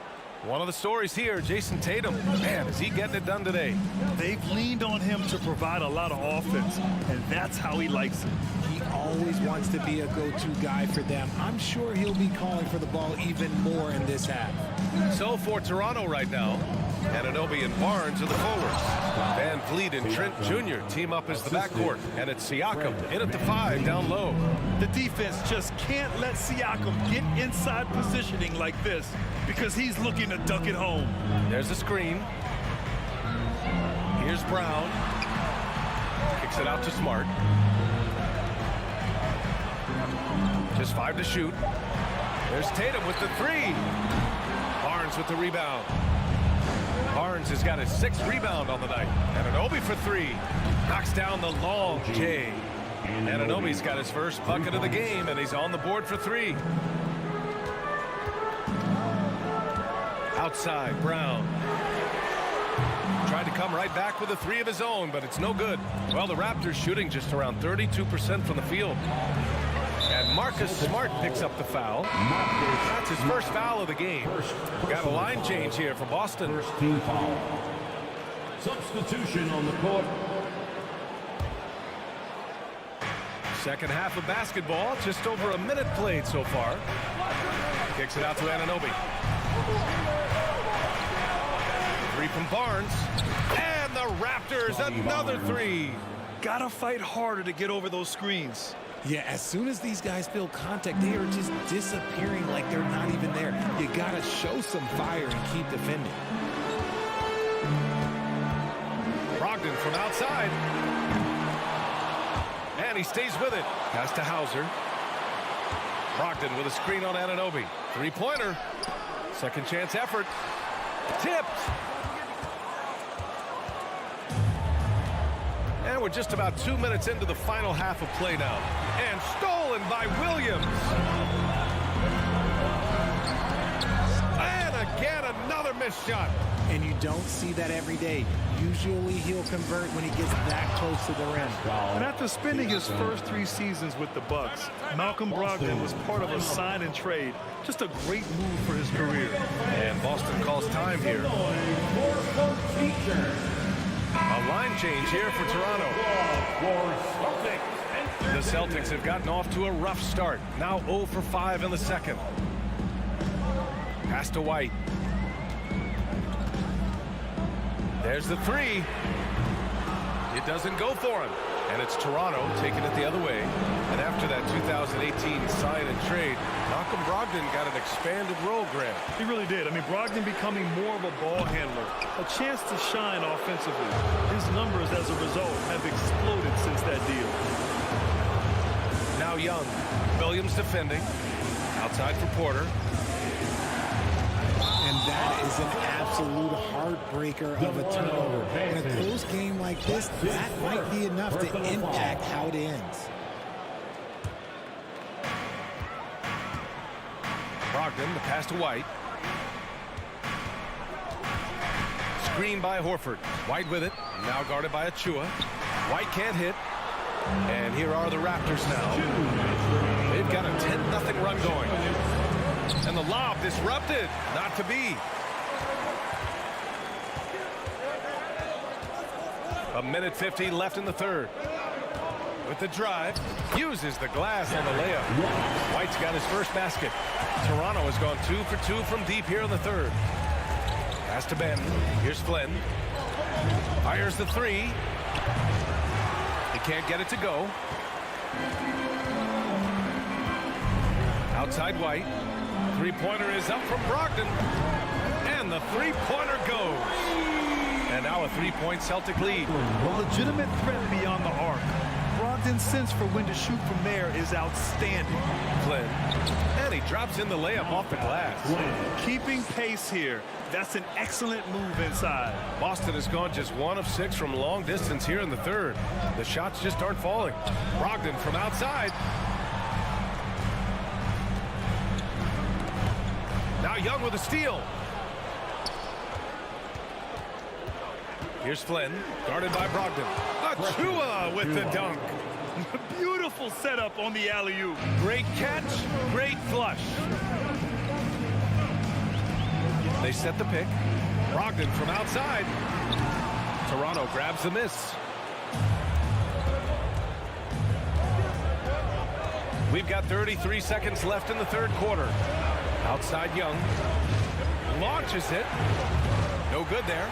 One of the stories here, Jason Tatum. Man, is he getting it done today? They've leaned on him to provide a lot of offense, and that's how he likes it. He always wants to be a go-to guy for them. I'm sure he'll be calling for the ball even more in this half. So for Toronto right now, Anunoby and Barnes are the forwards. Van Vliet and Trent Jr. team up as the backcourt. And it's Siakam in at the 5 down low. The defense just can't let Siakam get inside positioning like this because he's looking to duck it home. There's the screen. Here's Brown. Kicks it out to Smart. Just 5 to shoot. There's Tatum with the 3. Barnes with the rebound. Barnes has got his 6th rebound on the night. Anunoby for 3. Knocks down the long J. Anunoby's got his first bucket of the game, and he's on the board for 3. Outside, Brown. Tried to come right back with a 3 of his own, but it's no good. Well, the Raptors shooting just around 32% from the field. And Marcus Smart picks up the foul. That's his first foul of the game. Got a line change here for Boston. First team foul. Substitution on the court. Second half of basketball, just over a minute played so far. Kicks it out to Anunoby. 3 from Barnes. And the Raptors, another 3. Gotta fight harder to get over those screens. Yeah, as soon as these guys feel contact, they are just disappearing like they're not even there. You gotta show some fire and keep defending. Brogdon from outside. And he stays with it. Pass to Hauser. Brogdon with a screen on Anunoby. 3-pointer. Second chance effort. Tipped. And we're just about 2 minutes into the final half of play now. And stolen by Williams. And again, another missed shot. and you don't see that every day. Usually he'll convert when he gets that close to the rim. And after spending his first 3 seasons with the Bucks, Malcolm Brogdon was part of a sign and trade. Just a great move for his career. And Boston calls time here. A line change here for Toronto. The Celtics have gotten off to a rough start. Now 0 for 5 in the second. Pass to White. There's the 3. It doesn't go for him. And it's Toronto taking it the other way. And after that 2018 sign and trade, Malcolm Brogdon got an expanded role, Grant. He really did. I mean, Brogdon becoming more of a ball handler, a chance to shine offensively. His numbers as a result have exploded since that deal. Now Young. Williams defending. Outside for Porter. And that is an absolute heartbreaker of a turnover. In a close game like this, that might be enough to impact how it ends. Brogdon, the pass to White. Screen by Horford. White with it. Now guarded by Achua. White can't hit. And here are the Raptors now. They've got a 10-0 run going. And the lob disrupted. Not to be. A minute 50 left in the third. With the drive, uses the glass on the layup. White's got his first basket. Toronto has gone 2 for 2 from deep here in the third. Pass to Ben. Here's Flynn. Fires the 3. He can't get it to go. Outside White. Three-pointer is up from Brogdon. And the three-pointer goes. And now a 3-point Celtic lead. A legitimate threat beyond the arc. Brogdon's sense for when to shoot from there is outstanding. Flynn. And he drops in the layup off the glass. Keeping pace here. That's an excellent move inside. Boston has gone just 1 of 6 from long distance here in the third. The shots just aren't falling. Brogdon from outside. Now Young with a steal. Here's Flynn, guarded by Brogdon. Achua with the dunk. Beautiful setup on the alley-oop. Great catch, great flush. They set the pick. Brogdon from outside. Toronto grabs the miss. We've got 33 seconds left in the third quarter. Outside Young. Launches it. No good there.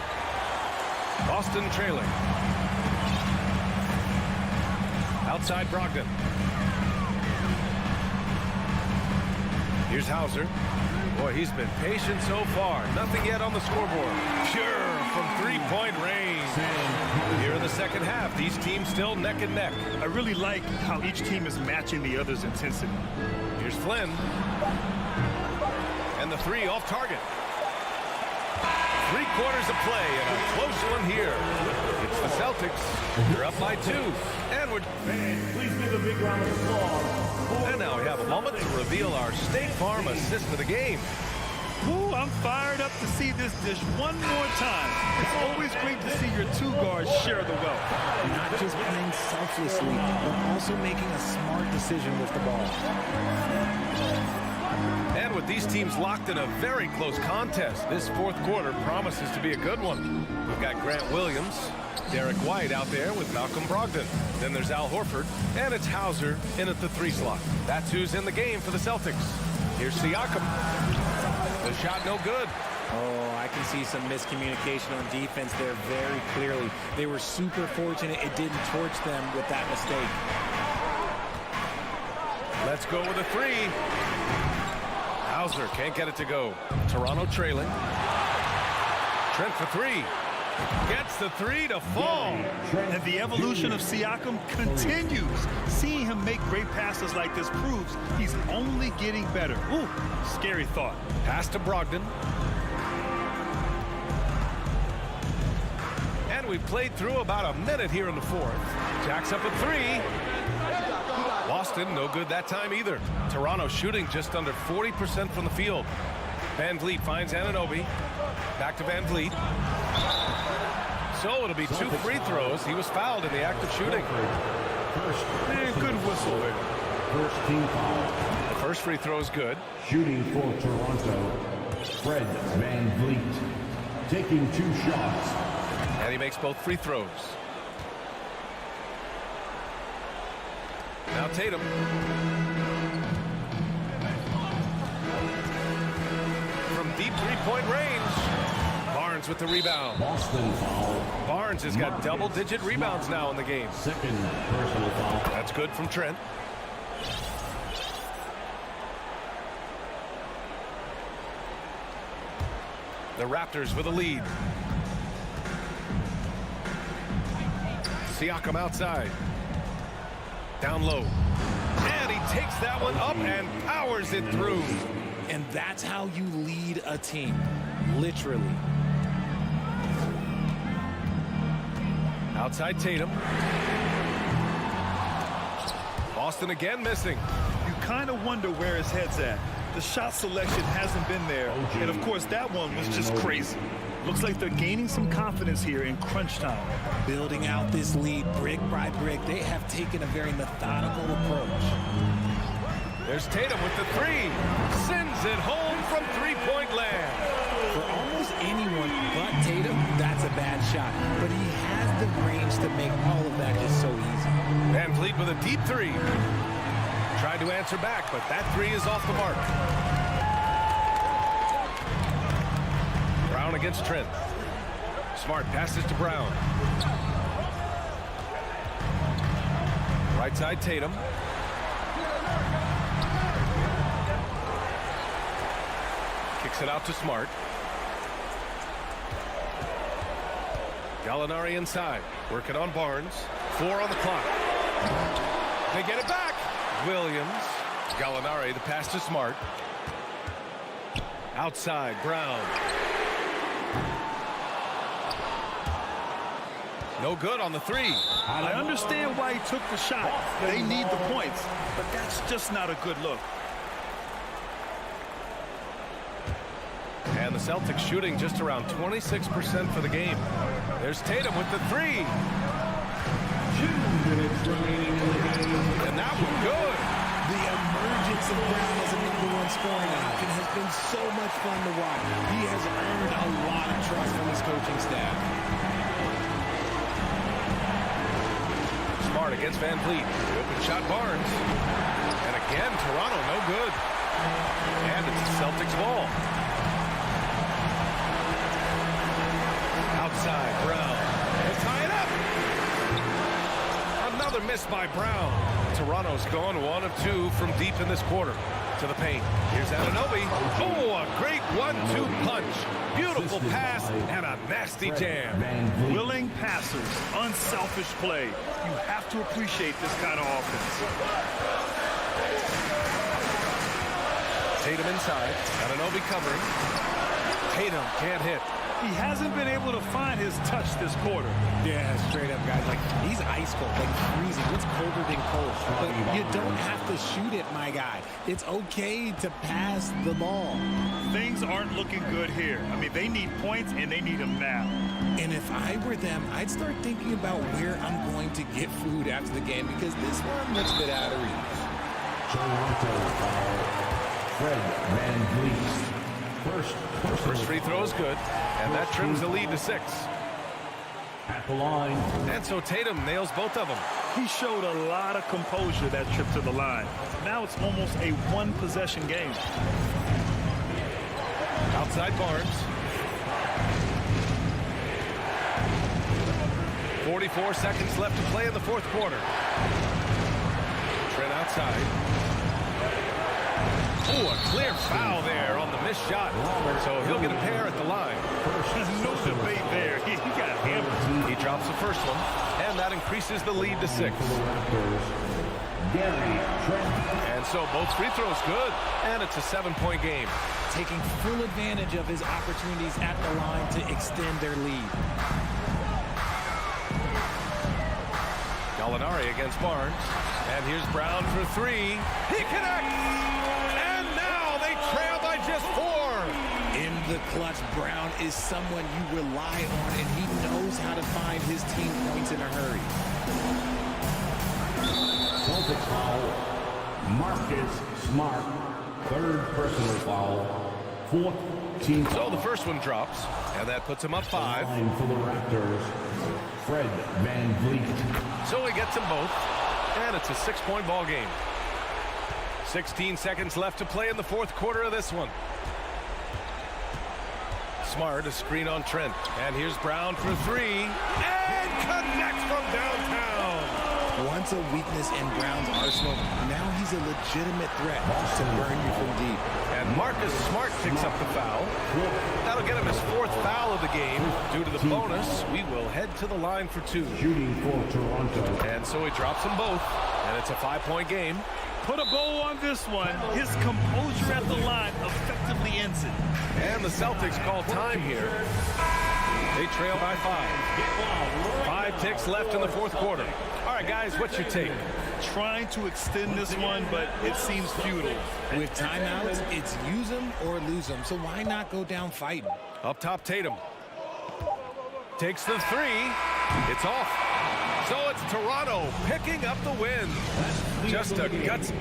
Boston trailing. Outside Brogdon. Here's Hauser. Boy, he's been patient so far. Nothing yet on the scoreboard. Pure from three-point range. Here in the second half, these teams still neck and neck. I really like how each team is matching the other's intensity. Here's Flynn. And the 3 off target. 3 quarters of play and a close one here. It's the Celtics. They're up by 2. And we're... Please give a big round of applause. And now we have a moment to reveal our State Farm assist of the game. Ooh, I'm fired up to see this dish one more time. It's always great to see your 2 guards share the wealth. Not just playing selflessly, but also making a smart decision with the ball. And with these teams locked in a very close contest, this fourth quarter promises to be a good one. We've got Grant Williams, Derek White out there with Malcolm Brogdon. Then there's Al Horford, and it's Hauser in at the 3 slot. That's who's in the game for the Celtics. Here's Siakam. The shot no good. Oh, I can see some miscommunication on defense there very clearly. They were super fortunate it didn't torch them with that mistake. Let's go with a 3. Hauser can't get it to go. Toronto trailing. Trent for 3. Gets the 3 to fall. And the evolution of Siakam continues. Seeing him make great passes like this proves he's only getting better. Ooh, scary thought. Pass to Brogdon. And we've played through about a minute here in the fourth. Jacks up a 3. Boston, no good that time either. Toronto shooting just under 40% from the field. Van Vliet finds Anunoby. Back to Van Vliet. So it'll be 2 free throws. He was fouled in the act of shooting. And good whistle there. First team foul. The first free throw is good. Shooting for Toronto, Fred Van Vliet. Taking 2 shots. And he makes both free throws. Now Tatum. From deep three-point range. Barnes with the rebound. Boston foul. Barnes has got double-digit rebounds now in the game. Second personal foul. That's good from Trent. The Raptors with a lead. Siakam outside. Down low. And he takes that one up and powers it through. And that's how you lead a team. Literally. Outside Tatum. Boston again missing. You kind of wonder where his head's at. The shot selection hasn't been there. And of course, that one was just crazy. Looks like they're gaining some confidence here in crunch time. Building out this lead brick by brick. They have taken a very methodical approach. There's Tatum with the 3. Sends it home from three-point land. For almost anyone but Tatum, that's a bad shot. But he has the range to make all of that just so easy. Van Vliet with a deep 3. Tried to answer back, but that 3 is off the mark. Brown against Trent. Smart passes to Brown. Right side Tatum. Kicks it out to Smart. Gallinari inside. Working on Barnes. 4 on the clock. They get it back. Williams. Gallinari, the pass to Smart. Outside, Brown. No good on the 3. I understand why he took the shot. They need the points, but that's just not a good look. And the Celtics shooting just around 26% for the game. There's Tatum with the 3. 2 minutes remaining in the game. And that one good. The emergence of Brown as a #1 scoring option has been so much fun to watch. He has earned a lot of trust from his coaching staff. Smart against Van Vliet. Open shot Barnes. And again, Toronto no good. And it's the Celtics ball. Outside, Brown. They'll tie it up. Another miss by Brown. Toronto's gone 1 of 2 from deep in this quarter. To the paint. Here's Anunoby. Oh, a great 1-2 punch. Beautiful pass and a nasty jam. Willing passers, unselfish play. You have to appreciate this kind of offense. Tatum inside. Anunoby covering. Tatum can't hit. He hasn't been able to find his touch this quarter. Yeah, straight up, guys. Like, he's ice cold, like freezing. What's colder than cold? But you don't have to shoot it, my guy. It's okay to pass the ball. Things aren't looking good here. I mean, they need points, and they need them now. And if I were them, I'd start thinking about where I'm going to get food after the game, because this one looks a bit out of reach. Toronto foul. Fred Van Vliet. First free throw is good, and that trims the lead to 6. At the line. And so Tatum nails both of them. He showed a lot of composure that trip to the line. Now it's almost a one-possession game. Outside Barnes. 44 seconds left to play in the 4th quarter. Trent outside. Oh, a clear foul there on the missed shot. So he'll get a pair at the line. No debate there. He got hammered. He drops the first one, and that increases the lead to 6. And so both free throws good, and it's a 7-point game. Taking full advantage of his opportunities at the line to extend their lead. Gallinari against Barnes. And here's Brown for 3. He connects! And now they trail by just 4. the clutch. Brown is someone you rely on, and he knows how to find his team points in a hurry. Celtics foul. Marcus Smart. Third personal foul. Fourth team foul. So the first one drops, and that puts him up 5. Line for the Raptors, Fred VanVleet. So he gets them both, and it's a 6-point ball game. 16 seconds left to play in the fourth quarter of this one. Smart, a screen on Trent. And here's Brown for 3. And connects from downtown. Once a weakness in Brown's arsenal, now he's a legitimate threat to burn you from deep. And Marcus Smart picks up the foul. That'll get him his 4th foul of the game. Due to the bonus, we will head to the line for 2. Shooting for Toronto. And so he drops them both. And it's a 5-point game. Put a bow on this one. His composure at the line effectively ends it. And the Celtics call time here. They trail by 5. 5 ticks left in the fourth quarter. All right, guys, what's your take? Trying to extend this one, but it seems futile. With timeouts, it's use them or lose them. So why not go down fighting? Up top, Tatum. Takes the 3. It's off. So it's Toronto picking up the win. Just a guts